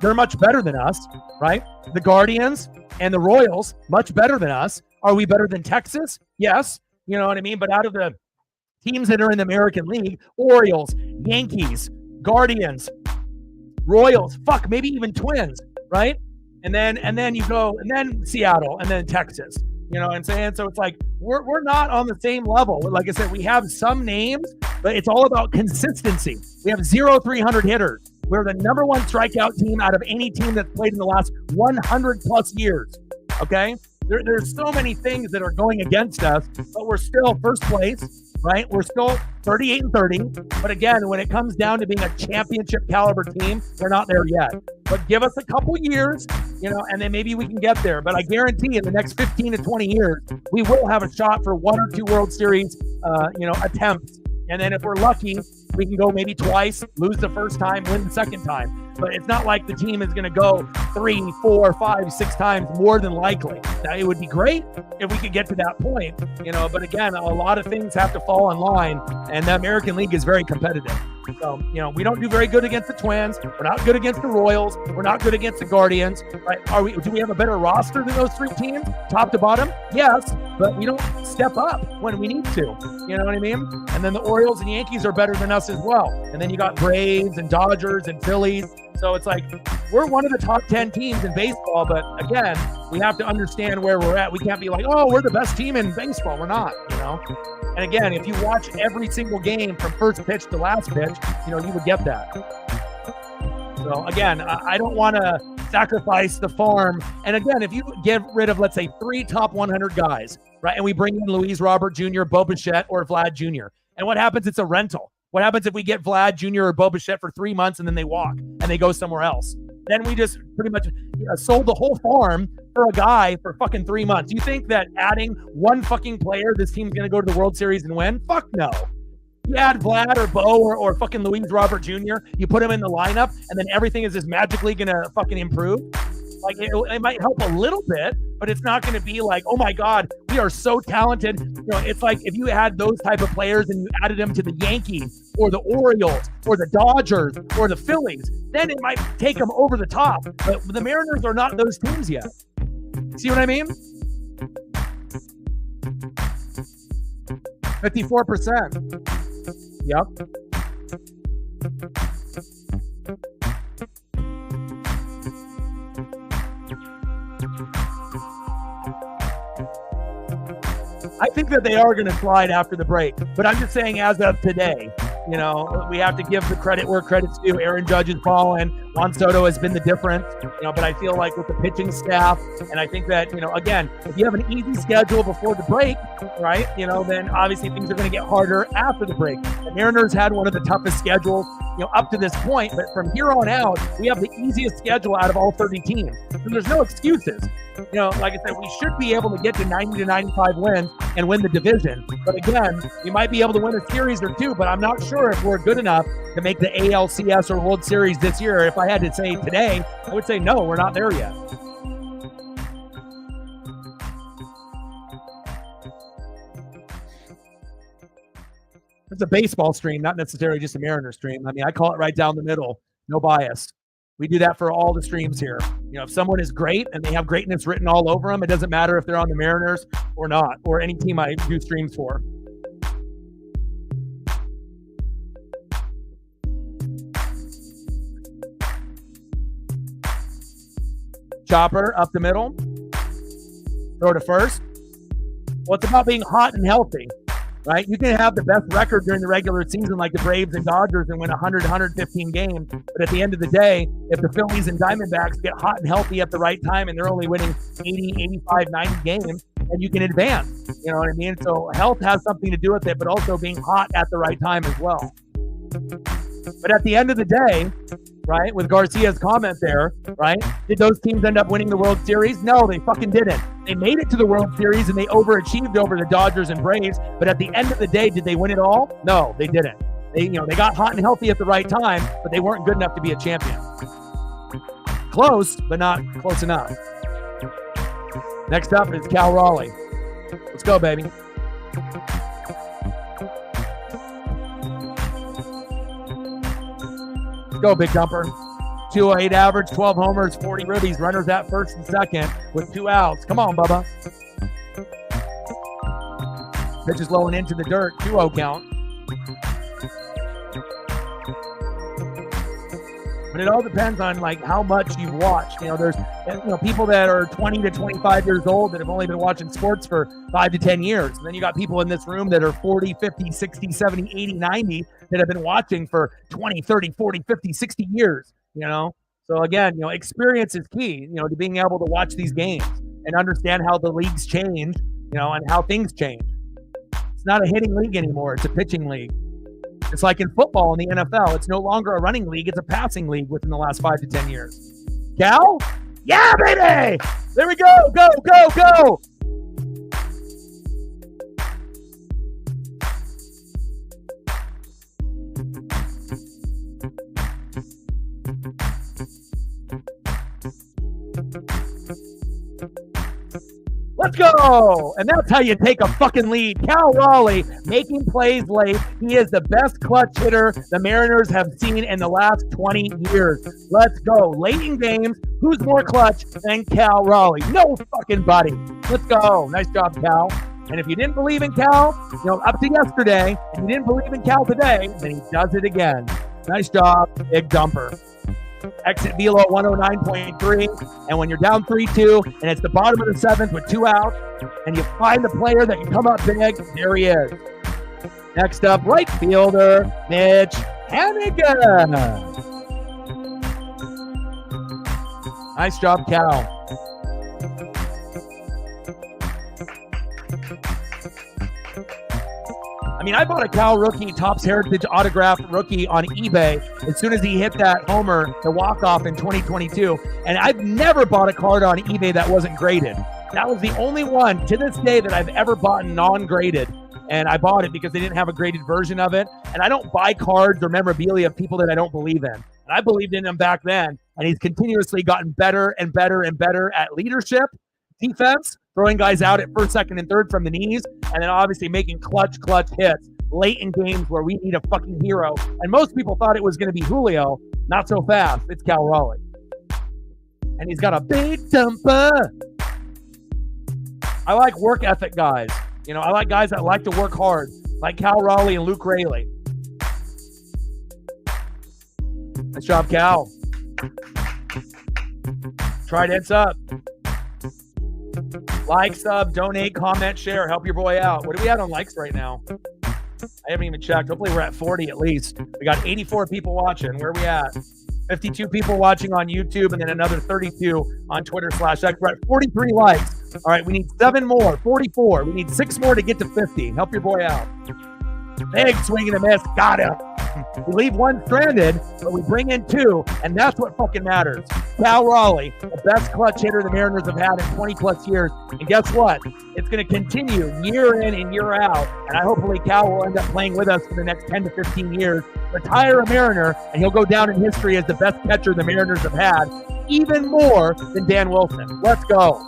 they're much better than us, right? The Guardians and the Royals, much better than us. Are we better than Texas? Yes. You know what I mean? But out of the teams that are in the American League, Orioles, Yankees, Guardians, Royals, fuck, maybe even Twins, right? And then you go, and then Seattle, and then Texas. You know what I'm saying? So it's like, we're not on the same level. Like I said, we have some names, but it's all about consistency. We have 0 300 hitters. We're the number 1 strikeout team out of any team that's played in the last 100 plus years. Okay? There's so many things that are going against us, but we're still first place, right? We're still 38-30. But again, when it comes down to being a championship caliber team, we're not there yet. But give us a couple years, you know, and then maybe we can get there. But I guarantee in the next 15 to 20 years, we will have a shot for 1 or 2 World Series, you know, attempts. And then if we're lucky, we can go maybe twice, lose the first time, win the second time. But it's not like the team is going to go 3, 4, 5, 6 times more than likely. Now, it would be great if we could get to that point, you know, but again, a lot of things have to fall in line, and the American League is very competitive. So, you know, we don't do very good against the Twins. We're not good against the Royals. We're not good against the Guardians, right? Do we have a better roster than those 3 teams, top to bottom? Yes, but we don't step up when we need to. You know what I mean? And then the Orioles and Yankees are better than us as well. And then you got Braves and Dodgers and Phillies. So it's like, we're one of the top 10 teams in baseball, but again, we have to understand where we're at. We can't be like, oh, we're the best team in baseball. We're not, you know? And again, if you watch every single game from first pitch to last pitch, you know, you would get that. So again, I don't want to sacrifice the farm. And again, if you get rid of, let's say, 3 top 100 guys, right? And we bring in Luis Robert Jr., Bo Bichette, or Vlad Jr. And what happens? It's a rental. What happens if we get Vlad Jr. or Bo Bichette for 3 months and then they walk and they go somewhere else? Then we just pretty much sold the whole farm for a guy for fucking 3 months. You think that adding 1 fucking player, this team's going to go to the World Series and win? Fuck no. You add Vlad or Bo or fucking Luis Robert Jr., you put him in the lineup, and then everything is just magically going to fucking improve. Like, it might help a little bit, but it's not going to be like, oh my God, we are so talented. You know, it's like if you had those type of players and you added them to the Yankees or the Orioles or the Dodgers or the Phillies, then it might take them over the top. But the Mariners are not those teams yet. See what I mean? 54%. Yep. I think that they are going to slide after the break, but I'm just saying as of today, you know, we have to give the credit where credit's due. Aaron Judge has fallen. Juan Soto has been the difference, you know, but I feel like with the pitching staff, and I think that, you know, again, if you have an easy schedule before the break, right, you know, then obviously things are going to get harder after the break. The Mariners had one of the toughest schedules, you know, up to this point, but from here on out, we have the easiest schedule out of all 30 teams. So there's no excuses. you know, like I said, we should be able to get to 90 to 95 wins and win the division. But again, we might be able to win a series or two, but I'm not sure if we're good enough to make the ALCS or World Series this year. If I had to say today, I would say no, we're not there yet. It's a baseball stream, not necessarily just a Mariner stream. I mean, I call it right down the middle, no bias. We do that for all the streams here. You know, if someone is great and they have greatness written all over them, it doesn't matter if they're on the Mariners or not, or any team I do streams for. Chopper up the middle. Throw to first. Well, it's about being hot and healthy. Right? You can have the best record during the regular season like the Braves and Dodgers and win 100, 115 games. But at the end of the day, if the Phillies and Diamondbacks get hot and healthy at the right time and they're only winning 80, 85, 90 games, then you can advance. You know what I mean? So health has something to do with it, but also being hot at the right time as well. But at the end of the day, right, with Garcia's comment there, right, did those teams end up winning the World Series? No, they fucking didn't. They made it to the World Series and they overachieved over the Dodgers and Braves. But at the end of the day, did they win it all? No, they didn't. They got hot and healthy at the right time, but they weren't good enough to be a champion. Close, but not close enough. Next up is Cal Raleigh. Let's go, baby. Go, big dumper. 208 average, 12 homers, 40 ribbies, runners at first and second with 2 outs. Come on, Bubba. Pitch is low and into the dirt, 2-0 count. But it all depends on like how much you've watched. You know, there's people that are 20 to 25 years old that have only been watching sports for 5 to 10 years. And then you got people in this room that are 40, 50, 60, 70, 80, 90 that have been watching for 20, 30, 40, 50, 60 years, you know? So again, experience is key, to being able to watch these games and understand how the leagues change, and how things change. It's not a hitting league anymore. It's a pitching league. It's like in football in the NFL. It's no longer a running league. It's a passing league within the last 5 to 10 years. Cal? Yeah, baby! There we go! Go, go, go! Let's go! And that's how you take a fucking lead. Cal Raleigh making plays late. He is the best clutch hitter the Mariners have seen in the last 20 years. Let's go. Late in games, who's more clutch than Cal Raleigh? No fucking buddy. Let's go. Nice job, Cal. And if you didn't believe in Cal, up to yesterday, and you didn't believe in Cal today, then he does it again. Nice job, big dumper. Exit below 109.3, and when you're down 3-2 and it's the bottom of the 7th with 2 outs and you find the player that can come up big, there he is. Next up, right fielder Mitch Hanigan. Nice job, Cal. I mean, I bought a Cal rookie, Topps Heritage autograph rookie on eBay as soon as he hit that homer, the walk-off in 2022. And I've never bought a card on eBay that wasn't graded. That was the only one to this day that I've ever bought non-graded. And I bought it because they didn't have a graded version of it. And I don't buy cards or memorabilia of people that I don't believe in. And I believed in him back then. And he's continuously gotten better and better and better at leadership, defense, throwing guys out at first, second, and third from the knees, and then obviously making clutch hits late in games where we need a fucking hero. And most people thought it was going to be Julio. Not so fast. It's Cal Raleigh. And he's got a big dumper. I like work ethic guys. I like guys that like to work hard, like Cal Raleigh and Luke Raley. Nice job, Cal. Trident's up. Like, sub, donate, comment, share. Help your boy out. What are we at on likes right now? I haven't even checked. Hopefully we're at 40 at least. We got 84 people watching. Where are we at? 52 people watching on YouTube and then another 32 on Twitter/X. We're at 43 likes. All right, we need 7 more. 44. We need 6 more to get to 50. Help your boy out. Big swing and a miss. Got him. We leave one stranded, but we bring in two, and that's what fucking matters. Cal Raleigh, the best clutch hitter the Mariners have had in 20-plus years. And guess what? It's going to continue year in and year out. And hopefully Cal will end up playing with us for the next 10 to 15 years. Retire a Mariner, and he'll go down in history as the best catcher the Mariners have had, even more than Dan Wilson. Let's go.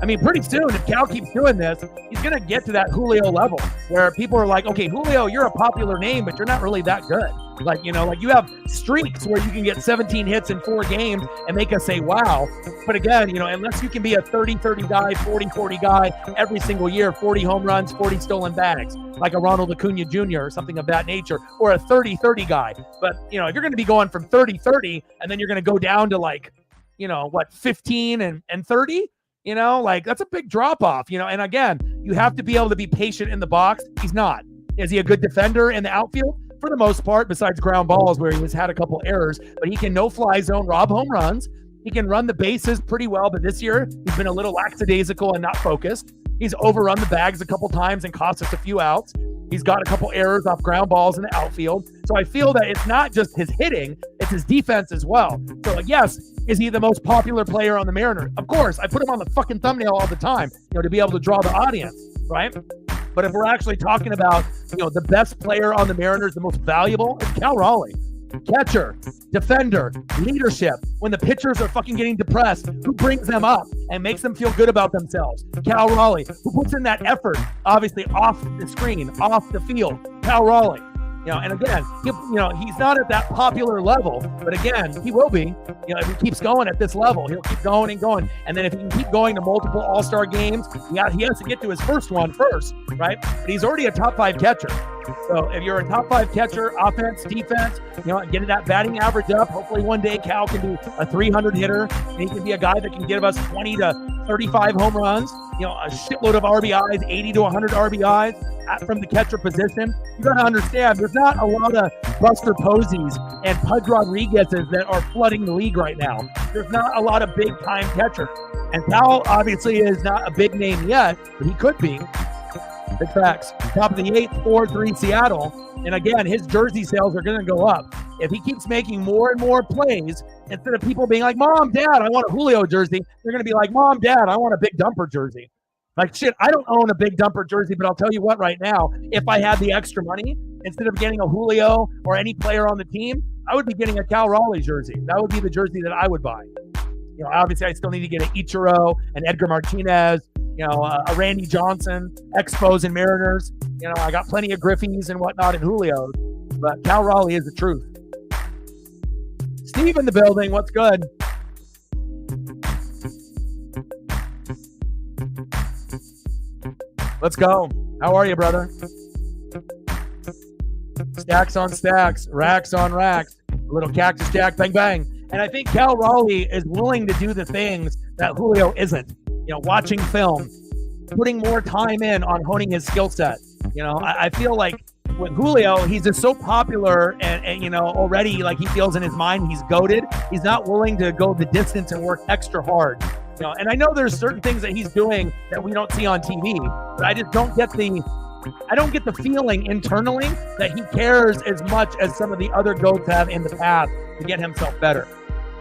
I mean, pretty soon, if Cal keeps doing this, he's going to get to that Julio level where people are like, okay, Julio, you're a popular name, but you're not really that good. Like you have streaks where you can get 17 hits in 4 games and make us say, wow. But again, unless you can be a 30-30 guy, 40-40 guy every single year, 40 home runs, 40 stolen bags, like a Ronald Acuna Jr. or something of that nature, or a 30-30 guy. But, if you're going to be going from 30-30 and then you're going to go down to 15 and 30, that's a big drop off, and again, you have to be able to be patient in the box. He's not. Is he a good defender in the outfield? For the most part, besides ground balls where he has had a couple errors, but he can no-fly zone rob home runs. He can run the bases pretty well, but this year he's been a little lackadaisical and not focused. He's overrun the bags a couple times and cost us a few outs. He's got a couple errors off ground balls in the outfield. So I feel that it's not just his hitting, it's his defense as well. So yes, is he the most popular player on the Mariners? Of course, I put him on the fucking thumbnail all the time, to be able to draw the audience, right? But if we're actually talking about, the best player on the Mariners, the most valuable, it's Cal Raleigh. Catcher, defender, leadership. When the pitchers are fucking getting depressed, who brings them up and makes them feel good about themselves? Cal Raleigh. Who puts in that effort, obviously off the screen, off the field? Cal Raleigh. And again, he's not at that popular level, but again, he will be. If he keeps going at this level, he'll keep going and going. And then if he can keep going to multiple All-Star games, he has to get to his first one first, right? But he's already a top 5 catcher. So if you're a top 5 catcher, offense, defense, getting that batting average up. Hopefully one day Cal can be a 300 hitter, and he can be a guy that can give us 20 to 35 home runs, a shitload of RBIs, 80 to 100 RBIs from the catcher position. You got to understand, there's not a lot of Buster Posies and Pudge Rodriguez's that are flooding the league right now. There's not a lot of big-time catchers. And Cal obviously is not a big name yet, but he could be. Big facts. Top of the 8th, 4-3 Seattle. And again, his jersey sales are going to go up. If he keeps making more and more plays, instead of people being like, Mom, Dad, I want a Julio jersey, they're going to be like, Mom, Dad, I want a Big Dumper jersey. Like, shit, I don't own a Big Dumper jersey, but I'll tell you what right now, if I had the extra money, instead of getting a Julio or any player on the team, I would be getting a Cal Raleigh jersey. That would be the jersey that I would buy. Obviously, I still need to get an Ichiro, an Edgar Martinez, a Randy Johnson, Expos and Mariners. I got plenty of Griffeys and whatnot and Julios, but Cal Raleigh is the truth. Steve in the building, what's good? Let's go. How are you, brother? Stacks on stacks, racks on racks, a little cactus jack, bang, bang. And I think Cal Raleigh is willing to do the things that Julio isn't. Watching film, putting more time in on honing his skill set. I feel like with Julio, he's just so popular and already like he feels in his mind he's goated. He's not willing to go the distance and work extra hard. And I know there's certain things that he's doing that we don't see on TV, but I just don't get the feeling internally that he cares as much as some of the other GOATs have in the past to get himself better.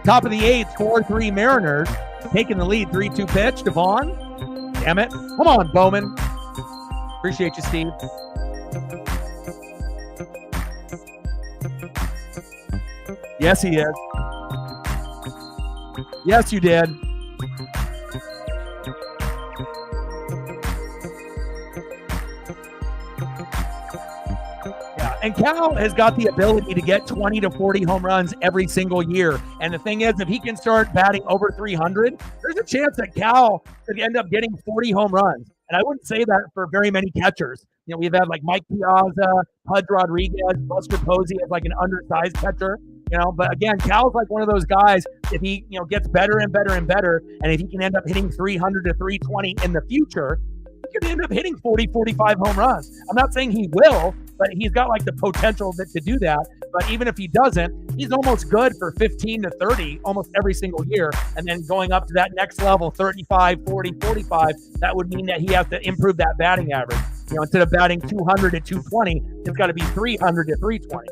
Top of the 8th, 4-3 Mariners, taking the lead, 3-2 pitch, Devon. Damn it. Come on, Bowman. Appreciate you, Steve. Yes, he is. Yes, you did. And Cal has got the ability to get 20 to 40 home runs every single year. And the thing is, if he can start batting over 300, there's a chance that Cal could end up getting 40 home runs. And I wouldn't say that for very many catchers. We've had like Mike Piazza, Pudge Rodriguez, Buster Posey as like an undersized catcher. But again, Cal's like one of those guys, if he, gets better and better and better, and if he can end up hitting 300 to 320 in the future, he could end up hitting 40, 45 home runs. I'm not saying he will, but he's got like the potential to do that. But even if he doesn't, he's almost good for 15 to 30 almost every single year. And then going up to that next level, 35, 40, 45, that would mean that he has to improve that batting average. Instead of batting 200 at 220, it's got to be 300 to 320,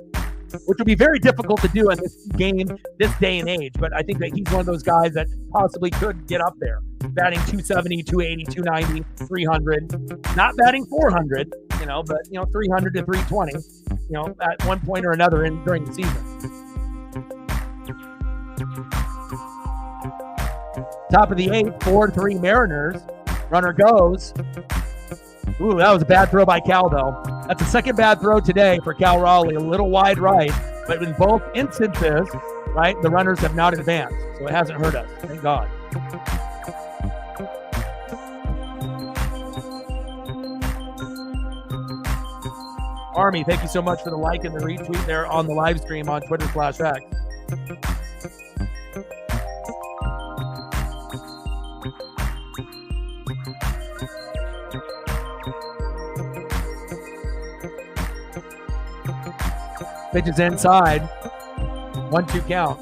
which would be very difficult to do in this game, this day and age. But I think that he's one of those guys that possibly could get up there, batting 270, 280, 290, 300, not batting 400, but 300 to 320, at one point or another during the season. Top of the 8th, 4-3 Mariners. Runner goes. Ooh, that was a bad throw by Cal, though. That's the second bad throw today for Cal Raleigh. A little wide right, but in both instances, right, the runners have not advanced, so it hasn't hurt us. Thank God. Army, thank you so much for the like and the retweet there on the live stream on Twitter/X. Pitch is inside. 1-2 count.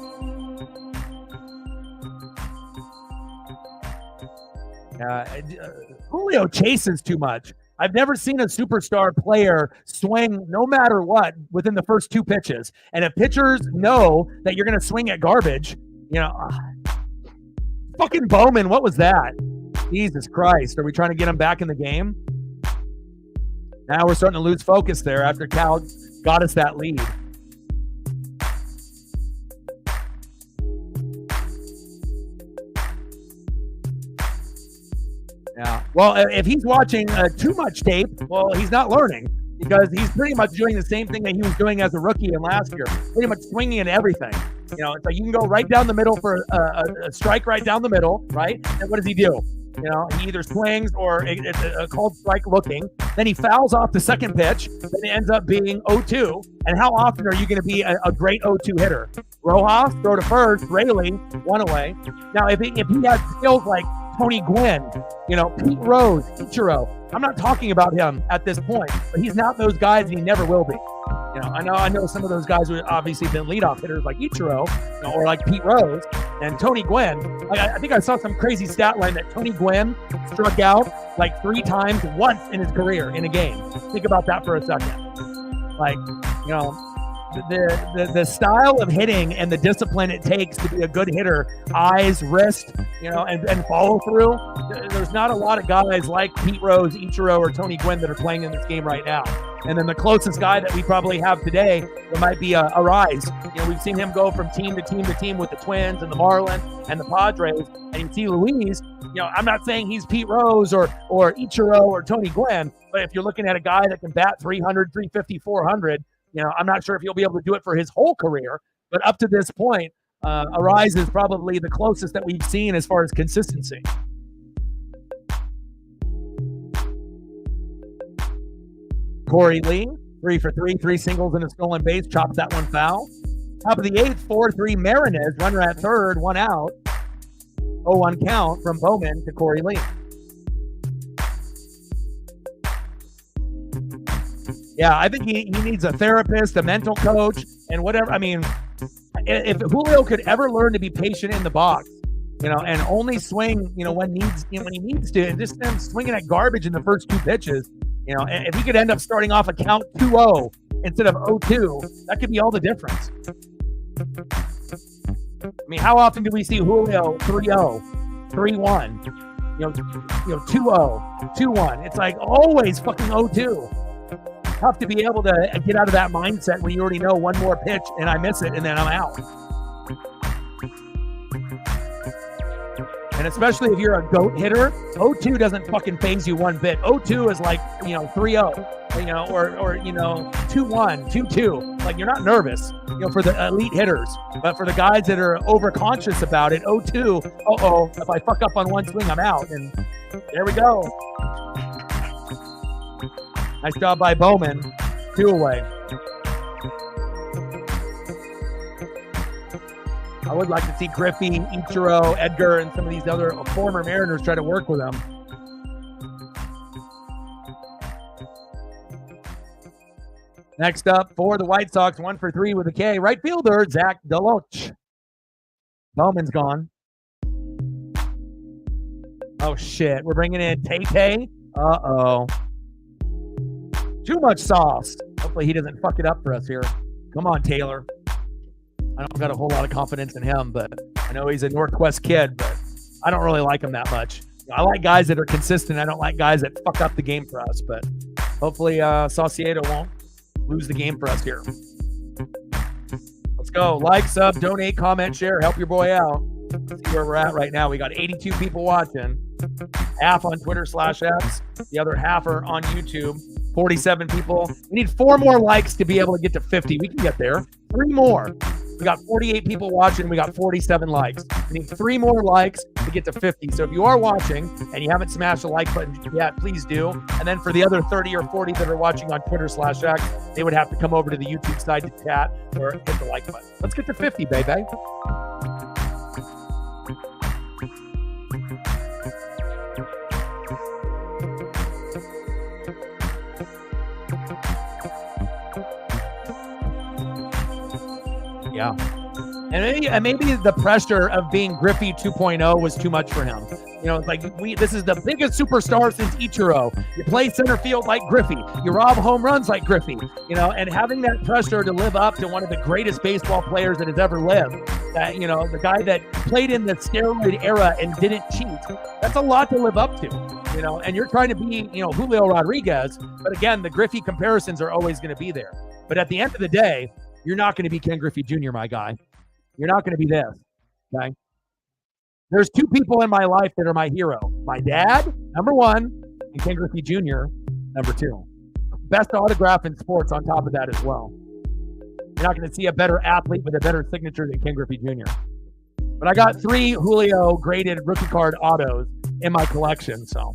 Julio chases too much. I've never seen a superstar player swing no matter what within the first 2 pitches. And if pitchers know that you're going to swing at garbage, fucking Bowman, what was that? Jesus Christ. Are we trying to get him back in the game? Now we're starting to lose focus there after Cal got us that lead. Yeah. Well, if he's watching too much tape, well, he's not learning because he's pretty much doing the same thing that he was doing as a rookie in last year, pretty much swinging at everything. It's like you can go right down the middle for a strike right down the middle, right? And what does he do? He either swings or it's a called strike looking. Then he fouls off the second pitch. Then it ends up being 0-2. And how often are you going to be a great 0-2 hitter? Rojas, throw to first. Raleigh, 1 away. Now, if he had skills like Tony Gwynn, Pete Rose, Ichiro, I'm not talking about him at this point, but he's not those guys and he never will be. I know some of those guys who have obviously been leadoff hitters like Ichiro, or like Pete Rose and Tony Gwynn. I think I saw some crazy stat line that Tony Gwynn struck out like 3 times once in his career in a game. Think about that for a second. The style of hitting and the discipline it takes to be a good hitter, eyes, wrist, and follow through. There's not a lot of guys like Pete Rose, Ichiro, or Tony Gwynn that are playing in this game right now. And then the closest guy that we probably have today, there might be a Rise. We've seen him go from team to team to team with the Twins and the Marlins and the Padres. And you see Luis, I'm not saying he's Pete Rose or Ichiro or Tony Gwynn, but if you're looking at a guy that can bat 300, 350, 400, I'm not sure if he'll be able to do it for his whole career, but up to this point, Arise is probably the closest that we've seen as far as consistency. Corey Lee, 3 for 3, 3 singles and a stolen base, chops that one foul. Top of the 8th, 4-3 Mariners, runner at third, 1 out. 0-1 count from Bowman to Corey Lee. Yeah, I think he needs a therapist, a mental coach, and whatever. I mean, if Julio could ever learn to be patient in the box, and only swing, when he needs to, and just them swinging at garbage in the first 2 pitches, if he could end up starting off a count 2-0 instead of 0-2, that could be all the difference. I mean, how often do we see Julio 3-0, 3-1, 2-0, 2-1? It's like always fucking 0-2. Tough to be able to get out of that mindset when you already know one more pitch and I miss it and then I'm out. And especially if you're a GOAT hitter, 0-2 doesn't fucking phase you one bit. 0-2 is like, 3-0, or 2-1, 2-2. Like, you're not nervous, for the elite hitters. But for the guys that are overconscious about it, 0-2, if I fuck up on one swing, I'm out. And there we go. Nice job by Bowman. 2 away. I would like to see Griffey, Ichiro, Edgar, and some of these other former Mariners try to work with him. Next up for the White Sox, 1 for 3 with a K. Right fielder, Zach Deloach. Bowman's gone. Oh, shit. We're bringing in Tay-Tay. Uh-oh. Too much sauce. Hopefully he doesn't fuck it up for us here. Come on, Taylor. I don't got a whole lot of confidence in him, but I know he's a Northwest kid, but I don't really like him that much. I like guys that are consistent. I don't like guys that fuck up the game for us, but hopefully Saucedo won't lose the game for us here. Let's go. Like, sub, donate, comment, share. Help your boy out. Let's see where we're at right now. We got 82 people watching. Half on Twitter/X. The other half are on YouTube. 47 people. We need 4 more likes to be able to get to 50. We can get there. 3 more. We got 48 people watching. We got 47 likes. We need 3 more likes to get to 50. So if you are watching and you haven't smashed the like button yet, please do. And then for the other 30 or 40 that are watching on Twitter/X, they would have to come over to the YouTube side to chat or hit the like button. Let's get to 50, baby. Yeah. And maybe the pressure of being Griffey 2.0 was too much for him. You know, it's like this is the biggest superstar since Ichiro. You play center field like Griffey. You rob home runs like Griffey. You know, and having that pressure to live up to one of the greatest baseball players that has ever lived. That, you know, the guy that played in the steroid era and didn't cheat. That's a lot to live up to. You know, and you're trying to be, you know, Julio Rodriguez. But again, the Griffey comparisons are always going to be there. But at the end of the day, you're not going to be Ken Griffey Jr., my guy. You're not going to be this, okay? There's 2 people in my life that are my hero. My dad, number 1, and Ken Griffey Jr., number 2. Best autograph in sports on top of that as well. You're not going to see a better athlete with a better signature than Ken Griffey Jr. But I got 3 Julio graded rookie card autos in my collection, so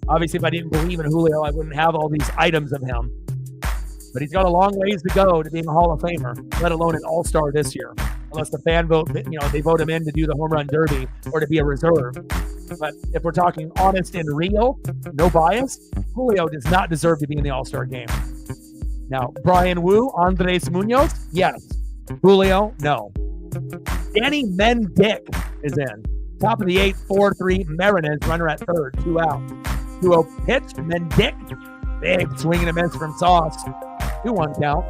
obviously if I didn't believe in Julio, I wouldn't have all these items of him. But he's got a long ways to go to being a Hall of Famer, let alone an All-Star this year. Unless the fan vote, you know, they vote him in to do the home run derby or to be a reserve. But if we're talking honest and real, no bias, Julio does not deserve to be in the All-Star game. Now, Brian Wu, Andres Munoz, yes. Julio, no. Danny Mendick is in. Top of the 8th, 4-3, Marinez, runner at third, 2 out. 2-0 pitch, Mendick, big swing and a miss from Sauce. 2-1 count.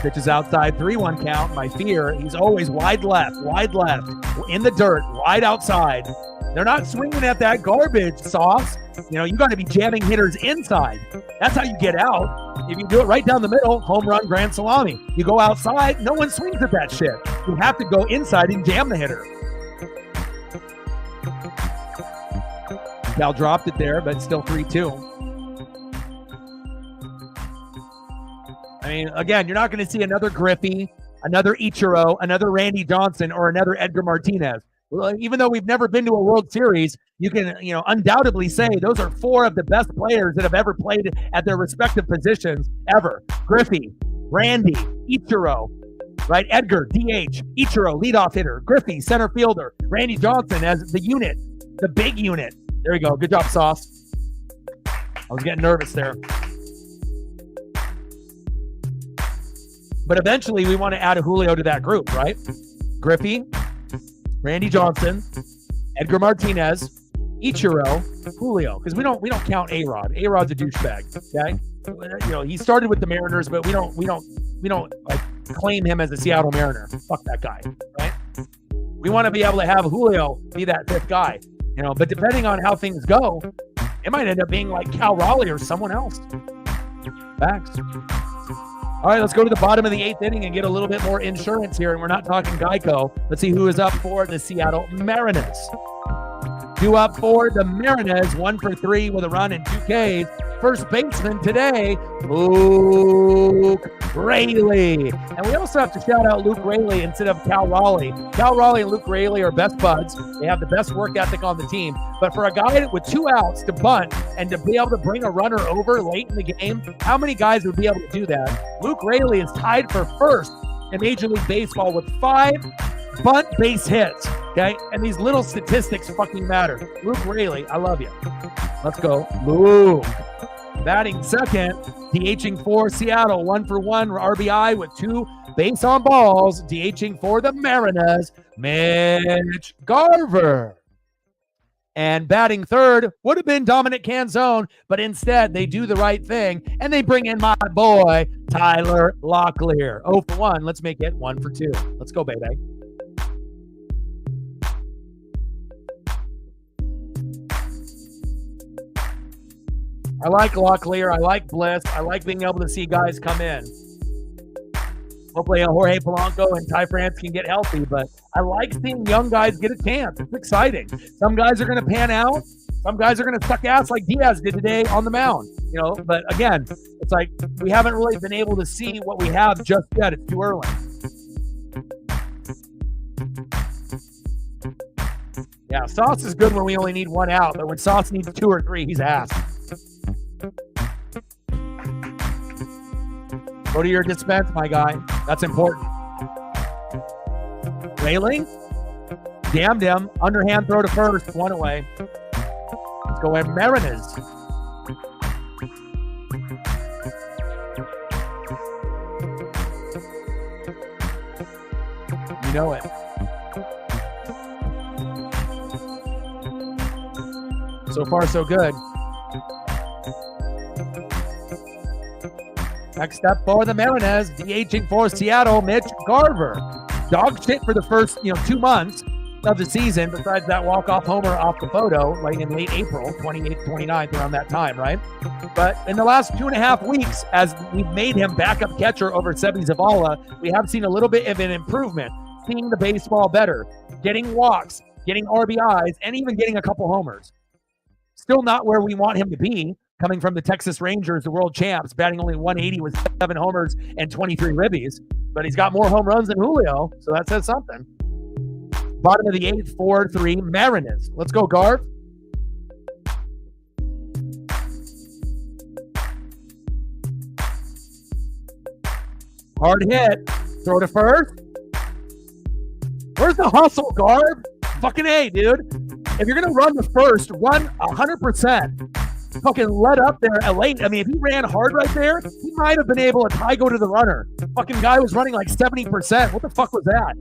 Pitch is outside, 3-1 count. My fear, he's always wide left, in the dirt, wide outside. They're not swinging at that garbage, Sauce. You know, you got to be jamming hitters inside. That's how you get out. If you do it right down the middle, home run, grand salami. You go outside, no one swings at that shit. You have to go inside and jam the hitter. Cal dropped it there, but still 3-2. I mean, again, you're not going to see another Griffey, another Ichiro, another Randy Johnson, or another Edgar Martinez. Well, even though we've never been to a World Series, you can, you know, undoubtedly say those are 4 of the best players that have ever played at their respective positions ever. Griffey, Randy, Ichiro, right? Edgar, DH, Ichiro, leadoff hitter, Griffey, center fielder, Randy Johnson as the unit, the big unit. There we go. Good job, Sauce. I was getting nervous there. But eventually we want to add a Julio to that group, right? Griffey, Randy Johnson, Edgar Martinez, Ichiro, Julio, because we don't count A-Rod. A-Rod's a douchebag. Okay, you know, he started with the Mariners, but we don't like claim him as a Seattle Mariner. Fuck that guy, right? We want to be able to have Julio be that 5th guy, you know. But depending on how things go, it might end up being like Cal Raleigh or someone else. Facts. All right, let's go to the bottom of the 8th inning and get a little bit more insurance here. And we're not talking Geico. Let's see who is up for the Seattle Mariners. 2 up for the Mariners, 1 for 3 with a run and 2 Ks. First baseman today, Luke Raleigh. And we also have to shout out Luke Raleigh instead of Cal Raleigh. Cal Raleigh and Luke Raleigh are best buds. They have the best work ethic on the team. But for a guy with 2 outs to bunt and to be able to bring a runner over late in the game, how many guys would be able to do that? Luke Raleigh is tied for first in Major League Baseball with 5 bunt base hits, okay? And these little statistics fucking matter. Luke Raleigh, I love you. Let's go, Luke. Batting second, DHing for Seattle, 1-for-1 RBI with 2 base on balls. DHing for the Mariners, Mitch Garver. And batting third would have been Dominic Canzone, but instead they do the right thing and they bring in my boy, Tyler Locklear. 0-for-1. Let's make it 1-for-2. Let's go, baby. I like Locklear. I like Bliss. I like being able to see guys come in. Hopefully Jorge Polanco and Ty France can get healthy, but I like seeing young guys get a chance. It's exciting. Some guys are going to pan out. Some guys are going to suck ass like Diaz did today on the mound. But again, it's like we haven't really been able to see what we have just yet. It's too early. Yeah, Sauce is good when we only need 1 out, but when Sauce needs 2 or 3, he's ass. Go to your dispense, my guy. That's important. Raleigh? Damned him. Underhand throw to first. 1 away. Let's go in Mariners. You know it. So far, so good. Next step for the Mariners, DHing for Seattle, Mitch Garver. Dog shit for the first 2 months of the season, besides that walk-off homer off the photo, like in late April, 28th, 29th, around that time, right? But in the last 2.5 weeks, as we've made him backup catcher over Seby Zavala, we have seen a little bit of an improvement, seeing the baseball better, getting walks, getting RBIs, and even getting a couple homers. Still not where we want him to be, coming from the Texas Rangers, the world champs, batting only 180 with 7 homers and 23 ribbies. But he's got more home runs than Julio, so that says something. Bottom of the 8th, 4-3 Mariners. Let's go, Garv. Hard hit. Throw to first. Where's the hustle, Garv? Fucking A, dude. If you're going to run the first, run 100%. Fucking let up there at late. I mean, if he ran hard right there, he might have been able to tie go to the runner. Fucking guy was running like 70%. What the fuck was that?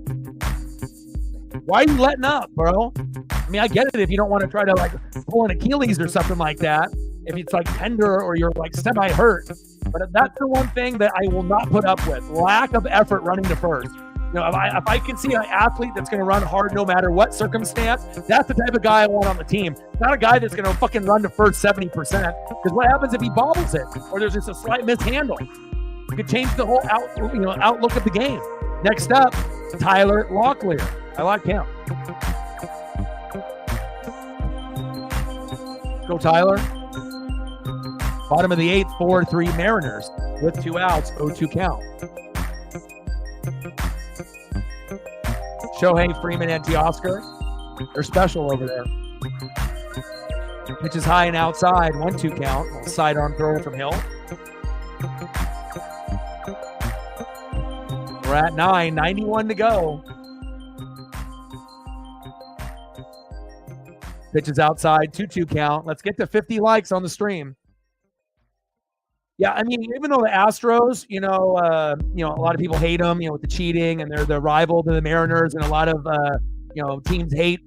Why are you letting up, bro? I mean, I get it if you don't want to try to like pull an Achilles or something like that. If it's like tender or you're like semi-hurt. But that's the one thing that I will not put up with. Lack of effort running to first. If I can see an athlete that's going to run hard no matter what circumstance, that's the type of guy I want on the team. Not a guy that's going to fucking run to first 70%. Because what happens if he bobbles it or there's just a slight mishandle? It could change the whole outlook of the game. Next up, Tyler Locklear. I like him. Go Tyler. Bottom of the 8th, 4-3 Mariners with 2 outs, 0-2 count. Shohei, Freeman, and Teoscar. They're special over there. Pitch is high and outside. 1-2 count. Sidearm throw from Hill. We're at 9. 91 to go. Pitch is outside. 2-2 count. Let's get to 50 likes on the stream. Yeah, I mean, even though the Astros, a lot of people hate them, with the cheating, and they're the rival to the Mariners, and a lot of, teams hate,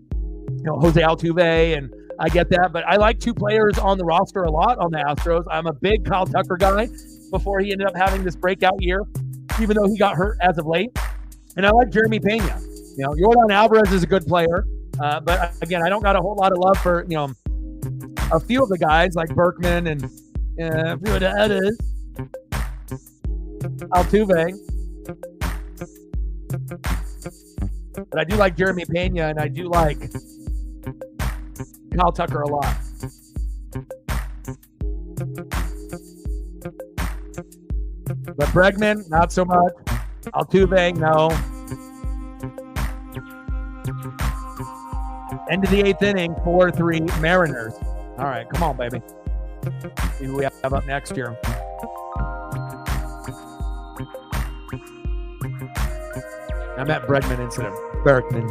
Jose Altuve, and I get that. But I like 2 players on the roster a lot on the Astros. I'm a big Kyle Tucker guy before he ended up having this breakout year, even though he got hurt as of late. And I like Jeremy Pena. Yordan Alvarez is a good player. But again, I don't got a whole lot of love for, a few of the guys like Berkman and a few of the others. Altuve. But I do like Jeremy Pena, and I do like Kyle Tucker a lot. But Bregman, not so much. Altuve, no. End of the 8th inning, 4-3 Mariners. All right, come on, baby. See who we have up next here. I meant Bregman instead of Berkman.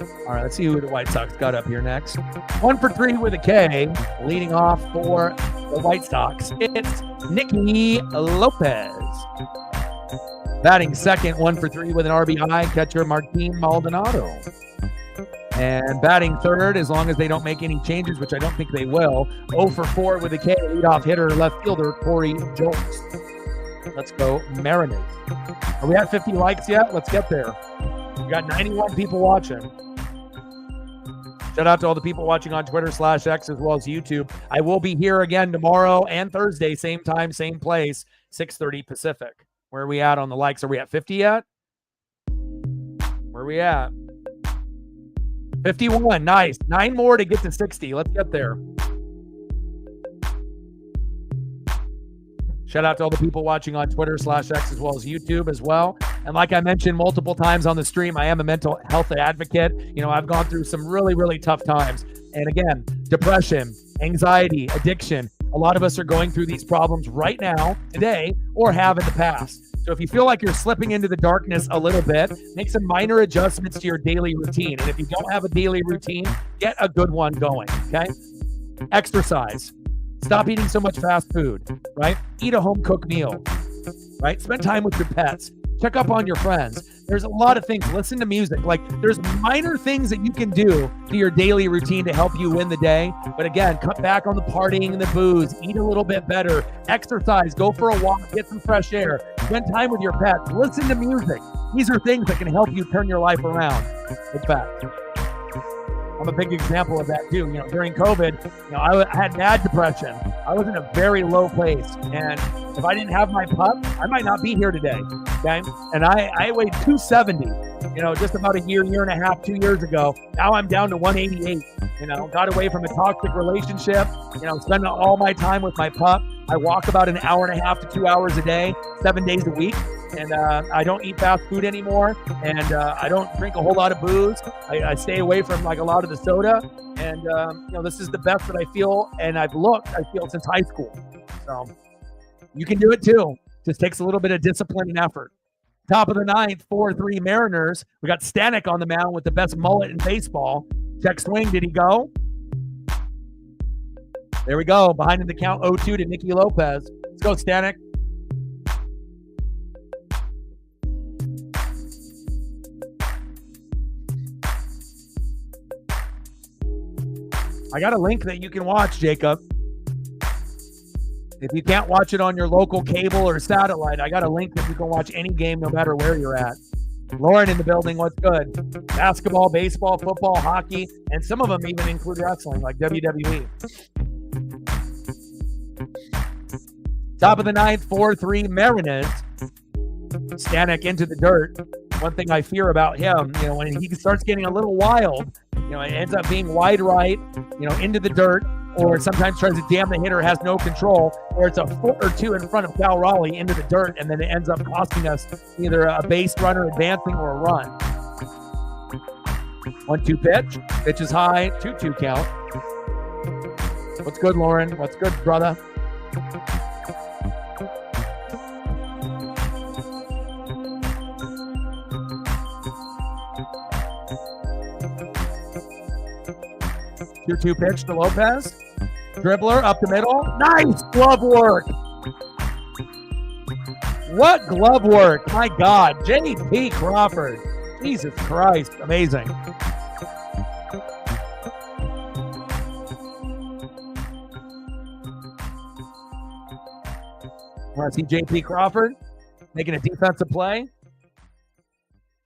All right, let's see who the White Sox got up here next. 1 for 3 with a K, leading off for the White Sox. It's Nicky Lopez. Batting second, 1 for 3 with an RBI, catcher Martin Maldonado. And batting third, as long as they don't make any changes, which I don't think they will, 0 for 4 with a K, leadoff hitter, left fielder Corey Jolts. Let's go Mariners. Are we at 50 likes yet? Let's get there. We got 91 people watching. Shout out to all the people watching on Twitter/X as well as YouTube. I will be here again tomorrow and Thursday, same time, same place, 6:30 Pacific. Where are we at on the likes? Are we at 50 yet? Where are we at? 51. Nice. 9 more to get to 60. Let's get there. Shout out to all the people watching on Twitter/X as well as YouTube as well. And like I mentioned multiple times on the stream, I am a mental health advocate. You know, I've gone through some really, really tough times. And again, depression, anxiety, addiction. A lot of us are going through these problems right now, today, or have in the past. So if you feel like you're slipping into the darkness a little bit, make some minor adjustments to your daily routine. And if you don't have a daily routine, get a good one going, okay? Exercise. Stop eating so much fast food, right? Eat a home-cooked meal, right? Spend time with your pets. Check up on your friends. There's a lot of things. Listen to music. Like, there's minor things that you can do to your daily routine to help you win the day. But again, cut back on the partying and the booze. Eat a little bit better. Exercise. Go for a walk. Get some fresh air. Spend time with your pets. Listen to music. These are things that can help you turn your life around. In fact, I'm a big example of that too. You know, during COVID, you know, I had bad depression. I was in a very low place. And if I didn't have my pup, I might not be here today. Okay. And I weighed 270, you know, just about a year and a half, 2 years ago. Now I'm down to 188, you know, got away from a toxic relationship, you know, spending all my time with my pup. I walk about an hour and a half to 2 hours a day, 7 days a week. And I don't eat fast food anymore, and I don't drink a whole lot of booze. I stay away from like a lot of the soda, and you know, this is the best that I feel, and I feel since high school. So you can do it too. Just takes a little bit of discipline and effort. Top of the ninth, 4-3 Mariners. We got Stanek on the mound with the best mullet in baseball. Check swing. Did he go? There we go. Behind in the count, 0-2 to Nicky Lopez. Let's go, Stanek. I got a link that you can watch, Jacob. If you can't watch it on your local cable or satellite, I got a link that you can watch any game no matter where you're at. Lauren in the building, what's good? Basketball, baseball, football, hockey, and some of them even include wrestling, like WWE. Top of the ninth, 4-3 Mariners. Stanek into the dirt. One thing I fear about him, you know, when he starts getting a little wild, you know, it ends up being wide right, you know, into the dirt, or sometimes tries to jam the hitter, has no control, or it's a foot or two in front of Cal Raleigh into the dirt, and then it ends up costing us either a base runner advancing or a run. 1-2 pitch. Pitch is high. 2-2 count. What's good, Lauren? What's good, brother? Two pitch to Lopez. Dribbler up the middle. Nice glove work. What glove work? My God. J.P. Crawford. Jesus Christ. Amazing. Want to see J.P. Crawford making a defensive play?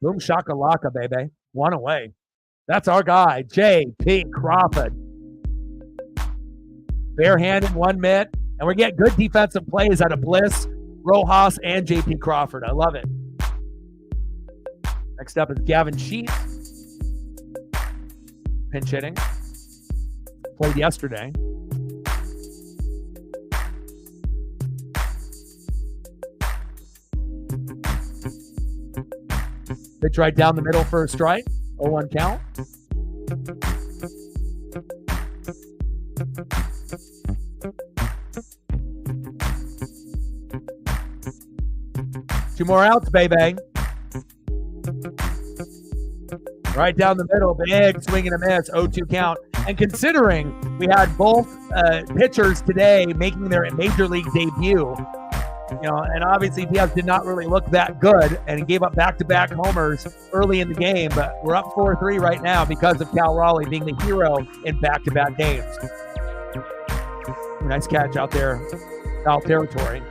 Boom shakalaka, baby. One away. That's our guy, J.P. Crawford. Barehanded, 1 mitt. And we get good defensive plays out of Bliss, Rojas, and J.P. Crawford. I love it. Next up is Gavin Sheets. Pinch hitting. Played yesterday. Pitch right down the middle for a strike. 0-1 count. Two more outs, baby. Right down the middle, big swing and a miss, 0-2 count. And considering we had both pitchers today making their major league debut, and obviously Diaz did not really look that good and gave up back-to-back homers early in the game, but we're up 4-3 right now because of Cal Raleigh being the hero in back-to-back games. Nice catch out there, foul territory.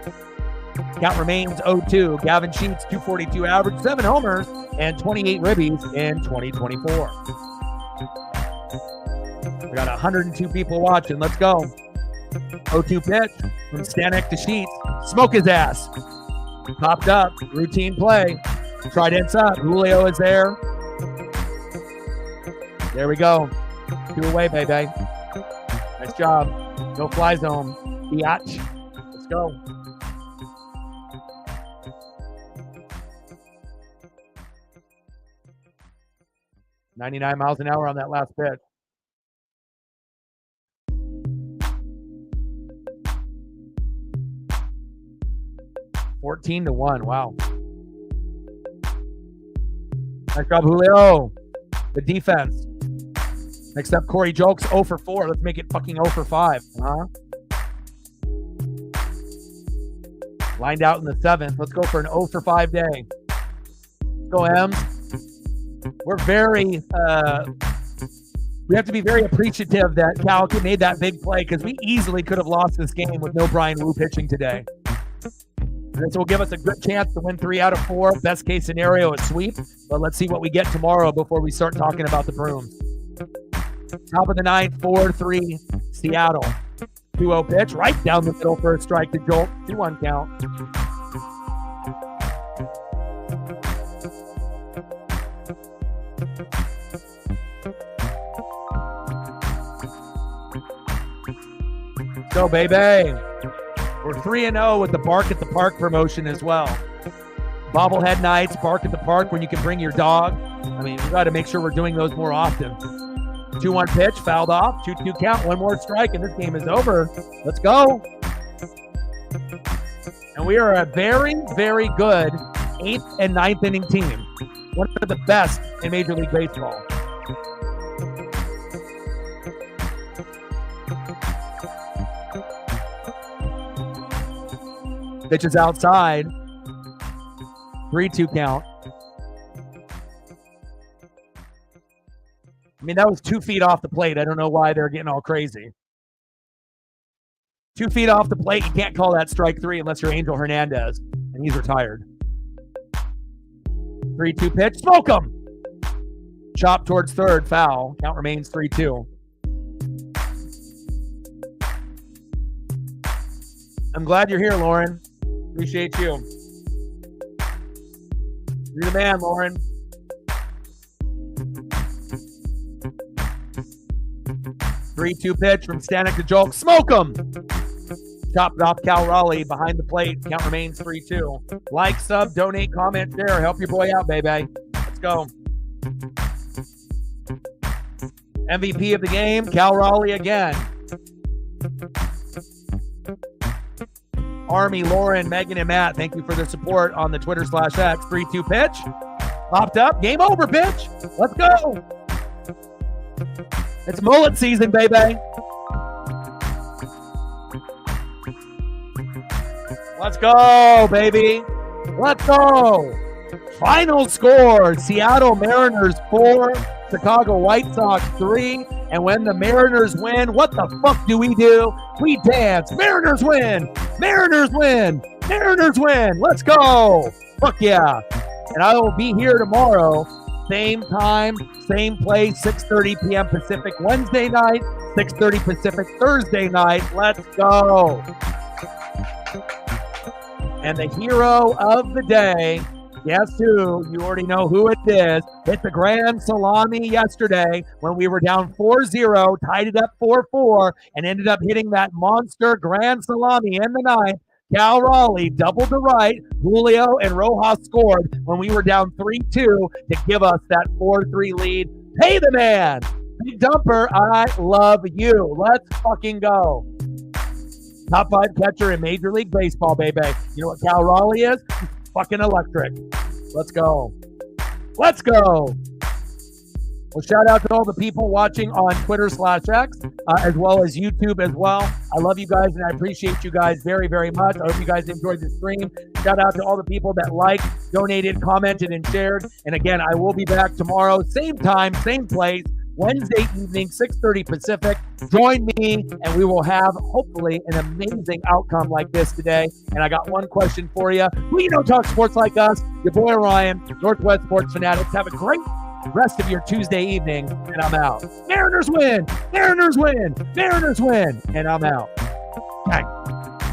Count remains 0-2. Gavin Sheets, 242 average, 7 homers, and 28 ribbies in 2024. We got 102 people watching. Let's go. 0-2 pitch from Stanek to Sheets. Smoke his ass. Popped up. Routine play. Tried inside. Julio is there. There we go. 2 away, baby. Nice job. No fly zone. Biatch. Let's go. $99 miles an hour on that last pitch. $14-1. Wow. Nice job, Julio. The defense. Next up, Corey Jokes, 0 for 4. Let's make it fucking 0 for 5. Lined out in the 7th. Let's go for an 0 for 5 day. Let's go, Ems. We're we have to be very appreciative that Cal made that big play because we easily could have lost this game with no Brian Wu pitching today. This will give us a good chance to win 3 out of 4. Best case scenario is sweep, but let's see what we get tomorrow before we start talking about the Brooms. Top of the 9th, 4-3, Seattle. 2-0 pitch, right down the middle for a strike to Jolt. 2-1 count. Go, baby. We're 3-0 with the Bark at the Park promotion as well. Bobblehead nights, Bark at the Park when you can bring your dog. I mean, we got to make sure we're doing those more often. 2-1 pitch, fouled off, 2-2 count, 1 more strike, and this game is over. Let's go. And we are a very, very good 8th and 9th inning team. One of the best in Major League Baseball. Pitches outside. 3-2 count. I mean, that was 2 feet off the plate. I don't know why they're getting all crazy. 2 feet off the plate. You can't call that strike 3 unless you're Angel Hernandez, and he's retired. 3-2 pitch. Smoke him! Chop towards third. Foul. Count remains 3-2. I'm glad you're here, Lauren. Appreciate you. You're the man, Lauren. Three-two pitch from Stanek to Jolt. Smoke him! Chopped off Cal Raleigh behind the plate. Count remains 3-2. Like, sub, donate, comment, share. Help your boy out, baby. Let's go. MVP of the game, Cal Raleigh again. Army, Lauren, Megan, and Matt, thank you for the support on the Twitter /X. 3-2 pitch. Popped up. Game over, bitch. Let's go. It's mullet season, baby. Let's go, baby. Let's go. Final score, Seattle Mariners 4, Chicago White Sox 3. And when the Mariners win, what the fuck do? We dance. Mariners win. Mariners win. Mariners win. Let's go. Fuck yeah. And I will be here tomorrow, same time, same place, 6:30 p.m. Pacific Wednesday night, 6:30 Pacific Thursday night. Let's go. And the hero of the day, guess who? You already know who it is. Hit the grand salami yesterday when we were down 4-0, tied it up 4-4, and ended up hitting that monster grand salami in the ninth. Cal Raleigh doubled to right. Julio and Rojas scored when we were down 3-2 to give us that 4-3 lead. Pay the man. Big Dumper, I love you. Let's fucking go. Top 5 catcher in Major League Baseball, baby. You know what Cal Raleigh is? Fucking electric. Let's go. Let's go. Well, shout out to all the people watching on Twitter/X, as well as YouTube as well. I love you guys, and I appreciate you guys very, very much. I hope you guys enjoyed the stream. Shout out to all the people that liked, donated, commented, and shared. And again, I will be back tomorrow, same time, same place, Wednesday evening, 6:30 Pacific. Join me, and we will have, hopefully, an amazing outcome like this today. And I got one question for you. Who you know talks sports like us? Your boy Ryan, Northwest Sports Fanatics. Have a great rest of your Tuesday evening, and I'm out. Mariners win! Mariners win! Mariners win! And I'm out.